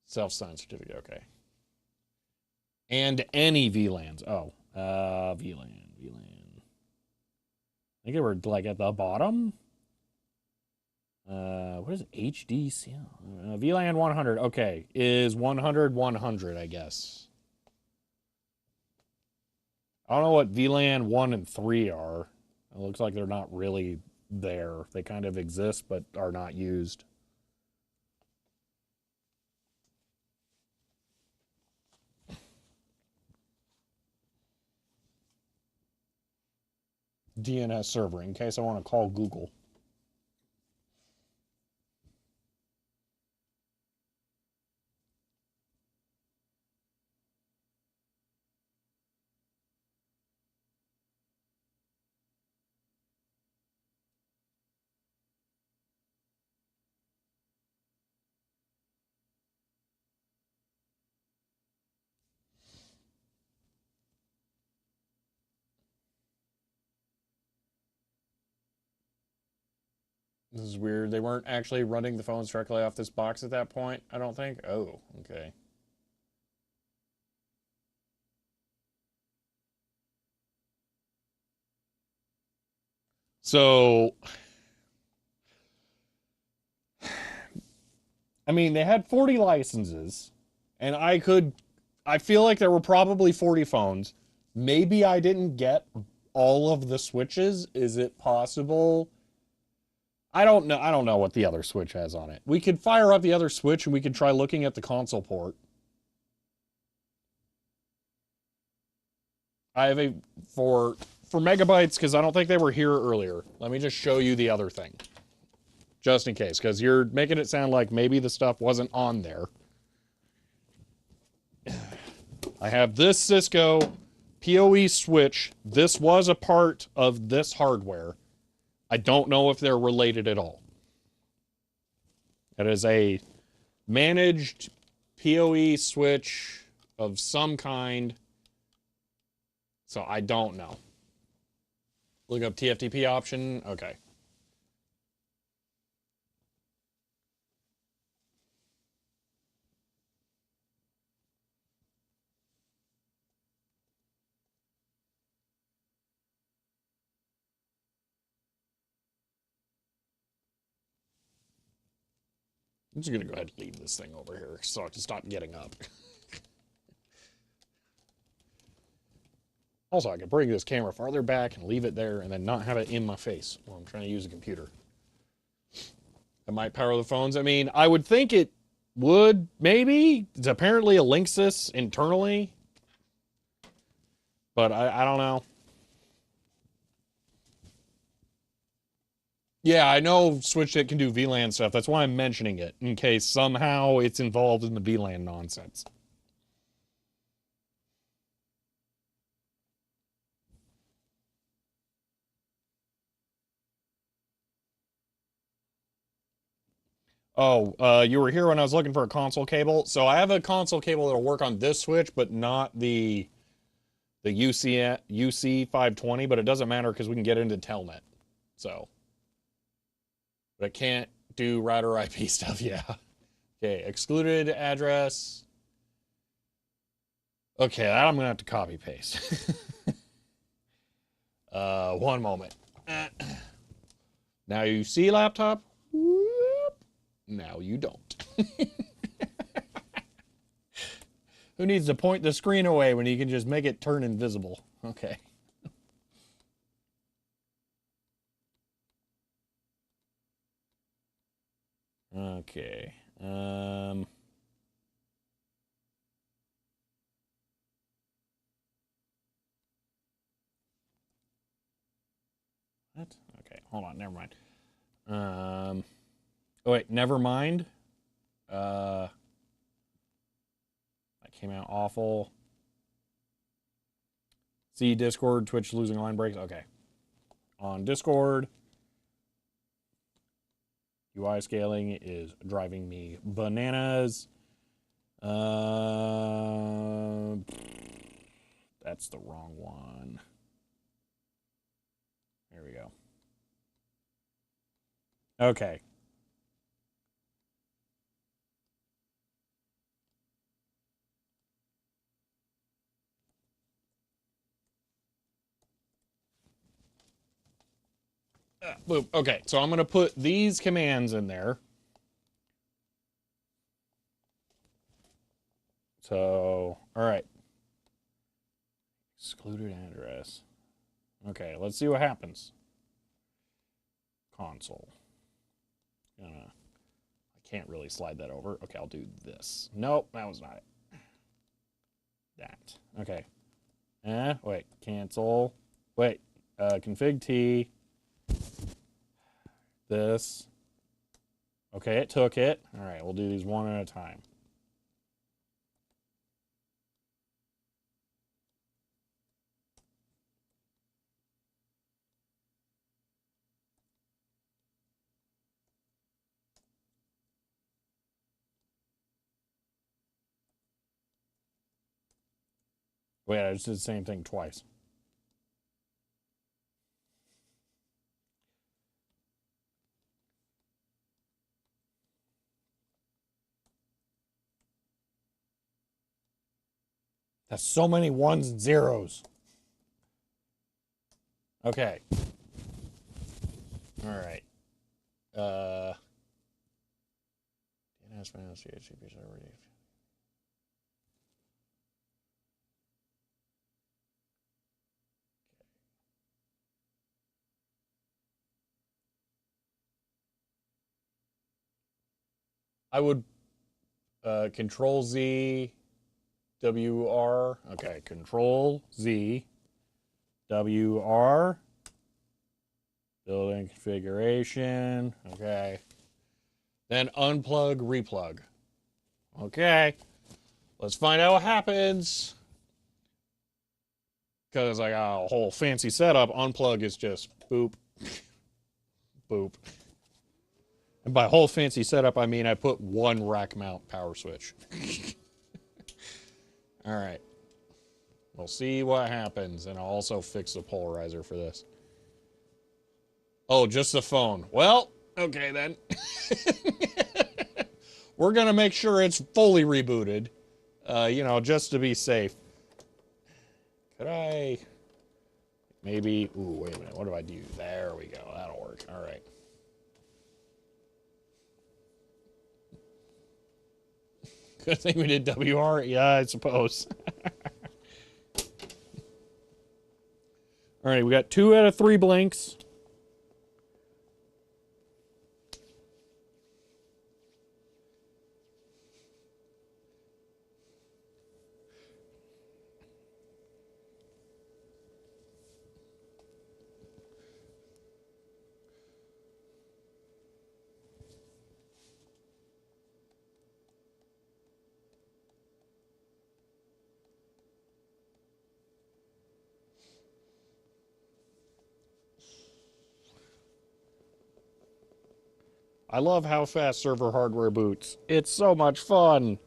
Self-signed certificate, okay. And any VLANs. Oh, VLAN. I think they were like at the bottom. What is HDC? VLAN 100. Okay, is 100 100, I guess. I don't know what VLAN 1 and 3 are. It looks like they're not really there. They kind of exist, but are not used. DNS server, in case I want to call Google. This is weird. They weren't actually running the phones directly off this box at that point, I don't think. Oh, okay. So, I mean, they had 40 licenses, and I feel like there were probably 40 phones. Maybe I didn't get all of the switches. Is it possible? I don't know. I don't know what the other switch has on it. We could fire up the other switch and we could try looking at the console port. I have a for megabytes because I don't think they were here earlier. Let me just show you the other thing. Just in case, because you're making it sound like maybe the stuff wasn't on there. I have this Cisco PoE switch. This was a part of this hardware. I don't know if they're related at all. It is a managed PoE switch of some kind. So I don't know. Look up TFTP option. Okay. I'm just going to go ahead and leave this thing over here so I can stop getting up. Also, I could bring this camera farther back and leave it there and then not have it in my face while I'm trying to use a computer. That might power the phones. I mean, I would think it would, maybe. It's apparently a Linksys internally. But I don't know. Yeah, I know SwitchNet can do VLAN stuff. That's why I'm mentioning it, in case somehow it's involved in the VLAN nonsense. Oh, you were here when I was looking for a console cable. So I have a console cable that'll work on this switch, but not the UC 520, but it doesn't matter because we can get into Telnet. So, but it can't do router IP stuff. Yeah. Okay, excluded address. Okay, that I'm gonna have to copy paste. One moment. Now you see laptop. Whoop. Now you don't. Who needs to point the screen away when you can just make it turn invisible? Okay. Okay. What? Okay, hold on, never mind. Oh wait, never mind. That came out awful. See Discord, Twitch losing line breaks. Okay. On Discord, UI scaling is driving me bananas. That's the wrong one. There we go. Okay. Boom. Okay, so I'm going to put these commands in there. So, all right. Excluded address. Okay, let's see what happens. Console. I can't really slide that over. Okay, I'll do this. Nope, that was not it. That. Okay. Wait. Cancel. Wait. Config T. This. Okay, it took it. All right, we'll do these one at a time. Wait, I just did the same thing twice. That's so many ones and zeros. Okay. All right. I would Control Z WR. Okay, Control Z WR. Building configuration. Okay. Then unplug, replug. Okay. Let's find out what happens. Because I got a whole fancy setup. Unplug is just boop, boop. And by whole fancy setup, I mean I put one rack mount power switch. All right. We'll see what happens. And I'll also fix the polarizer for this. Oh, just the phone. Well, okay then. We're going to make sure it's fully rebooted. You know, just to be safe. Could I maybe... Ooh, wait a minute. What do I do? There we go. That'll work. All right. Good thing we did WR. Yeah, I suppose. All right, we got 2 out of 3 blinks. I love how fast server hardware boots. It's so much fun.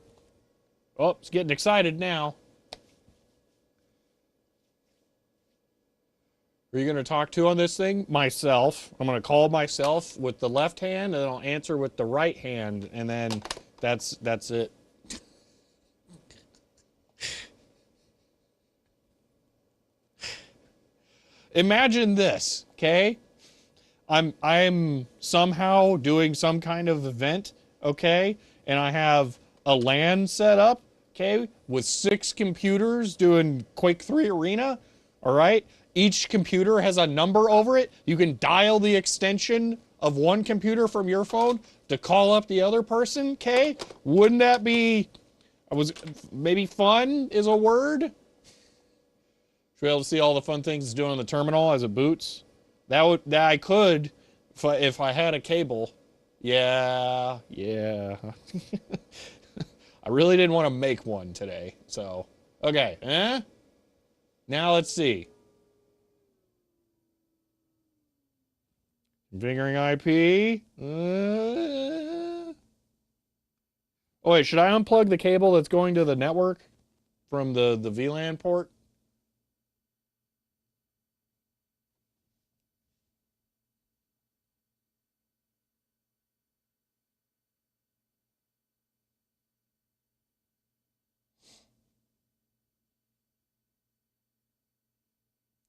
Oh, it's getting excited now. Are you going to talk to on this thing? Myself. I'm going to call myself with the left hand, and I'll answer with the right hand, and then that's it. Imagine this, okay? I'm somehow doing some kind of event, okay? And I have a LAN set up okay, with 6 computers doing Quake 3 Arena, all right? Each computer has a number over it. You can dial the extension of one computer from your phone to call up the other person, okay? Wouldn't that be, maybe fun is a word? Should be able to see all the fun things it's doing on the terminal as it boots. That I could, if I had a cable. Yeah, yeah. I really didn't want to make one today, so. Okay, Now let's see. Configuring IP. Oh wait, should I unplug the cable that's going to the network from the VLAN port?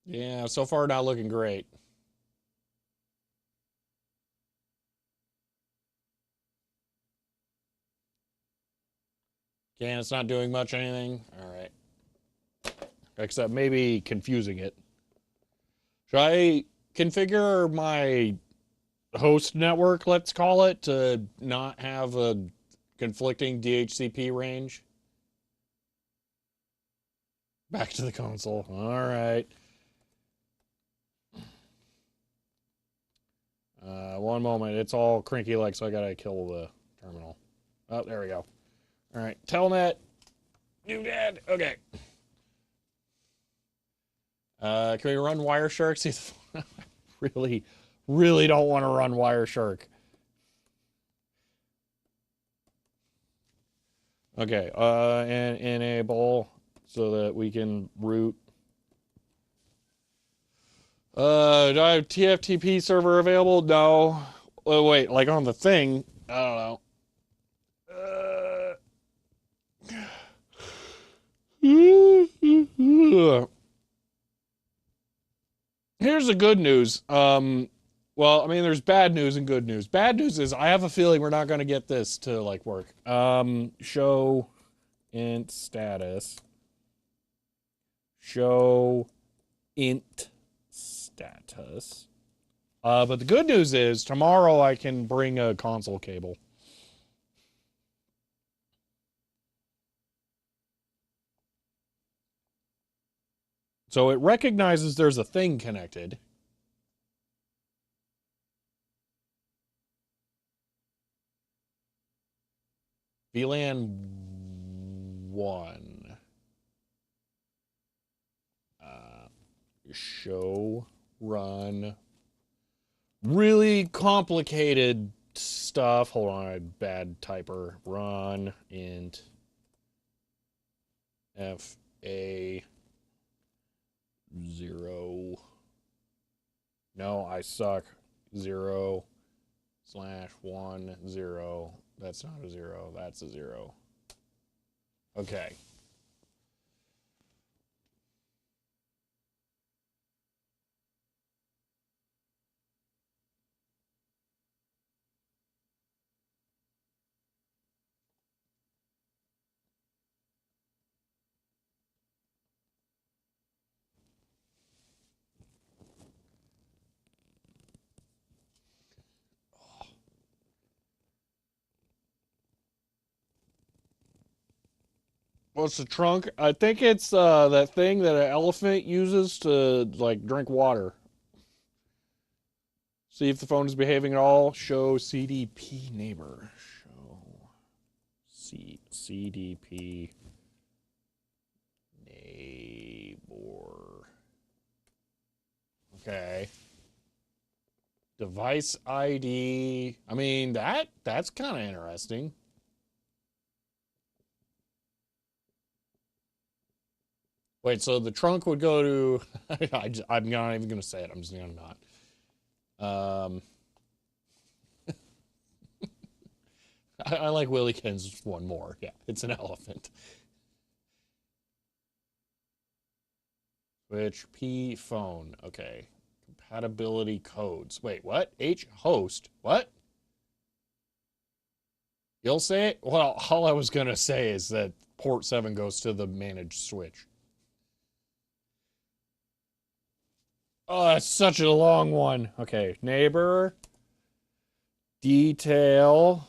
Yeah, so far not looking great. Okay, it's not doing much anything. All right. Except maybe confusing it. Should I configure my host network, let's call it, to not have a conflicting DHCP range? Back to the console. All right. One moment. It's all crinky like, so I gotta kill the terminal. Oh, there we go. All right. Telnet. New dad. Okay. Can we run Wireshark? really, really don't want to run Wireshark. Okay. And enable so that we can root. Do I have TFTP server available? No. Oh, wait, like on the thing. I don't know. Here's the good news. Well, I mean, there's bad news and good news. Bad news is I have a feeling we're not going to get this to like work. Show int status. Show int status. But the good news is tomorrow I can bring a console cable. So it recognizes there's a thing connected. VLAN 1. Show run. Really complicated stuff. Hold on, I bad typer. Run int FA 0. No, I suck. 0 / 1 0. That's not a 0. That's a 0. Okay. What's the trunk? I think it's that thing that an elephant uses to like drink water. See if the phone is behaving at all. Show CDP neighbor. Show CDP neighbor. Okay. Device ID. I mean, that's kind of interesting. Wait, so the trunk would go to I'm not even going to say it. I'm just going to not. I like Willie Ken's one more. Yeah, it's an elephant. Switch P phone. Okay. Compatibility codes. Wait, what? H host. What? You'll say, well, all I was going to say is that port 7 goes to the managed switch. Oh, that's such a long one. Okay, neighbor, detail,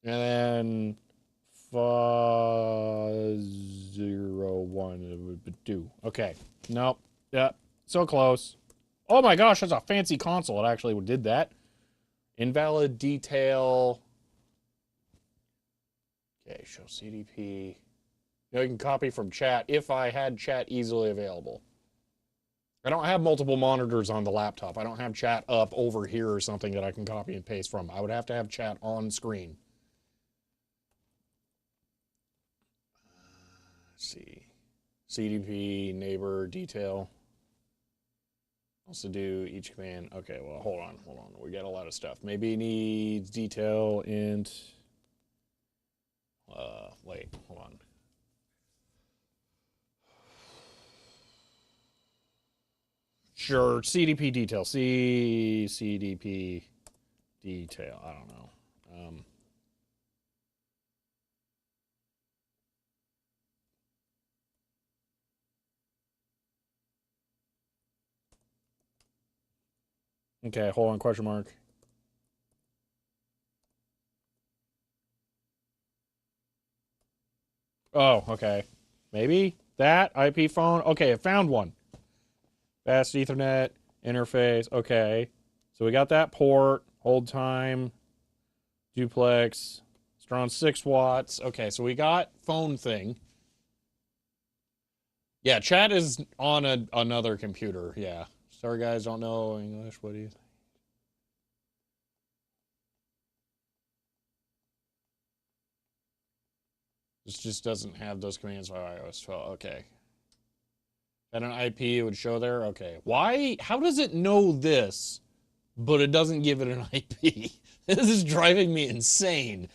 and then 501 it would be do. Okay, nope. Yep, so close. Oh my gosh, that's a fancy console. It actually did that. Invalid detail. Okay, show CDP. You know, you can copy from chat if I had chat easily available. I don't have multiple monitors on the laptop. I don't have chat up over here or something that I can copy and paste from. I would have to have chat on screen. Let's see. CDP, neighbor, detail. Also do each command. Okay, well, hold on. We got a lot of stuff. Maybe it needs detail int. Wait, hold on. Sure, CDP detail. CDP detail. I don't know. Okay, hold on, question mark. Oh, okay. Maybe that IP phone. Okay, I found one. Fast Ethernet interface. Okay. So we got that port, hold time, duplex. It's around 6 watts. Okay, so we got phone thing. Yeah, chat is on another computer. Yeah. Sorry, guys, don't know English. What do you think? This just doesn't have those commands for iOS 12. Okay. And an IP, it would show there. Okay. Why? How does it know this, but it doesn't give it an IP? This is driving me insane.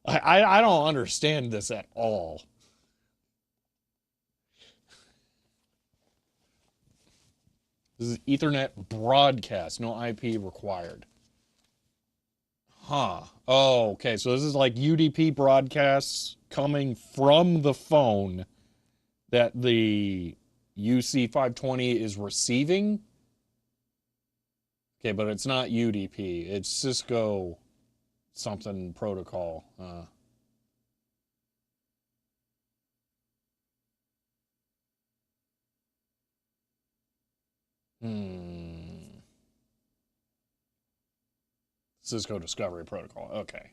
I don't understand this at all. This is Ethernet broadcast, no IP required. Huh. Oh, okay. So this is like UDP broadcasts coming from the phone that the UC520 is receiving. Okay, but it's not UDP. It's Cisco something protocol. Hmm. Cisco Discovery Protocol. Okay.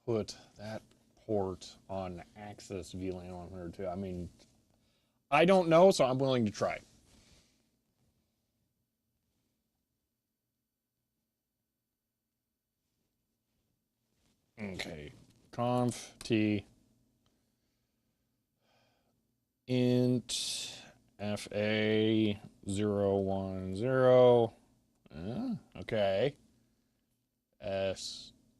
Put that port on Access VLAN 102. I mean, I don't know, so I'm willing to try. Okay. Conf T int FA 010. Okay.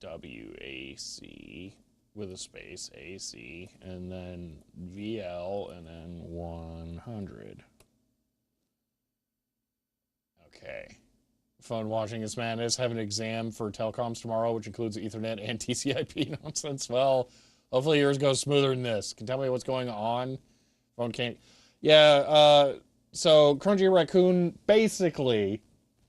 SWAC with a space AC and then VL and then 100. Okay. Fun watching this madness. Have an exam for telecoms tomorrow, which includes Ethernet and TCP nonsense. Well, hopefully yours goes smoother than this. Can you tell me what's going on? Phone can't. Yeah. So Crunchy Raccoon, basically,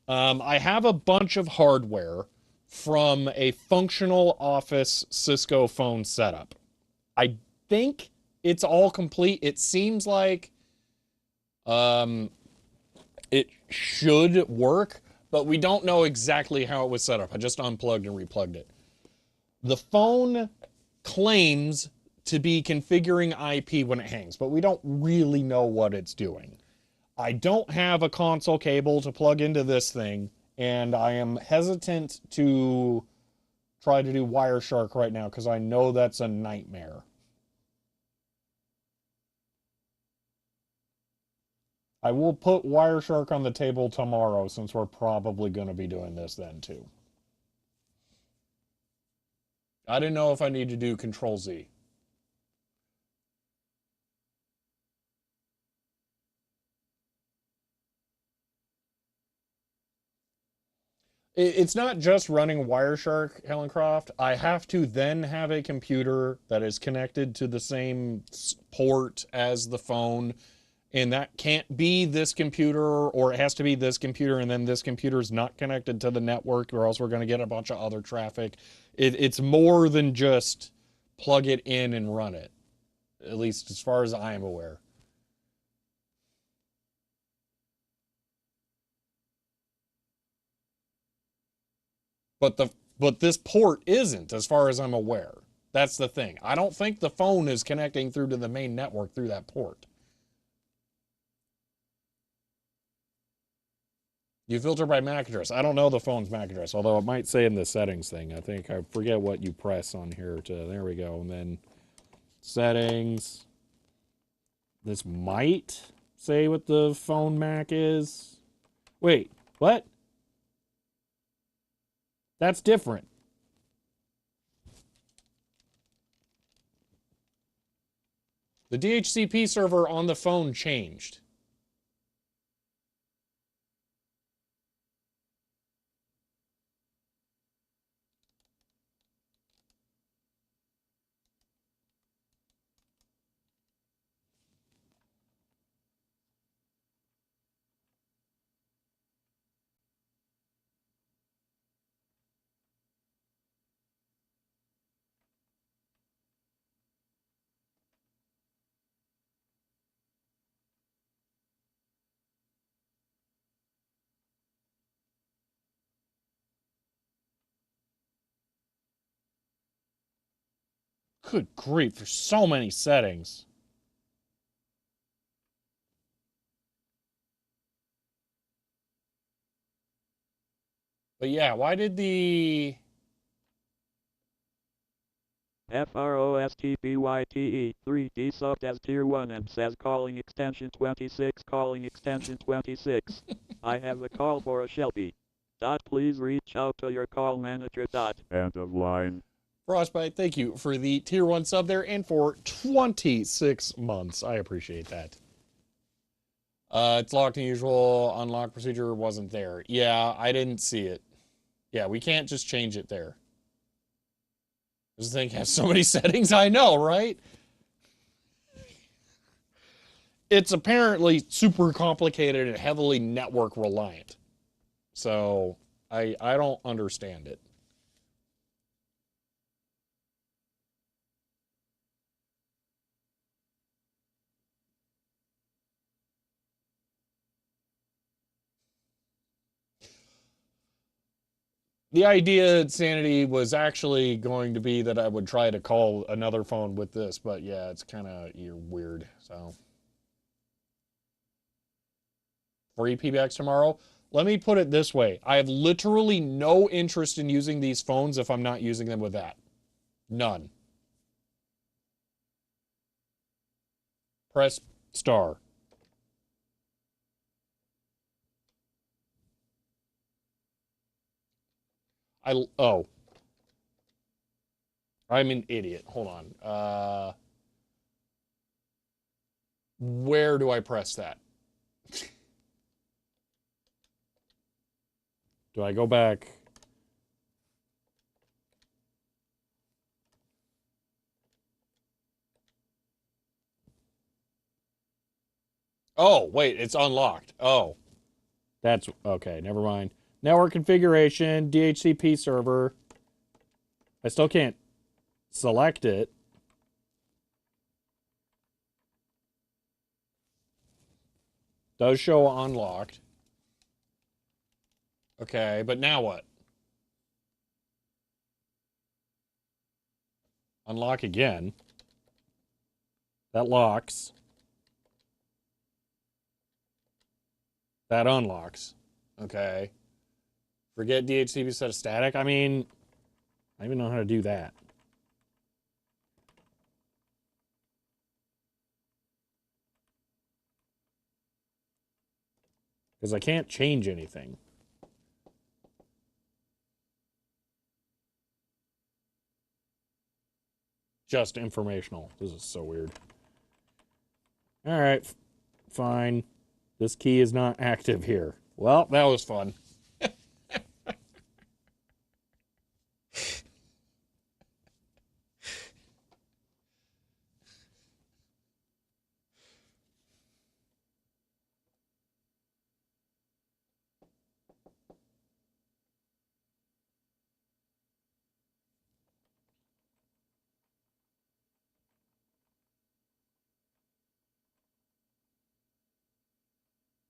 I have a bunch of hardware from a functional office Cisco phone setup. I think it's all complete. It seems like um, it should work, but we don't know exactly how it was set up. I just unplugged and replugged it. The phone claims to be configuring IP when it hangs, but we don't really know what it's doing. I don't have a console cable to plug into this thing, and I am hesitant to try to do Wireshark right now because I know that's a nightmare. I will put Wireshark on the table tomorrow since we're probably going to be doing this then too. I didn't know if I need to do Control Z. It's not just running Wireshark, Helencroft. I have to then have a computer that is connected to the same port as the phone. And that can't be this computer, or it has to be this computer, and then this computer is not connected to the network, or else we're going to get a bunch of other traffic. It's more than just plug it in and run it, at least as far as I am aware. But this port isn't, as far as I'm aware. That's the thing. I don't think the phone is connecting through to the main network through that port. You filter by MAC address. I don't know the phone's MAC address, although it might say in the settings thing. I forget what you press on here to, there we go. And then settings. This might say what the phone MAC is. Wait, what? That's different. The DHCP server on the phone changed. Good grief, there's so many settings. But yeah, why did the FROSTBYTE 3D subbed as tier 1 and says calling extension 26 calling extension 26. I have a call for a Shelby. Please reach out to your call manager. End of line. Frostbite, thank you for the tier 1 sub there and for 26 months. I appreciate that. It's locked unusual. Unlock procedure wasn't there. Yeah, I didn't see it. Yeah, we can't just change it there. This thing has so many settings, I know, right? It's apparently super complicated and heavily network reliant. So I don't understand it. The idea at Sanity was actually going to be that I would try to call another phone with this, but yeah, it's kind of weird. So, free PBX tomorrow. Let me put it this way. I have literally no interest in using these phones if I'm not using them with that. None. Press star. Oh. I'm an idiot. Hold on. Where do I press that? Do I go back? Oh, wait, it's unlocked. Oh. That's okay, never mind. Network configuration, DHCP server. I still can't select it. Does show unlocked. Okay, but now what? Unlock again. That locks. That unlocks. Okay. Forget DHCP set of static. I mean, I don't even know how to do that. Because I can't change anything. Just informational. This is so weird. All right, fine. This key is not active here. Well, that was fun.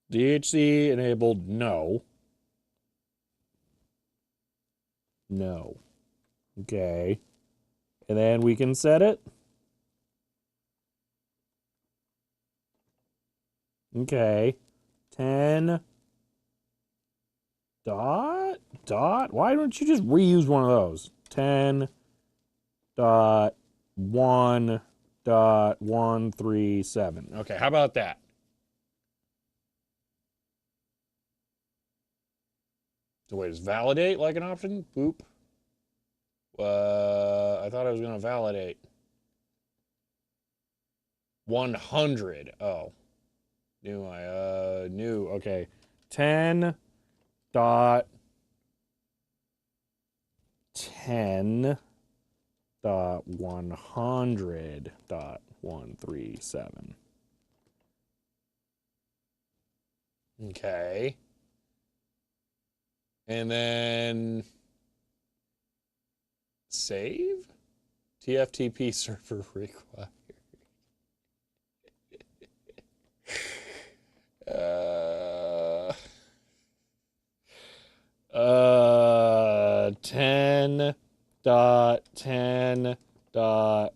DHC enabled, no. No. Okay. And then we can set it. Okay. 10 dot. Why don't you just reuse one of those? 10 dot 1 dot 137. Okay, how about that? So wait, is validate like an option? Boop. I thought I was gonna validate. 100. Oh. New. Okay. 10 dot 10 dot 100 dot 137. Okay. And then save? TFTP server required. 10 dot 10 dot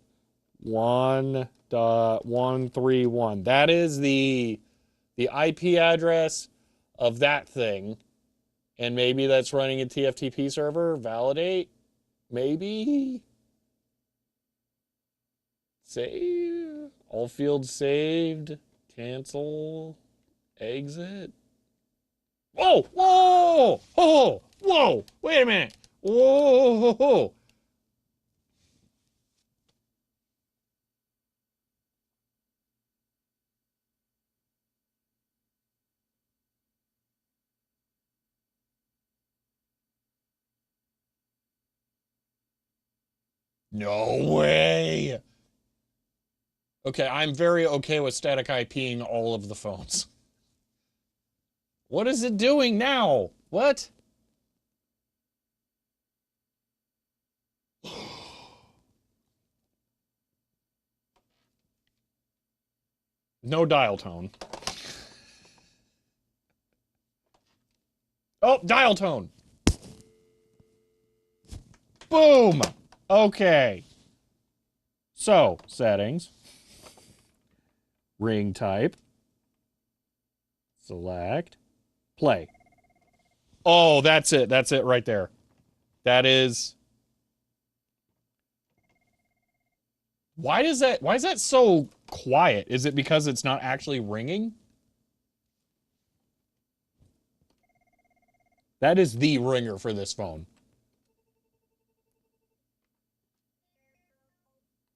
1 dot 131. That is the IP address of that thing. And maybe that's running a TFTP server. Validate. Maybe. Save. All fields saved. Cancel. Exit. Whoa! Whoa! Whoa! Whoa! Wait a minute! Whoa! Whoa! No way! Okay, I'm very okay with static IPing all of the phones. What is it doing now? What? No dial tone. Oh, dial tone. Boom. Okay. So, settings. Ring type. Select. Play. Oh, that's it. That's it right there. That is. Why is that so quiet? Is it because it's not actually ringing? That is the ringer for this phone.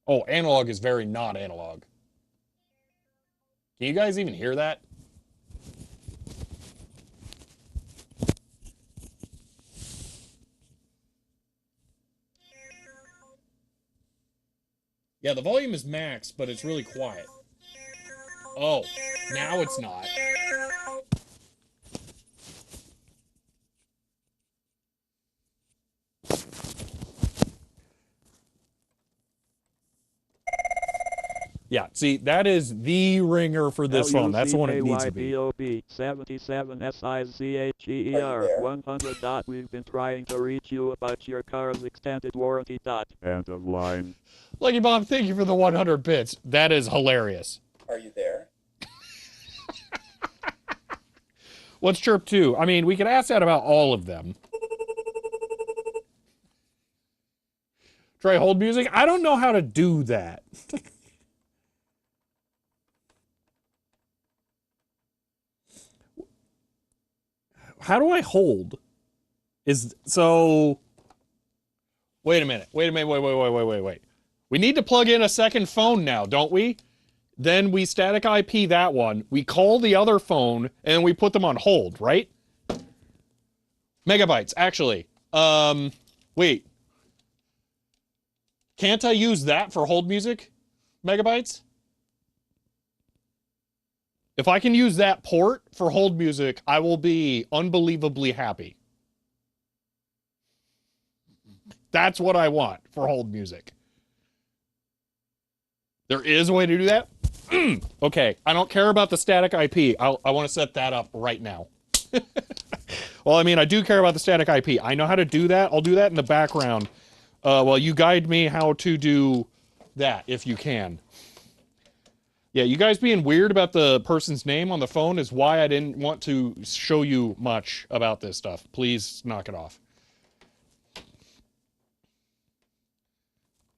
Oh, analog is very not analog. Can you guys even hear that? Yeah, the volume is max, but it's really quiet. Oh, now it's not. Yeah, see, that is the ringer for this phone. That's the one it needs to be. LUCKYBOB 77 SIZHER 100. We've been trying to reach you about your car's extended warranty. End of line. Lucky Bob, thank you for the 100 bits. That is hilarious. Are you there? What's Chirp 2? I mean, we could ask that about all of them. Try hold music? I don't know how to do that. how do I hold? So wait a minute. Wait. We need to plug in a second phone now, don't we? Then we static IP that one. We call the other phone and we put them on hold, right? Megabytes, actually. Wait. Can't I use that for hold music? Megabytes? If I can use that port for hold music, I will be unbelievably happy. That's what I want for hold music. There is a way to do that? Okay, I don't care about the static IP. I want to set that up right now. Well, I mean, I do care about the static IP. I know how to do that. I'll do that in the background. Well, you guide me how to do that, if you can. Yeah, you guys being weird about the person's name on the phone is why I didn't want to show you much about this stuff. Please knock it off.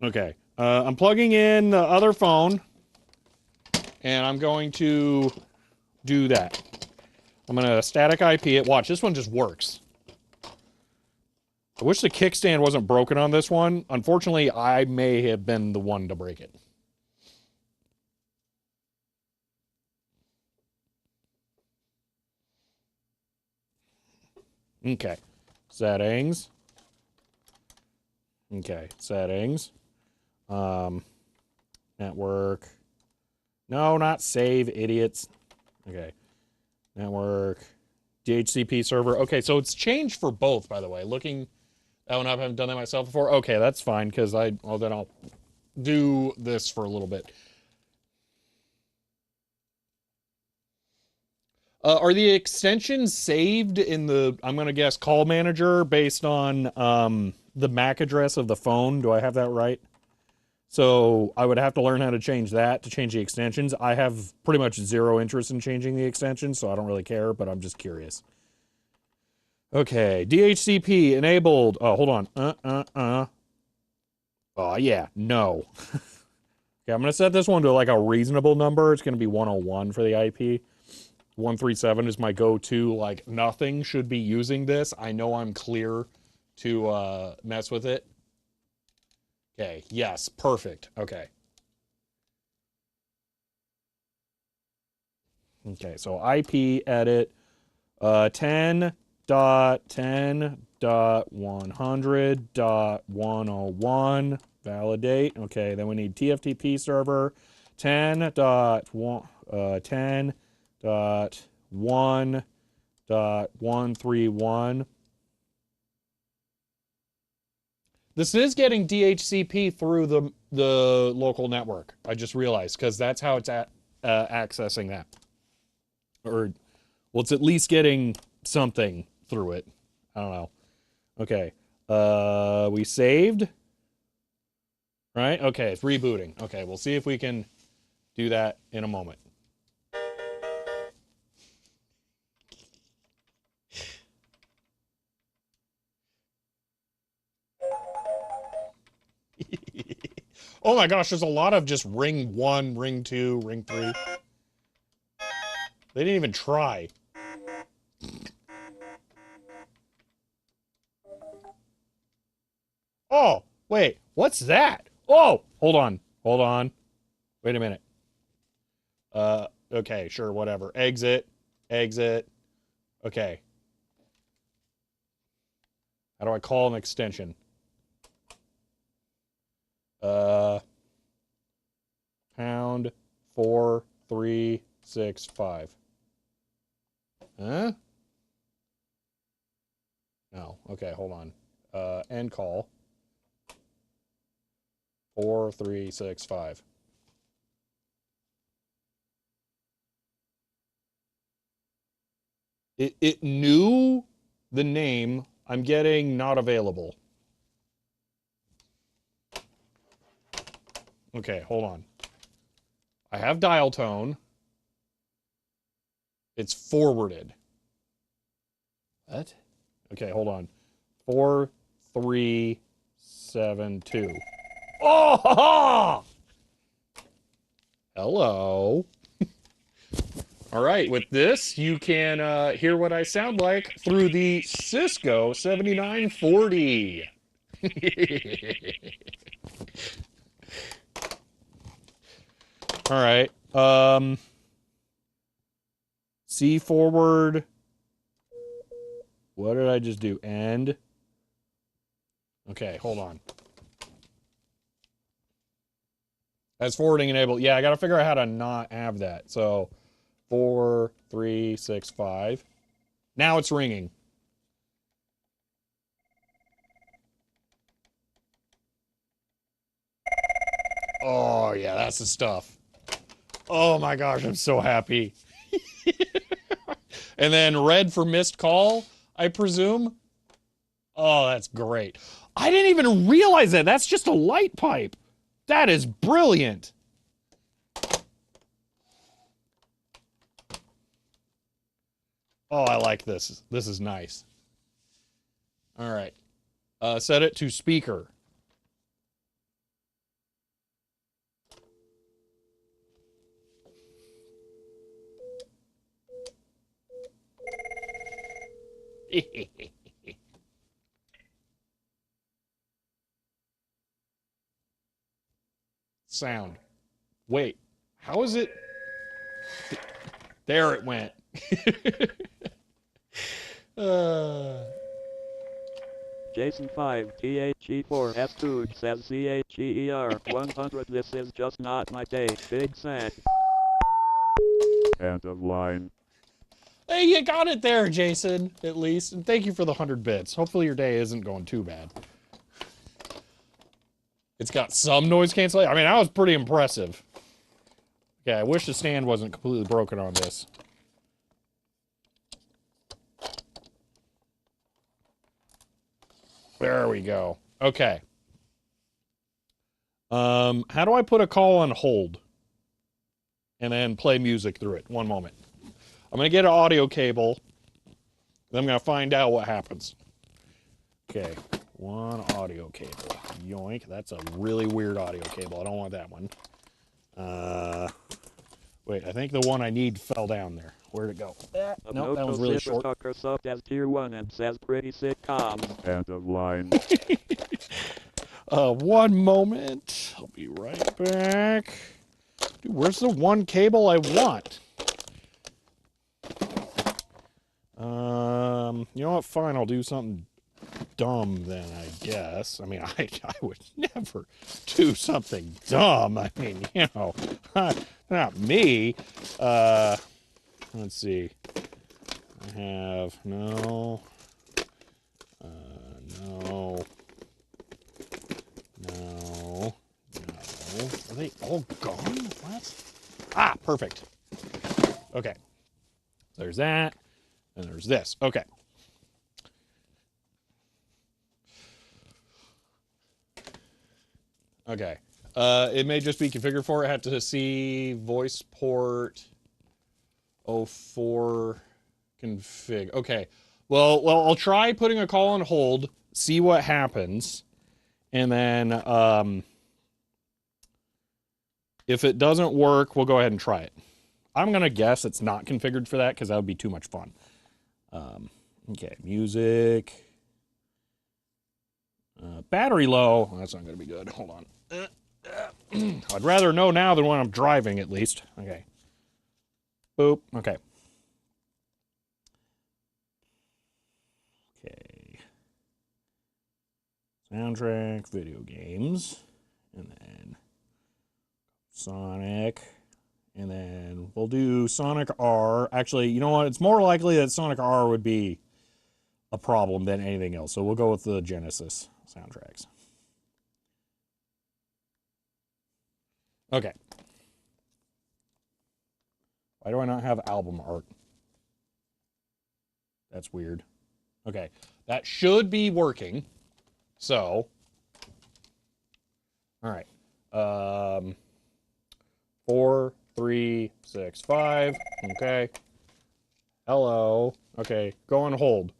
Okay, I'm plugging in the other phone, and I'm going to do that. I'm going to static IP it. Watch, this one just works. I wish the kickstand wasn't broken on this one. Unfortunately, I may have been the one to break it. Okay. Settings. Okay. Settings. Network. No, not save, idiots. Okay. Network. DHCP server. Okay, so it's changed for both, by the way. Looking that one up, I haven't done that myself before. Okay, that's fine, because then I'll do this for a little bit. Are the extensions saved in the, I'm going to guess, call manager based on the MAC address of the phone? Do I have that right? So I would have to learn how to change that to change the extensions. I have pretty much zero interest in changing the extensions, so I don't really care, but I'm just curious. Okay, DHCP enabled. Oh, hold on. Oh, yeah, no. Okay, I'm going to set this one to like a reasonable number. It's going to be 101 for the IP. 137 is my go-to. Like, nothing should be using this. I know I'm clear to mess with it. Okay, yes, perfect. Okay. Okay, so IP edit 10.10.100.101 validate. Okay, then we need TFTP server 10.1.1.131. This is getting DHCP through the local network. I just realized, because that's how it's accessing that. Or, well, it's at least getting something through it. I don't know. Okay. We saved. Right? Okay, it's rebooting. Okay, we'll see if we can do that in a moment. Oh my gosh, there's a lot of just ring 1, ring 2, ring 3. They didn't even try. Oh, wait, what's that? Oh, hold on. Wait a minute. Okay, sure, whatever. Exit. Okay. How do I call an extension? Pound 4365. Huh? No. Okay, hold on. End call 4365. It knew the name. I'm getting not available. Okay, hold on. I have dial tone. It's forwarded. What? Okay, hold on. 4372. Oh! Hello. All All right, with this, you can hear what I sound like through the Cisco 7940. All right. C forward. What did I just do? End. Okay, hold on. That's forwarding enabled. Yeah, I got to figure out how to not have that. So 4, 3, 6, 5. Now it's ringing. Oh, yeah, that's the stuff. Oh my gosh, I'm so happy. And then red for missed call, I presume. Oh, that's great. I didn't even realize that. That's just a light pipe. That is brilliant. Oh, I like this. This is nice. All right. Set it to speaker. Sound. Wait, how is it? There it went. uh, Jason 5 THE4 S2 says CHEER 100. This is just not my day. Big sad. End of line. hey, you got it there, Jason, at least. And thank you for the 100 bits. Hopefully your day isn't going too bad. It's got some noise cancellation. I mean, that was pretty impressive. Okay, I wish the stand wasn't completely broken on this. There we go. Okay. How do I put a call on hold? And then play music through it. One moment. I'm gonna get an audio cable. Then I'm gonna find out what happens. Okay, one audio cable. Yoink, that's a really weird audio cable. I don't want that one. Wait, I think the one I need fell down there. Where'd it go? Nope, that was really short. Tucker subbed as tier 1 and says pretty sitcom. End of line. One moment. I'll be right back. Dude, where's the one cable I want? You know what? Fine, I'll do something dumb then, I guess. I mean, I would never do something dumb. I mean, you know, not me. Let's see. I have no. No. No. No. Are they all gone? What? Ah, perfect. Okay. There's that. And there's this. Okay. Okay. It may just be configured for it. I have to see voice port 04 config. Okay. Well, I'll try putting a call on hold, see what happens, and then if it doesn't work, we'll go ahead and try it. I'm gonna guess it's not configured for that because that would be too much fun. Okay, music. Battery low. Well, that's not gonna be good. Hold on. I'd rather know now than when I'm driving, at least. Okay. Boop. Okay. Okay. Soundtrack, video games, and then Sonic, and then we'll do Sonic R. Actually, you know what? It's more likely that Sonic R would be a problem than anything else. So we'll go with the Genesis soundtracks. Okay. Why do I not have album art? That's weird. Okay. That should be working. So. All right. 4, 3, 6, 5. Okay. Hello. Okay. Go on hold.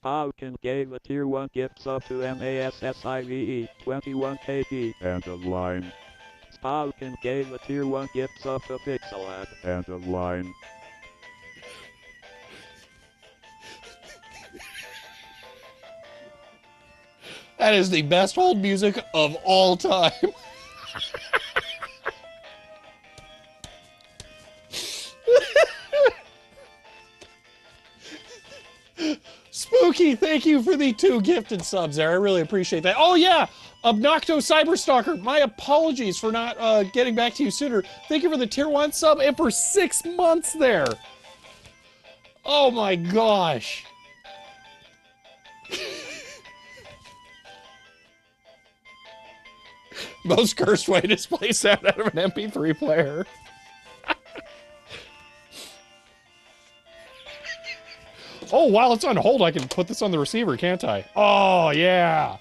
Spauken gave a Tier 1 gift sub to MASSIVE 21KP. End of line. Spauken gave a Tier 1 gift sub to Pixelad. End of line. That is the best hold music of all time. Spooky, thank you for the 2 gifted subs there. I really appreciate that. Oh yeah, Obnocto Cyberstalker, my apologies for not getting back to you sooner. Thank you for the tier 1 sub and for 6 months there. Oh my gosh. Most cursed way to display sound out of an MP3 player. Oh, while it's on hold, I can put this on the receiver, can't I? Oh, yeah.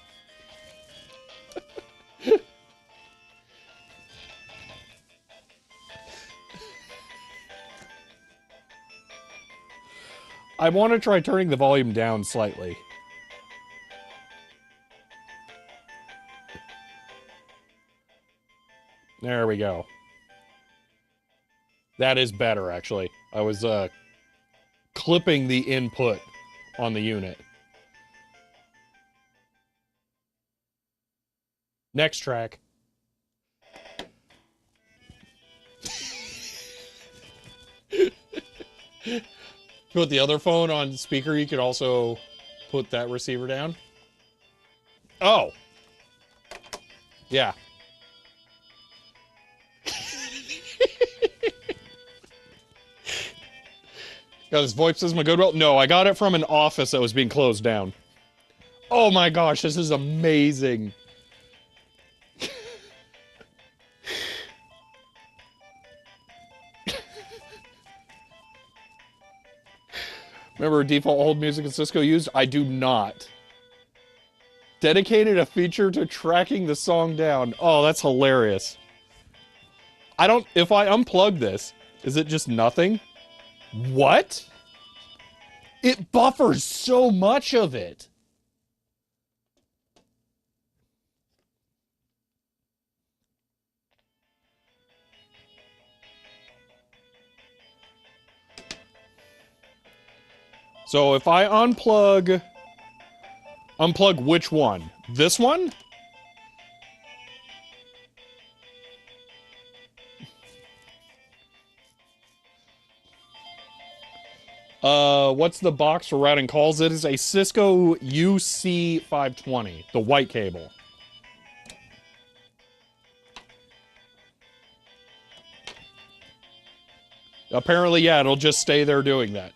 I want to try turning the volume down slightly. There we go. That is better, actually. I was, clipping the input on the unit. Next track. Put the other phone on speaker, you could also put that receiver down. Oh. Yeah. Got this VoIP system of Goodwill? No, I got it from an office that was being closed down. Oh my gosh, this is amazing. Remember default hold music in Cisco used? I do not. Dedicated a feature to tracking the song down. Oh, that's hilarious. I don't, if I unplug this, is it just nothing? What? It buffers so much of it. So if I unplug which one? This one? What's the box for routing calls? It is a Cisco UC520, the white cable. Apparently, yeah, it'll just stay there doing that.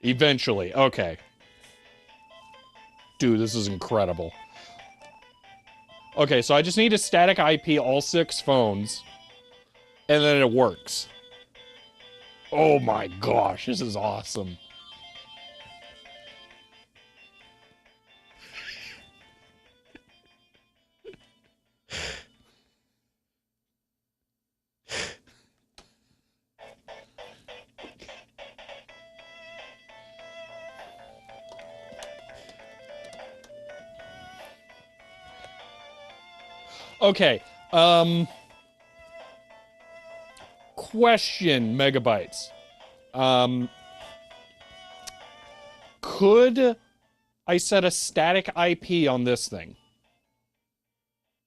Eventually, okay. Dude, this is incredible. Okay, so I just need to static IP all 6 phones. And then it works. Oh my gosh, this is awesome. Okay, question, megabytes. Could I set a static IP on this thing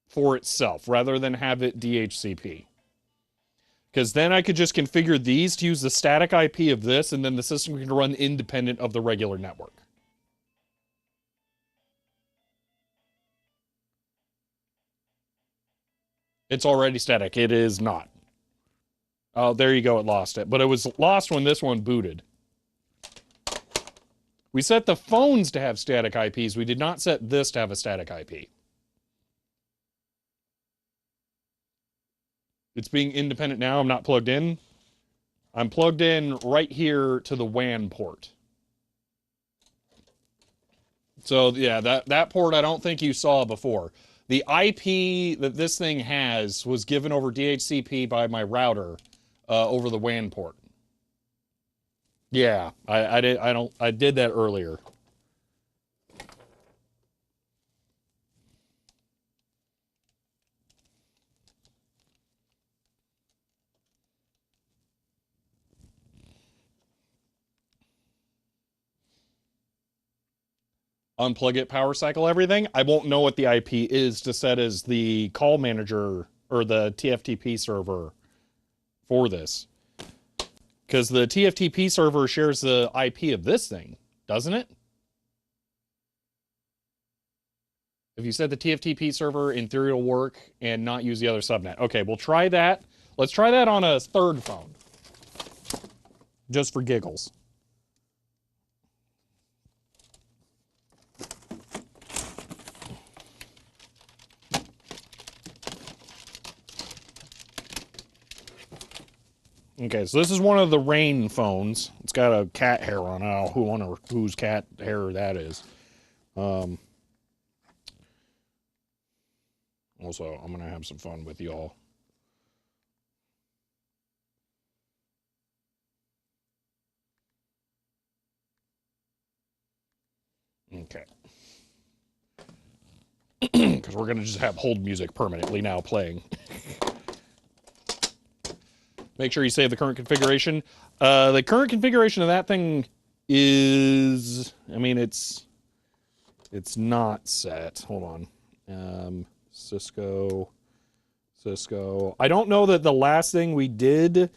for itself rather than have it DHCP? Because then I could just configure these to use the static IP of this, and then the system can run independent of the regular network. It's already static. It is not. Oh, there you go. It lost it. But it was lost when this one booted. We set the phones to have static IPs. We did not set this to have a static IP. It's being independent now. I'm not plugged in. I'm plugged in right here to the WAN port. So, yeah, that port I don't think you saw before. The IP that this thing has was given over DHCP by my router over the WAN port. Yeah, I did that earlier. Unplug it, power cycle everything. I won't know what the IP is to set as the call manager or the TFTP server for this. Because the TFTP server shares the IP of this thing, doesn't it? If you set the TFTP server, in theory it'll work and not use the other subnet. Okay, we'll try that. Let's try that on a third phone, just for giggles. Okay, so this is one of the Rain phones. It's got a cat hair on it. I don't know whose cat hair that is. Also, I'm going to have some fun with y'all. Okay. Because we're going to just have hold music permanently now playing. Make sure you save the current configuration. The current configuration of that thing is, I mean, it's not set. Hold on. Cisco. I don't know that the last thing we did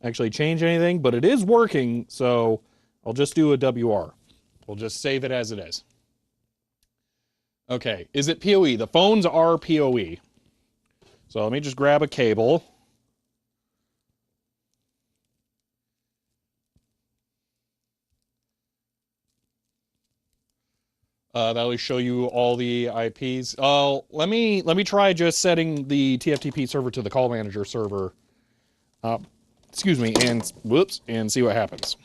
actually change anything, but it is working, so I'll just do a WR. We'll just save it as it is. Okay, is it PoE? The phones are PoE. So let me just grab a cable. That'll show you all the IPs. Let me try just setting the TFTP server to the call manager server. Excuse me, and whoops, and see what happens.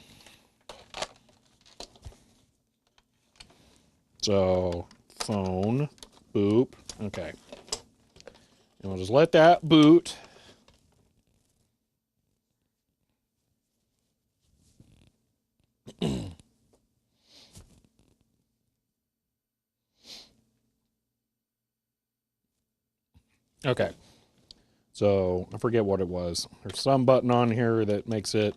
So phone, boop. Okay, and we'll just let that boot. Okay. So I forget what it was. There's some button on here that makes it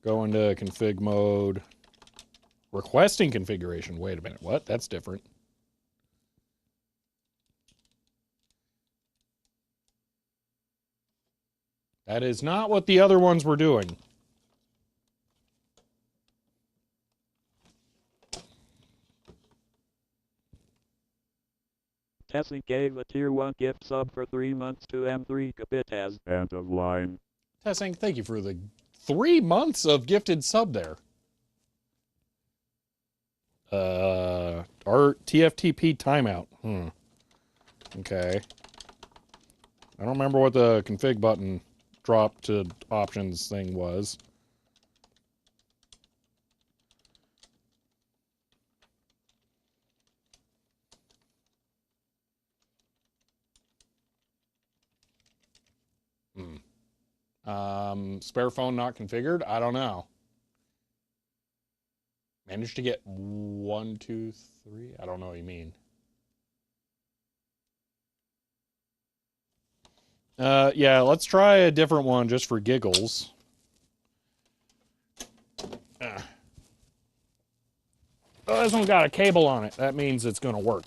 go into config mode. Requesting configuration. Wait a minute. What? That's different. That is not what the other ones were doing. Tessie gave a tier 1 gift sub for 3 months to M3 Capitaz. End of line. Tessing, thank you for the 3 months of gifted sub there. Our TFTP timeout. Okay. I don't remember what the config button drop to options thing was. Spare phone not configured? I don't know. Managed to get 1, 2, 3? I don't know what you mean. Yeah, let's try a different one just for giggles. Oh, this one's got a cable on it. That means it's going to work.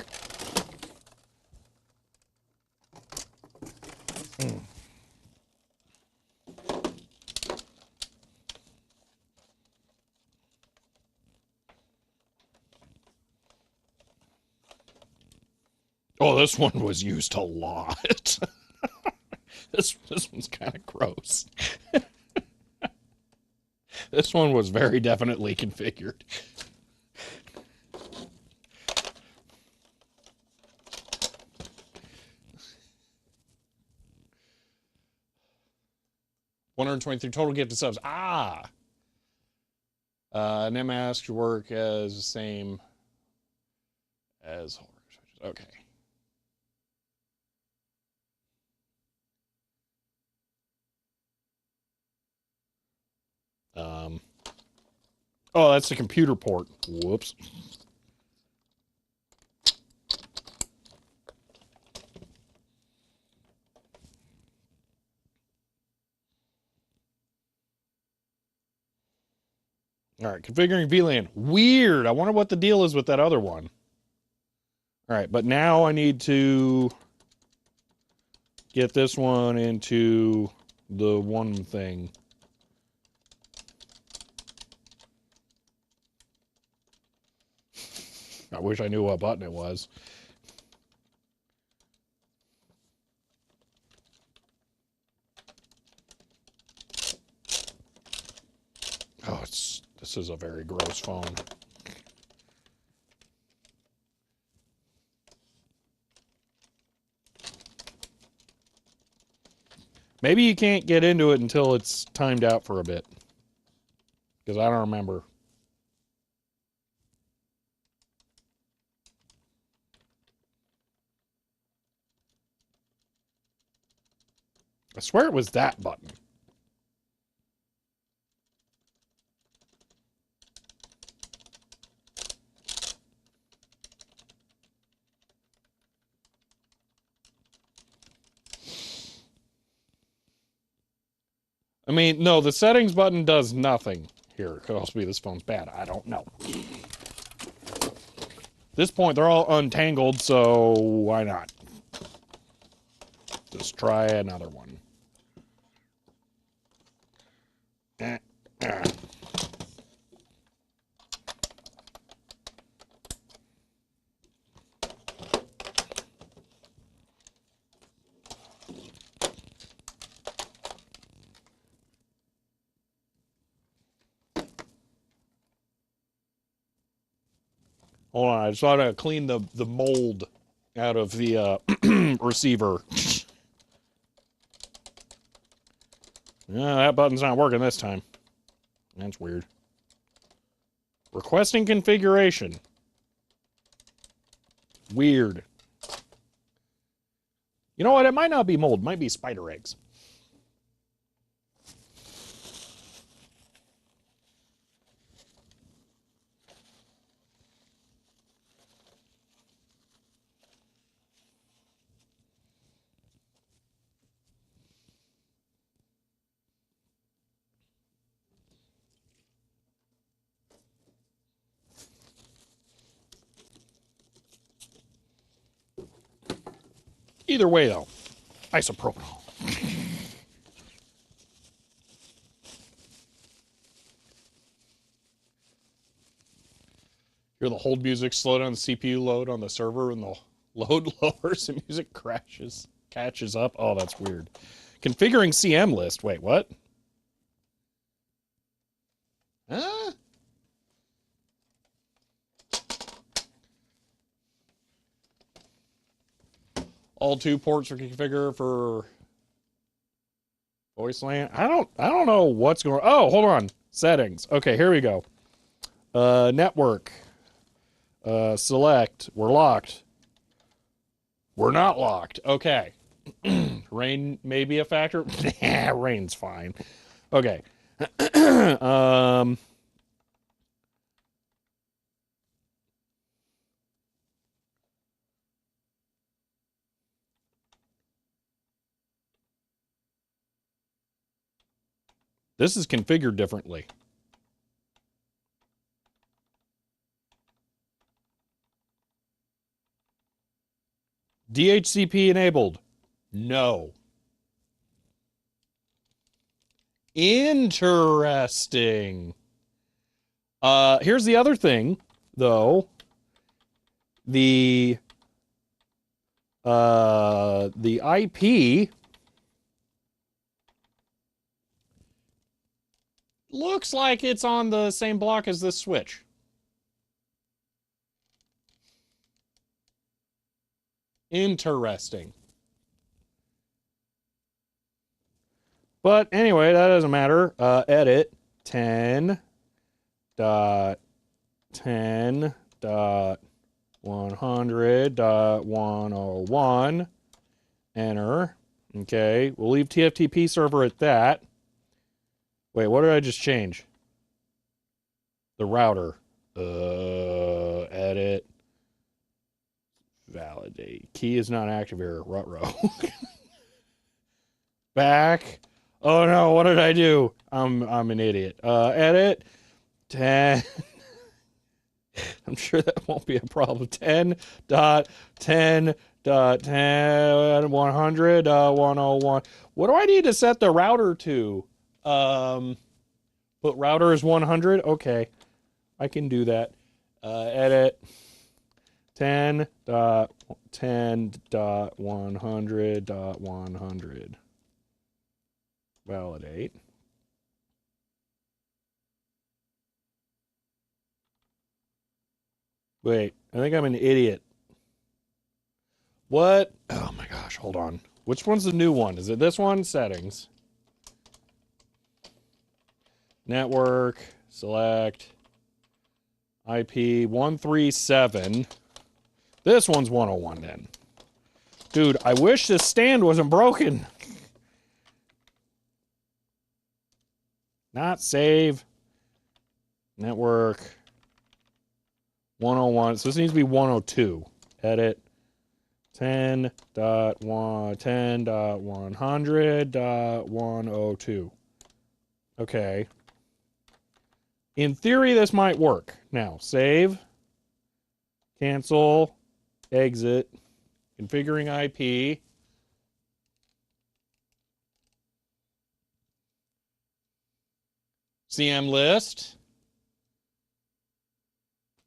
Oh, this one was used a lot. This one's kind of gross. This one was very definitely configured. $123 total gifted subs. NMASK work as the same as okay. Oh, that's the computer port. Whoops. All right, configuring VLAN. Weird. I wonder what the deal is with that other one. All right, but now I need to get this one into the one thing. I wish I knew what button it was. Oh, this is a very gross phone. Maybe you can't get into it until it's timed out for a bit. Because I don't remember. I swear it was that button. I mean, no, the settings button does nothing. Here, it could also be this phone's bad. I don't know. At this point, they're all untangled, so why not? Just try another one. Hold on, I just want to clean the mold out of the receiver. Yeah, that button's not working this time. That's weird. Requesting configuration. Weird. You know what? It might not be mold. It might be spider eggs. Either way, though, isopropanol. Hear the hold music slow down the CPU load on the server, and the load lowers and music catches up. Oh, that's weird. Configuring CM list. Wait, what? Huh? All 2 ports are configured for voice LAN. I don't know what's going. Oh, hold on. Settings. Okay, here we go. Network. Select. We're locked. We're not locked. Okay. Rain may be a factor. Nah, rain's fine. Okay. This is configured differently. DHCP enabled. No. Interesting. Here's the other thing, though. The IP looks like it's on the same block as this switch. Interesting. But anyway, that doesn't matter. Edit 10.10.100.101. Enter. Okay, we'll leave TFTP server at that. Wait, what did I just change? the router. Edit. Validate. Key is not active here. Ruh-roh. Back. Oh no, what did I do? I'm an idiot. Edit. 10. I'm sure that won't be a problem. 10.10.10 100 101. What do I need to set the router to? Put router as 100. Okay, I can do that. Edit 10.10.100.100. Validate. Wait, I think I'm an idiot. What? Oh my gosh, hold on. Which one's the new one? Is it this one? Settings. Network, select, IP 137. This one's 101 then. Dude, I wish this stand wasn't broken. Not save. Network 101. So this needs to be 102. Edit 10.100.102. Okay. In theory, this might work. Now, save, cancel, exit, configuring IP. CM list.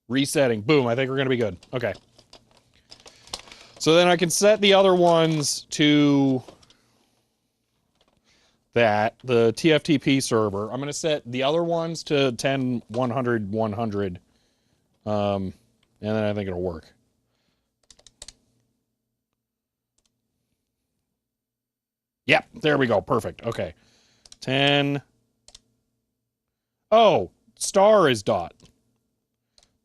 Resetting. Boom, I think we're going to be good. Okay. So then I can set the other ones to that, the TFTP server. I'm going to set the other ones to 10, 100, 100. And then I think it'll work. Yep, there we go. Perfect. Okay. 10. Oh, star is dot.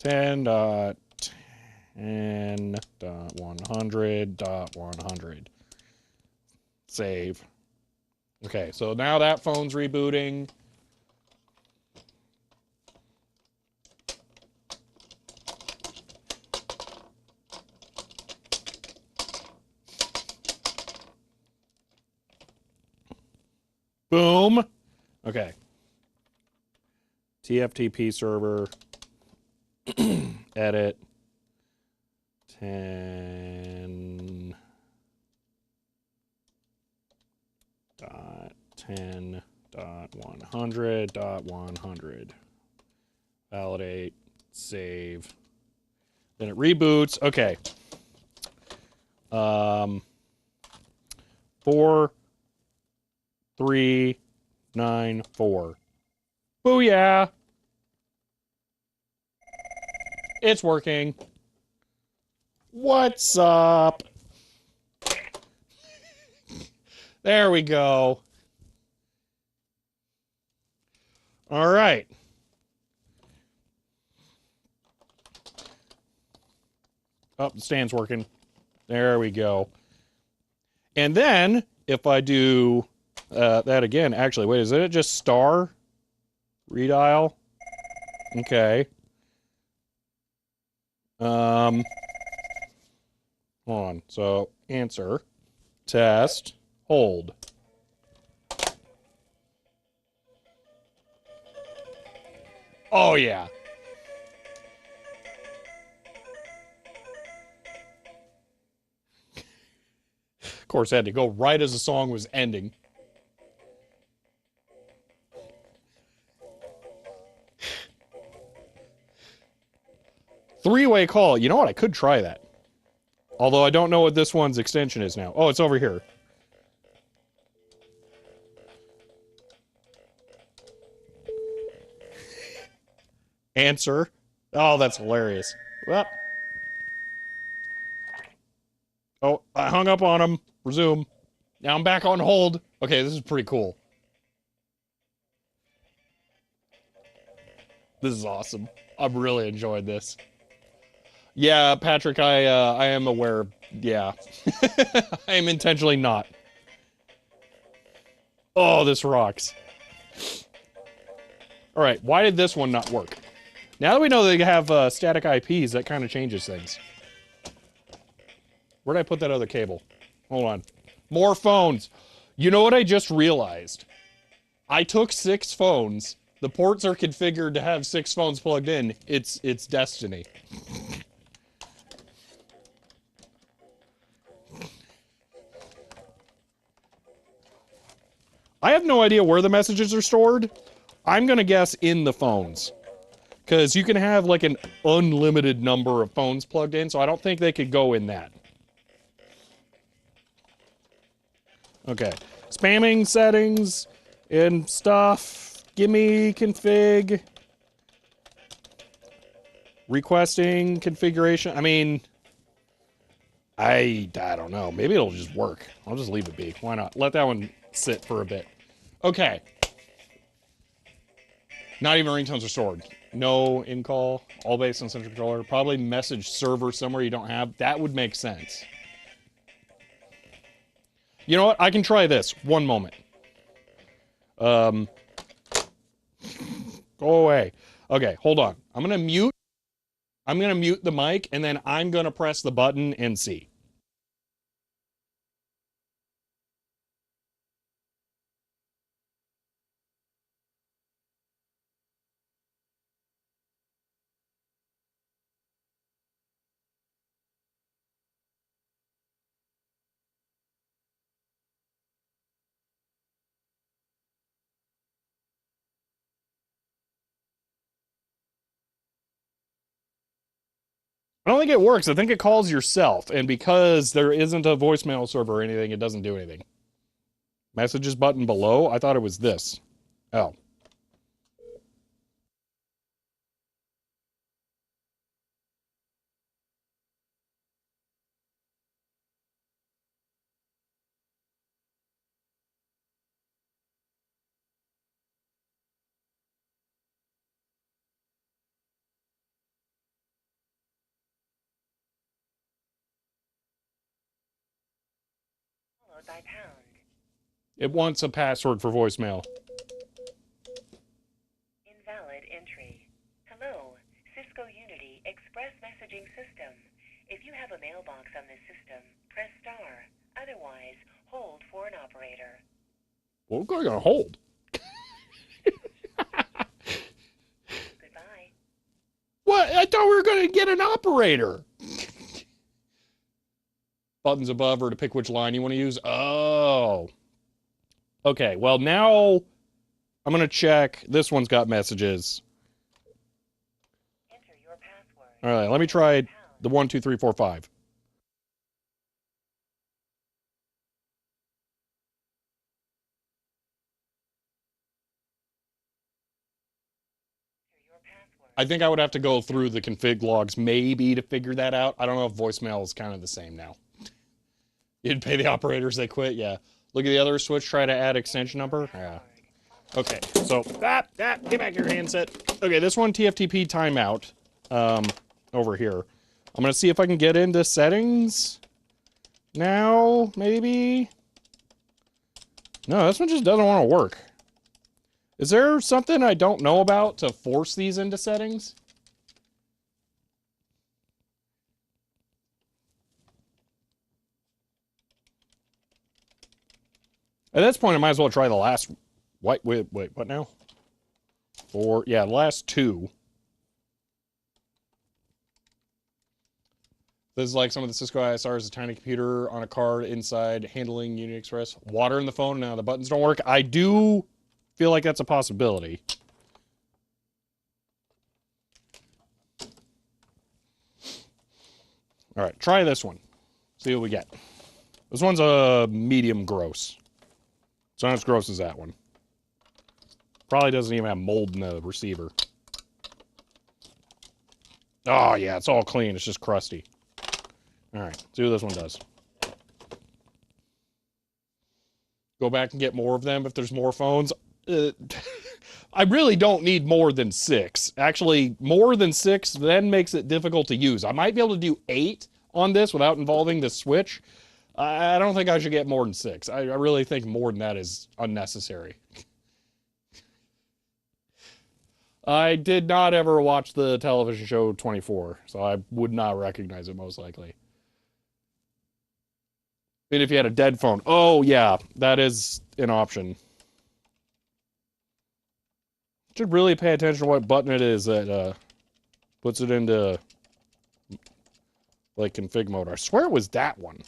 10.10.100.100. Save. Okay, so now that phone's rebooting. Boom. Okay. TFTP server. Edit. 10. .10.100.100. Validate. Save. Then it reboots. Okay. 4394. Booyah! It's working. What's up? There we go. All right. Oh, the stand's working. There we go. And then, if I do that again, actually, wait, is it just star? Redial? Okay. Hold on. So, answer. Test. Hold. Oh, yeah. Of course, I had to go right as the song was ending. Three-way call. You know what? I could try that. Although I don't know what this one's extension is now. Oh, it's over here. Answer. Oh, that's hilarious. Well. Oh, I hung up on him. Resume. Now I'm back on hold. Okay, this is pretty cool. This is awesome. I'm really enjoying this. Yeah, Patrick, I am aware. Yeah. I am intentionally not. Oh, this rocks. All right, why did this one not work? Now that we know they have static IPs, that kind of changes things. Where'd I put that other cable? Hold on. More phones. You know what I just realized? I took 6 phones. The ports are configured to have 6 phones plugged in. It's destiny. I have no idea where the messages are stored. I'm gonna guess in the phones. Because you can have like an unlimited number of phones plugged in, so I don't think they could go in that. Okay. Spamming settings and stuff. Gimme config. Requesting configuration. I mean, I don't know. Maybe it'll just work. I'll just leave it be. Why not? Let that one sit for a bit. Okay. Not even ringtones are stored. No in-call, all based on central controller. Probably message server somewhere you don't have. That would make sense. You know what? I can try this. One moment. Go away. Okay, hold on. I'm gonna mute the mic, and then I'm gonna press the button and see. I don't think it works. I think it calls yourself, and because there isn't a voicemail server or anything, it doesn't do anything. Messages button below? I thought it was this. Oh. Followed by pound. It wants a password for voicemail. Invalid entry. Hello, Cisco Unity Express Messaging System. If you have a mailbox on this system, press star. Otherwise, hold for an operator. What are we gonna hold? Goodbye. What? I thought we were gonna get an operator. Buttons above or to pick which line you want to use. Oh. Okay, well now I'm gonna check. This one's got messages. Enter your password. All right, let me try the 1, 2, 3, 4, 5. Enter your password. I think I would have to go through the config logs maybe to figure that out. I don't know if voicemail is kind of the same now. You'd pay the operators, they quit, yeah. Look at the other switch, try to add extension number. Yeah. Okay, so, get back your handset. Okay, this one, TFTP timeout, over here. I'm gonna see if I can get into settings now, maybe. No, this one just doesn't want to work. Is there something I don't know about to force these into settings? At this point, I might as well try the last... Wait, what now? 4, yeah, the last 2. This is like some of the Cisco ISRs, a tiny computer on a card inside handling Unity Express. Water in the phone, now the buttons don't work. I do feel like that's a possibility. All right, try this one. See what we get. This one's a medium gross. It's not as gross as that one. Probably doesn't even have mold in the receiver. Oh, yeah, it's all clean. It's just crusty. All right, see what this one does. Go back and get more of them if there's more phones. I really don't need more than 6. Actually, more than 6 then makes it difficult to use. I might be able to do 8 on this without involving the switch. I don't think I should get more than 6. I really think more than that is unnecessary. I did not ever watch the television show 24, so I would not recognize it most likely. And if you had a dead phone, oh yeah, that is an option. Should really pay attention to what button it is that puts it into like config mode. I swear it was that one.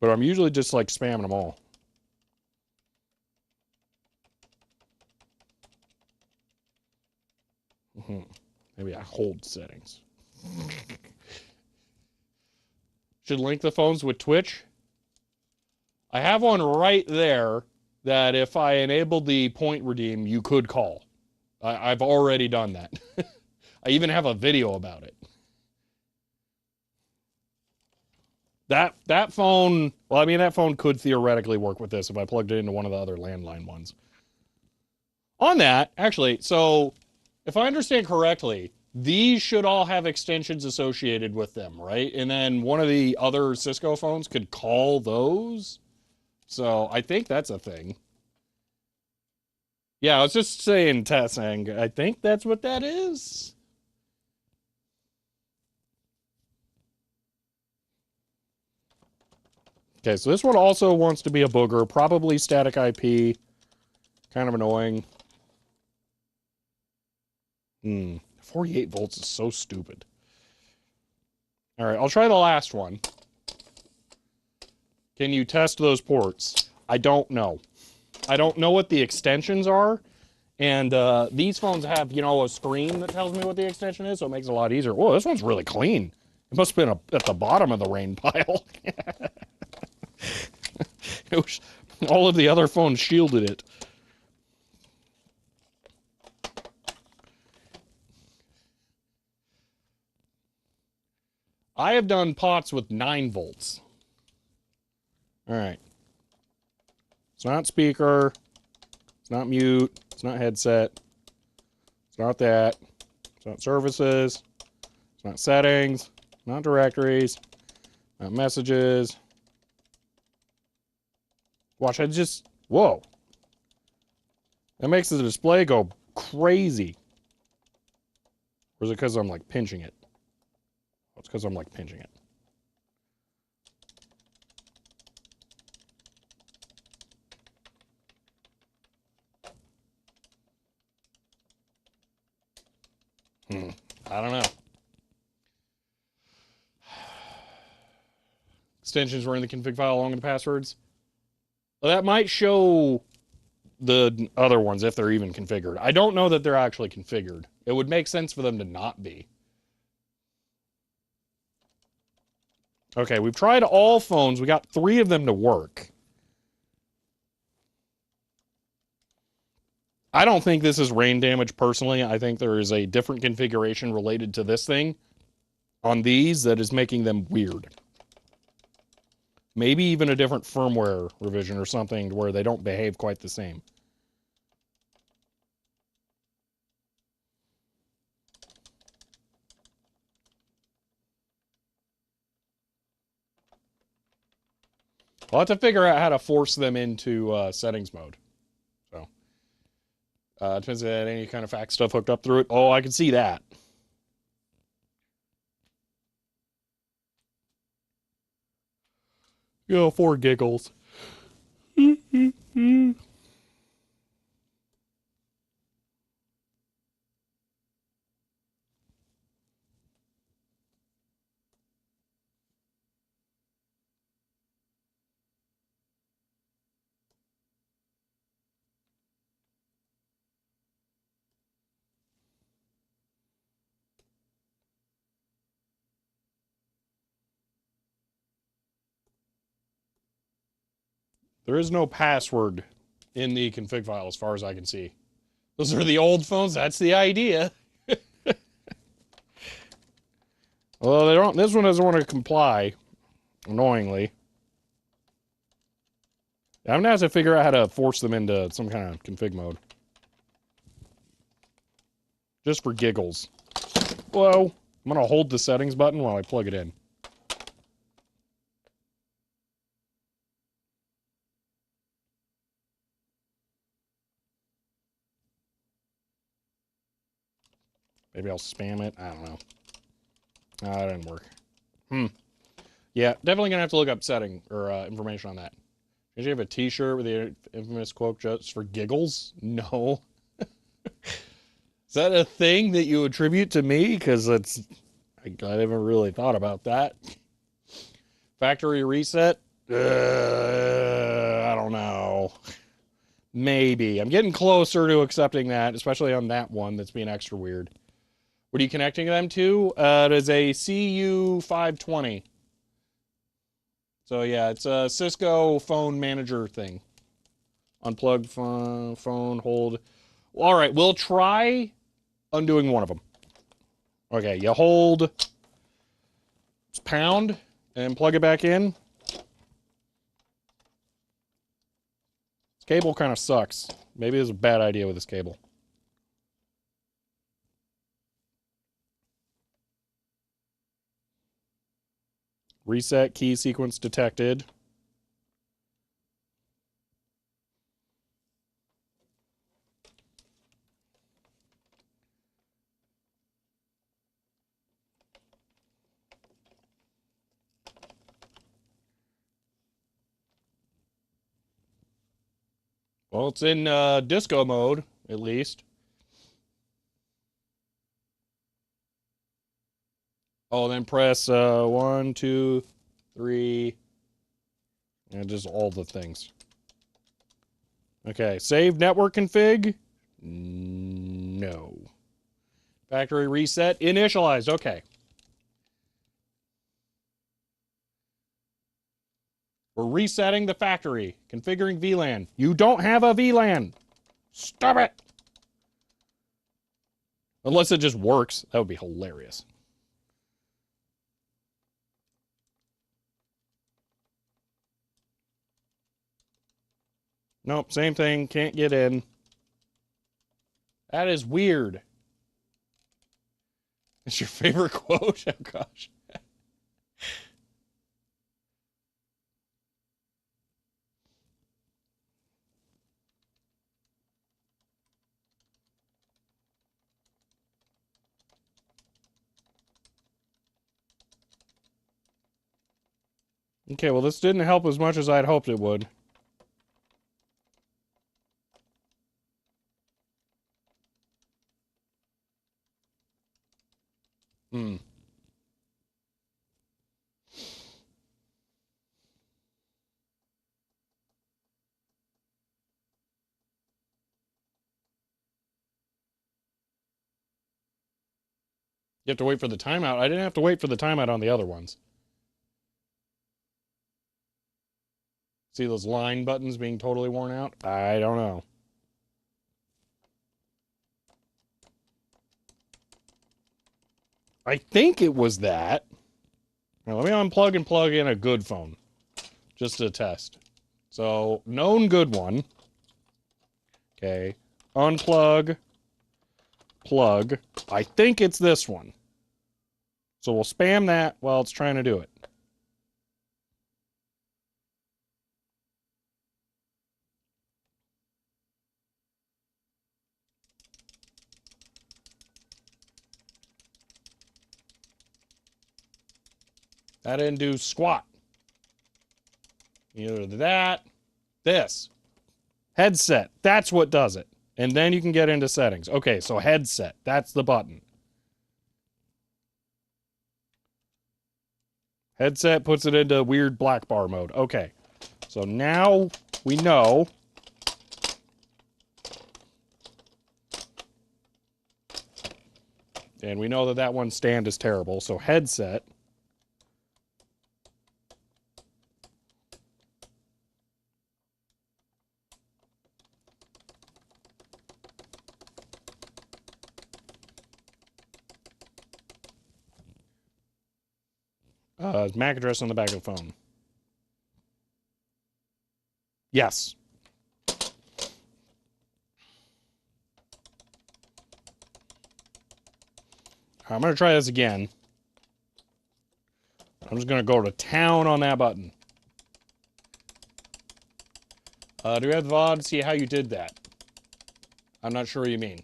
But I'm usually just like spamming them all. Maybe I hold settings. Should link the phones with Twitch. I have one right there that if I enabled the point redeem, you could call. I've already done that. I even have a video about it. That phone, well, I mean, that phone could theoretically work with this if I plugged it into one of the other landline ones. On that, actually, so if I understand correctly, these should all have extensions associated with them, right? And then one of the other Cisco phones could call those. So I think that's a thing. Yeah, I was just saying, testing. I think that's what that is. Okay, so this one also wants to be a booger, probably static IP. Kind of annoying. 48 volts is so stupid. All right, I'll try the last one. Can you test those ports? I don't know. I don't know what the extensions are. And these phones have, you know, a screen that tells me what the extension is, so it makes it a lot easier. Whoa, this one's really clean. It must have been at the bottom of the rain pile. All of the other phones shielded it. I have done pots with 9 volts. All right. It's not speaker. It's not mute. It's not headset. It's not that. It's not services. It's not settings. Not directories. Not messages. Watch, I just... Whoa. That makes the display go crazy. Or is it because I'm, like, pinching it? Oh, it's because I'm, like, pinching it. I don't know. Extensions were in the config file along with the passwords. Well, that might show the other ones if they're even configured. I don't know that they're actually configured. It would make sense for them to not be. Okay, we've tried all phones. We got 3 of them to work. I don't think this is rain damage personally. I think there is a different configuration related to this thing on these that is making them weird. Maybe even a different firmware revision or something where they don't behave quite the same. I'll have to figure out how to force them into settings mode. So, depends on any kind of fact stuff hooked up through it. Oh, I can see that. Go for giggles. There is no password in the config file as far as I can see. Those are the old phones. That's the idea. Well, they don't. This one doesn't want to comply, annoyingly. I'm gonna have to figure out how to force them into some kind of config mode. Just for giggles. Whoa. I'm gonna hold the settings button while I plug it in. Maybe I'll spam it. I don't know. That didn't work. Yeah, definitely gonna have to look up setting or information on that. Did you have a T-shirt with the infamous quote just for giggles? No. Is that a thing that you attribute to me? Because I haven't really thought about that. Factory reset? I don't know. Maybe. I'm getting closer to accepting that, especially on that one that's being extra weird. What are you connecting them to? It is a CU520. So yeah, it's a Cisco phone manager thing. Unplug phone, hold. All right, we'll try undoing one of them. Okay, you hold pound and plug it back in. This cable kind of sucks. Maybe it's a bad idea with this cable. Reset key sequence detected. Well, it's in disco mode, at least. Oh, then press 1, 2, 3, and just all the things. Okay, save network config. No. Factory reset. Initialized. Okay. We're resetting the factory. Configuring VLAN. You don't have a VLAN. Stop it. Unless it just works. That would be hilarious. Nope, same thing. Can't get in. That is weird. It's your favorite quote? Oh, gosh. Okay, well, this didn't help as much as I'd hoped it would. Hmm. You have to wait for the timeout. I didn't have to wait for the timeout on the other ones. See those line buttons being totally worn out? I don't know. I think it was that. Now, let me unplug and plug in a good phone. Just to test. So, known good one. Okay. Unplug. Plug. I think it's this one. So we'll spam that while it's trying to do it. That didn't do squat. Either that, this. Headset. That's what does it. And then you can get into settings. Okay, so headset. That's the button. Headset puts it into weird black bar mode. Okay. So now we know. And we know that that one stand is terrible. So headset. MAC address on the back of the phone. Yes. I'm going to try this again. I'm just going to go to town on that button. Do we have the VOD? See how you did that. I'm not sure what you mean.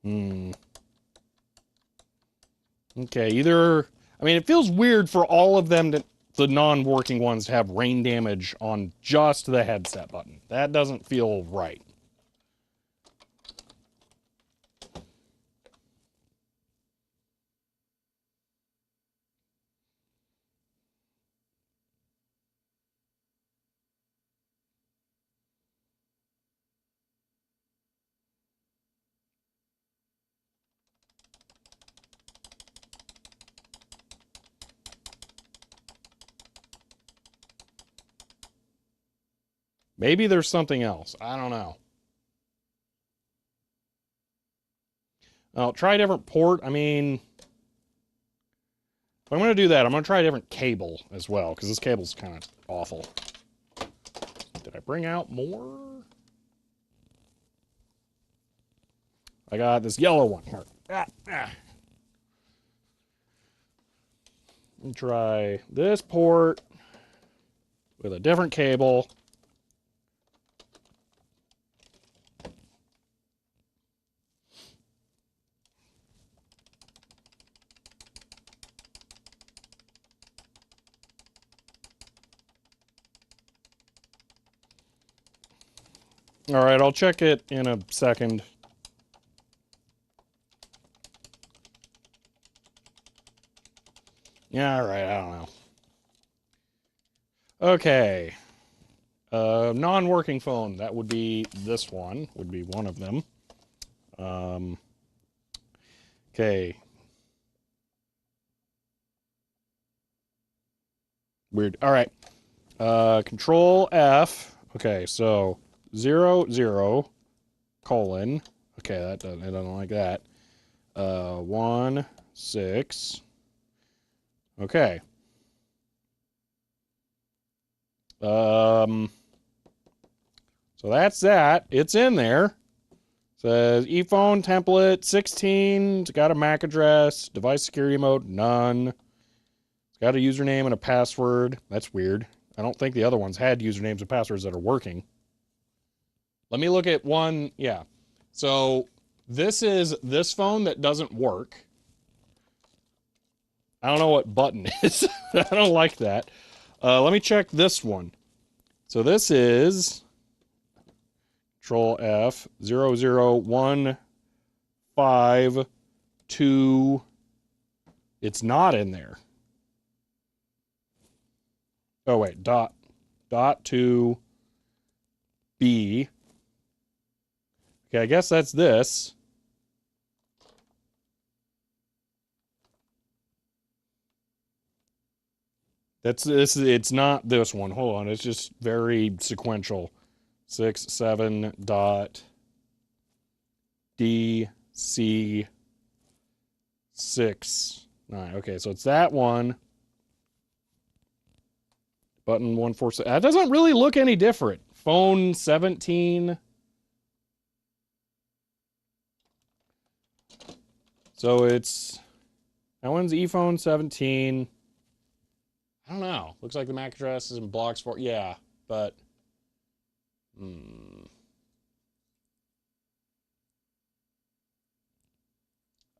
Hmm. Okay, either... I mean, it feels weird for all of them, the non-working ones, to have rain damage on just the headset button. That doesn't feel right. Maybe there's something else. I don't know. I'll try a different port. I mean, if I'm going to do that, I'm going to try a different cable as well, because this cable's kind of awful. Did I bring out more? I got this yellow one here. Let me try this port with a different cable. All right, I'll check it in a second. Yeah, all right, I don't know. Okay. Non-working phone, that would be this one, would be one of them. Okay. Weird. All right. Control F. Okay, so 0, 0, colon. Okay, that doesn't, it doesn't like that. 1, 6. Okay. So that's that. It's in there. Says ePhone template 16. It's got a MAC address. Device security mode, none. It's got a username and a password. That's weird. I don't think the other ones had usernames and passwords that are working. Let me look at one. Yeah. So this is this phone that doesn't work. I don't know what button is. I don't like that. Let me check this one. So this is Control F 00152. It's not in there. Oh wait, dot to B. Okay, I guess that's this. That's this. It's not this one. Hold on, it's just very sequential. 6, 7, dot D, C, 6, 9. Okay, so it's that one. Button 146. That doesn't really look any different. Phone 17. So it's, that one's ePhone 17. I don't know. Looks like the MAC address is in blocks for, yeah, but.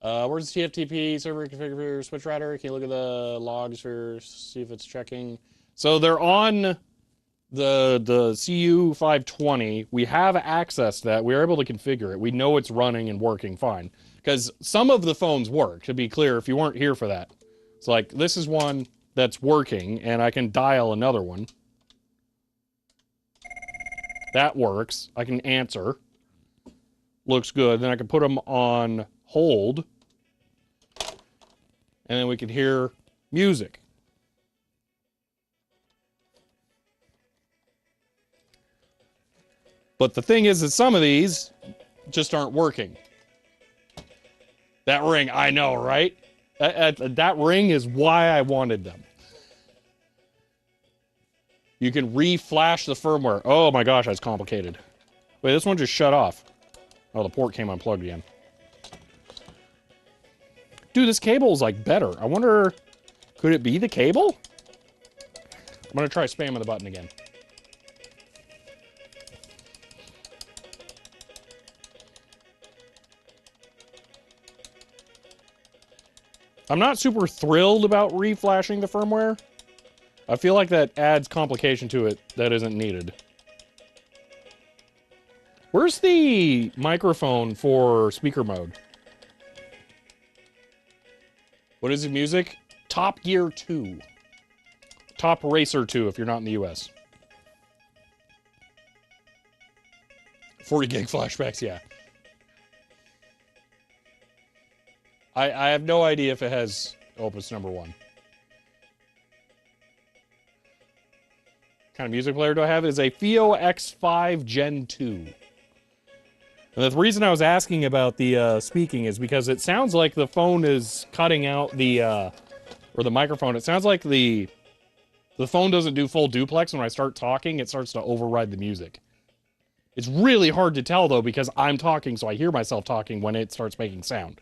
Where's the TFTP server configure switch router? Can you look at the logs for see if it's checking? So they're on the CU 520. We have access to that. We are able to configure it. We know it's running and working fine. Because some of the phones work, to be clear, if you weren't here for that. It's like, this is one that's working, and I can dial another one. That works. I can answer. Looks good. Then I can put them on hold. And then we can hear music. But the thing is that some of these just aren't working. That ring, I know, right? That ring is why I wanted them. You can re-flash the firmware. Oh my gosh, that's complicated. Wait, this one just shut off. Oh, the port came unplugged again. Dude, this cable is like better. I wonder, could it be the cable? I'm gonna try spamming the button again. I'm not super thrilled about reflashing the firmware. I feel like that adds complication to it that isn't needed. Where's the microphone for speaker mode? What is the music? Top Gear 2. Top Racer 2 if you're not in the US. 40 gig flashbacks, yeah. I have no idea if it has Opus number 1. What kind of music player do I have? It is a FIO X5 Gen 2. And the reason I was asking about the speaking is because it sounds like the phone is cutting out the, or the microphone. It sounds like the phone doesn't do full duplex. When I start talking, it starts to override the music. It's really hard to tell, though, because I'm talking, so I hear myself talking when it starts making sound.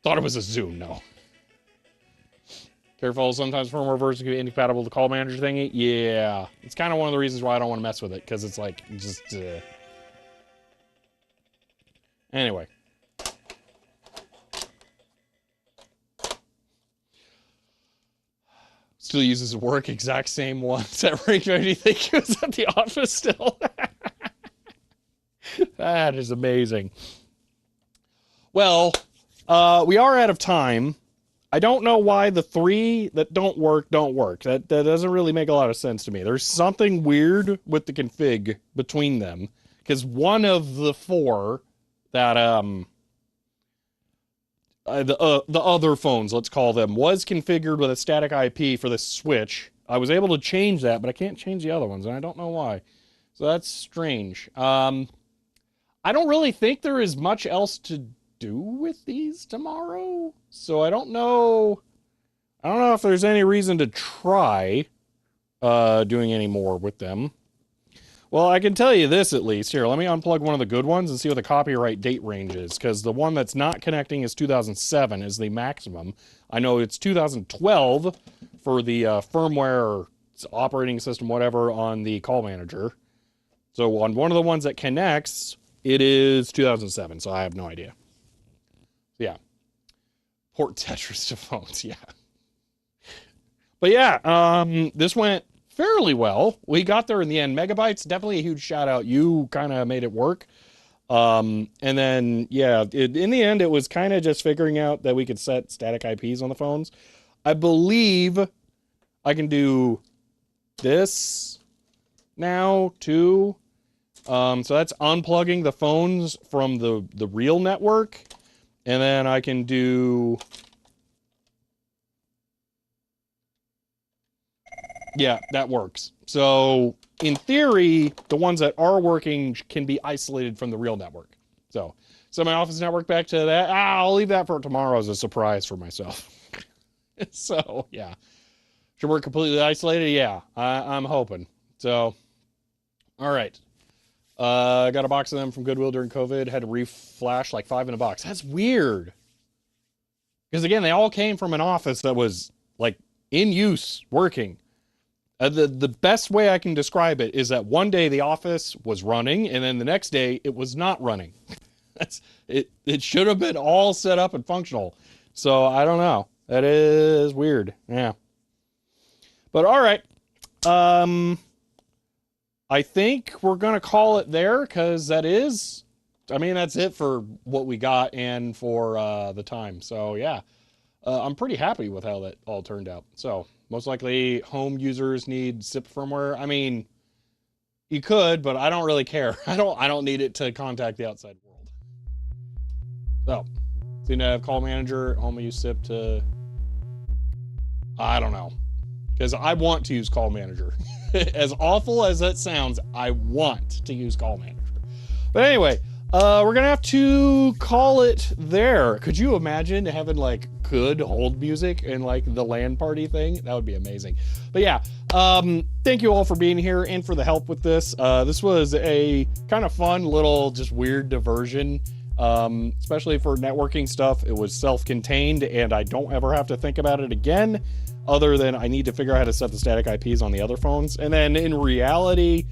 Thought it was a Zoom, no. Careful, sometimes firmware versions can be incompatible with the call manager thingy. Yeah, it's kind of one of the reasons why I don't want to mess with it, because it's like, just... Anyway. Still uses work, exact same one. Does that ring? Do you think he was at the office still? That is amazing. Well, we are out of time. I don't know why the 3 that don't work. That doesn't really make a lot of sense to me. There's something weird with the config between them, because one of the 4 that the other phones, let's call them, was configured with a static IP for the switch. I was able to change that, but I can't change the other ones, and I don't know why. So that's strange. I don't really think there is much else to do with these tomorrow, so I don't know if there's any reason to try doing any more with them. Well, I can tell you this at least. Here, let me unplug one of the good ones and see what the copyright date range is, because the one that's not connecting is 2007 is the maximum. I know it's 2012 for the firmware, operating system, whatever, on the call manager. So on one of the ones that connects, it is 2007, so I have no idea. Yeah. Port Tetris to phones, yeah. But yeah, this went fairly well. We got there in the end. Megabytes, definitely a huge shout out. You kind of made it work. And then, yeah, in the end, it was kind of just figuring out that we could set static IPs on the phones. I believe I can do this now too. So that's unplugging the phones from the real network. And then I can do... Yeah, that works. So, in theory, the ones that are working can be isolated from the real network. So my office network back to that. I'll leave that for tomorrow as a surprise for myself. So, yeah. Should work completely isolated? Yeah, I'm hoping. So, all right. I got a box of them from Goodwill during COVID. Had to reflash like 5 in a box. That's weird. Because, again, they all came from an office that was, like, in use, working. The best way I can describe it is that one day the office was running, and then the next day it was not running. It should have been all set up and functional. So I don't know. That is weird. Yeah. But all right. I think we're gonna call it there, because that's it for what we got and for the time. So yeah. I'm pretty happy with how that all turned out. So most likely home users need SIP firmware. I mean, you could, but I don't really care. I don't need it to contact the outside world. So, seem to have call manager, home use SIP to, I don't know. Because I want to use call manager. As awful as that sounds, I want to use call manager. But anyway, we're gonna have to call it there. Could you imagine having like good hold music and like the LAN party thing? That would be amazing. But yeah, thank you all for being here and for the help with this. This was a kind of fun little just weird diversion, especially for networking stuff. It was self-contained and I don't ever have to think about it again, other than I need to figure out how to set the static IPs on the other phones. And then in reality,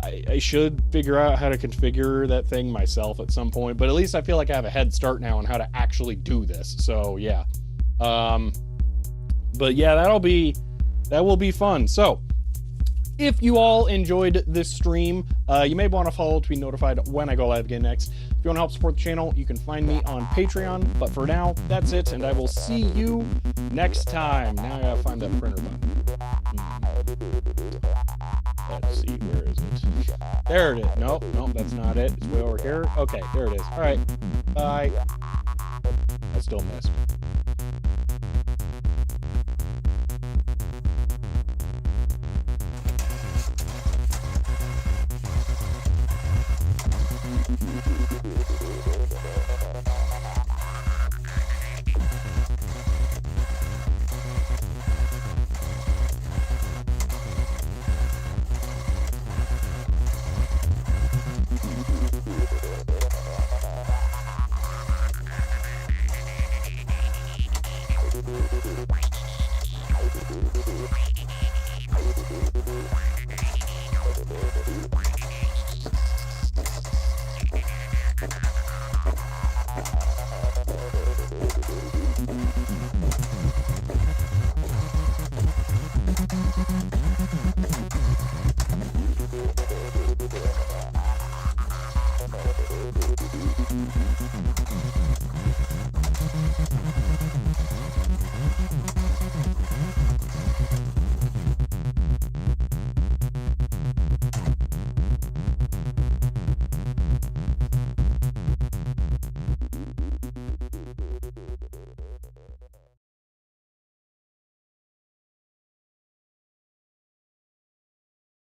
I should figure out how to configure that thing myself at some point, but at least I feel like I have a head start now on how to actually do this. So yeah. But yeah, that will be fun. So if you all enjoyed this stream, you may want to follow to be notified when I go live again next. If you want to help support the channel, you can find me on Patreon. But for now, that's it, and I will see you next time. Now I gotta find that printer button. Let's see, where is it? There it is. Nope, that's not it. It's way over here. Okay, there it is. All right, bye. I still missed.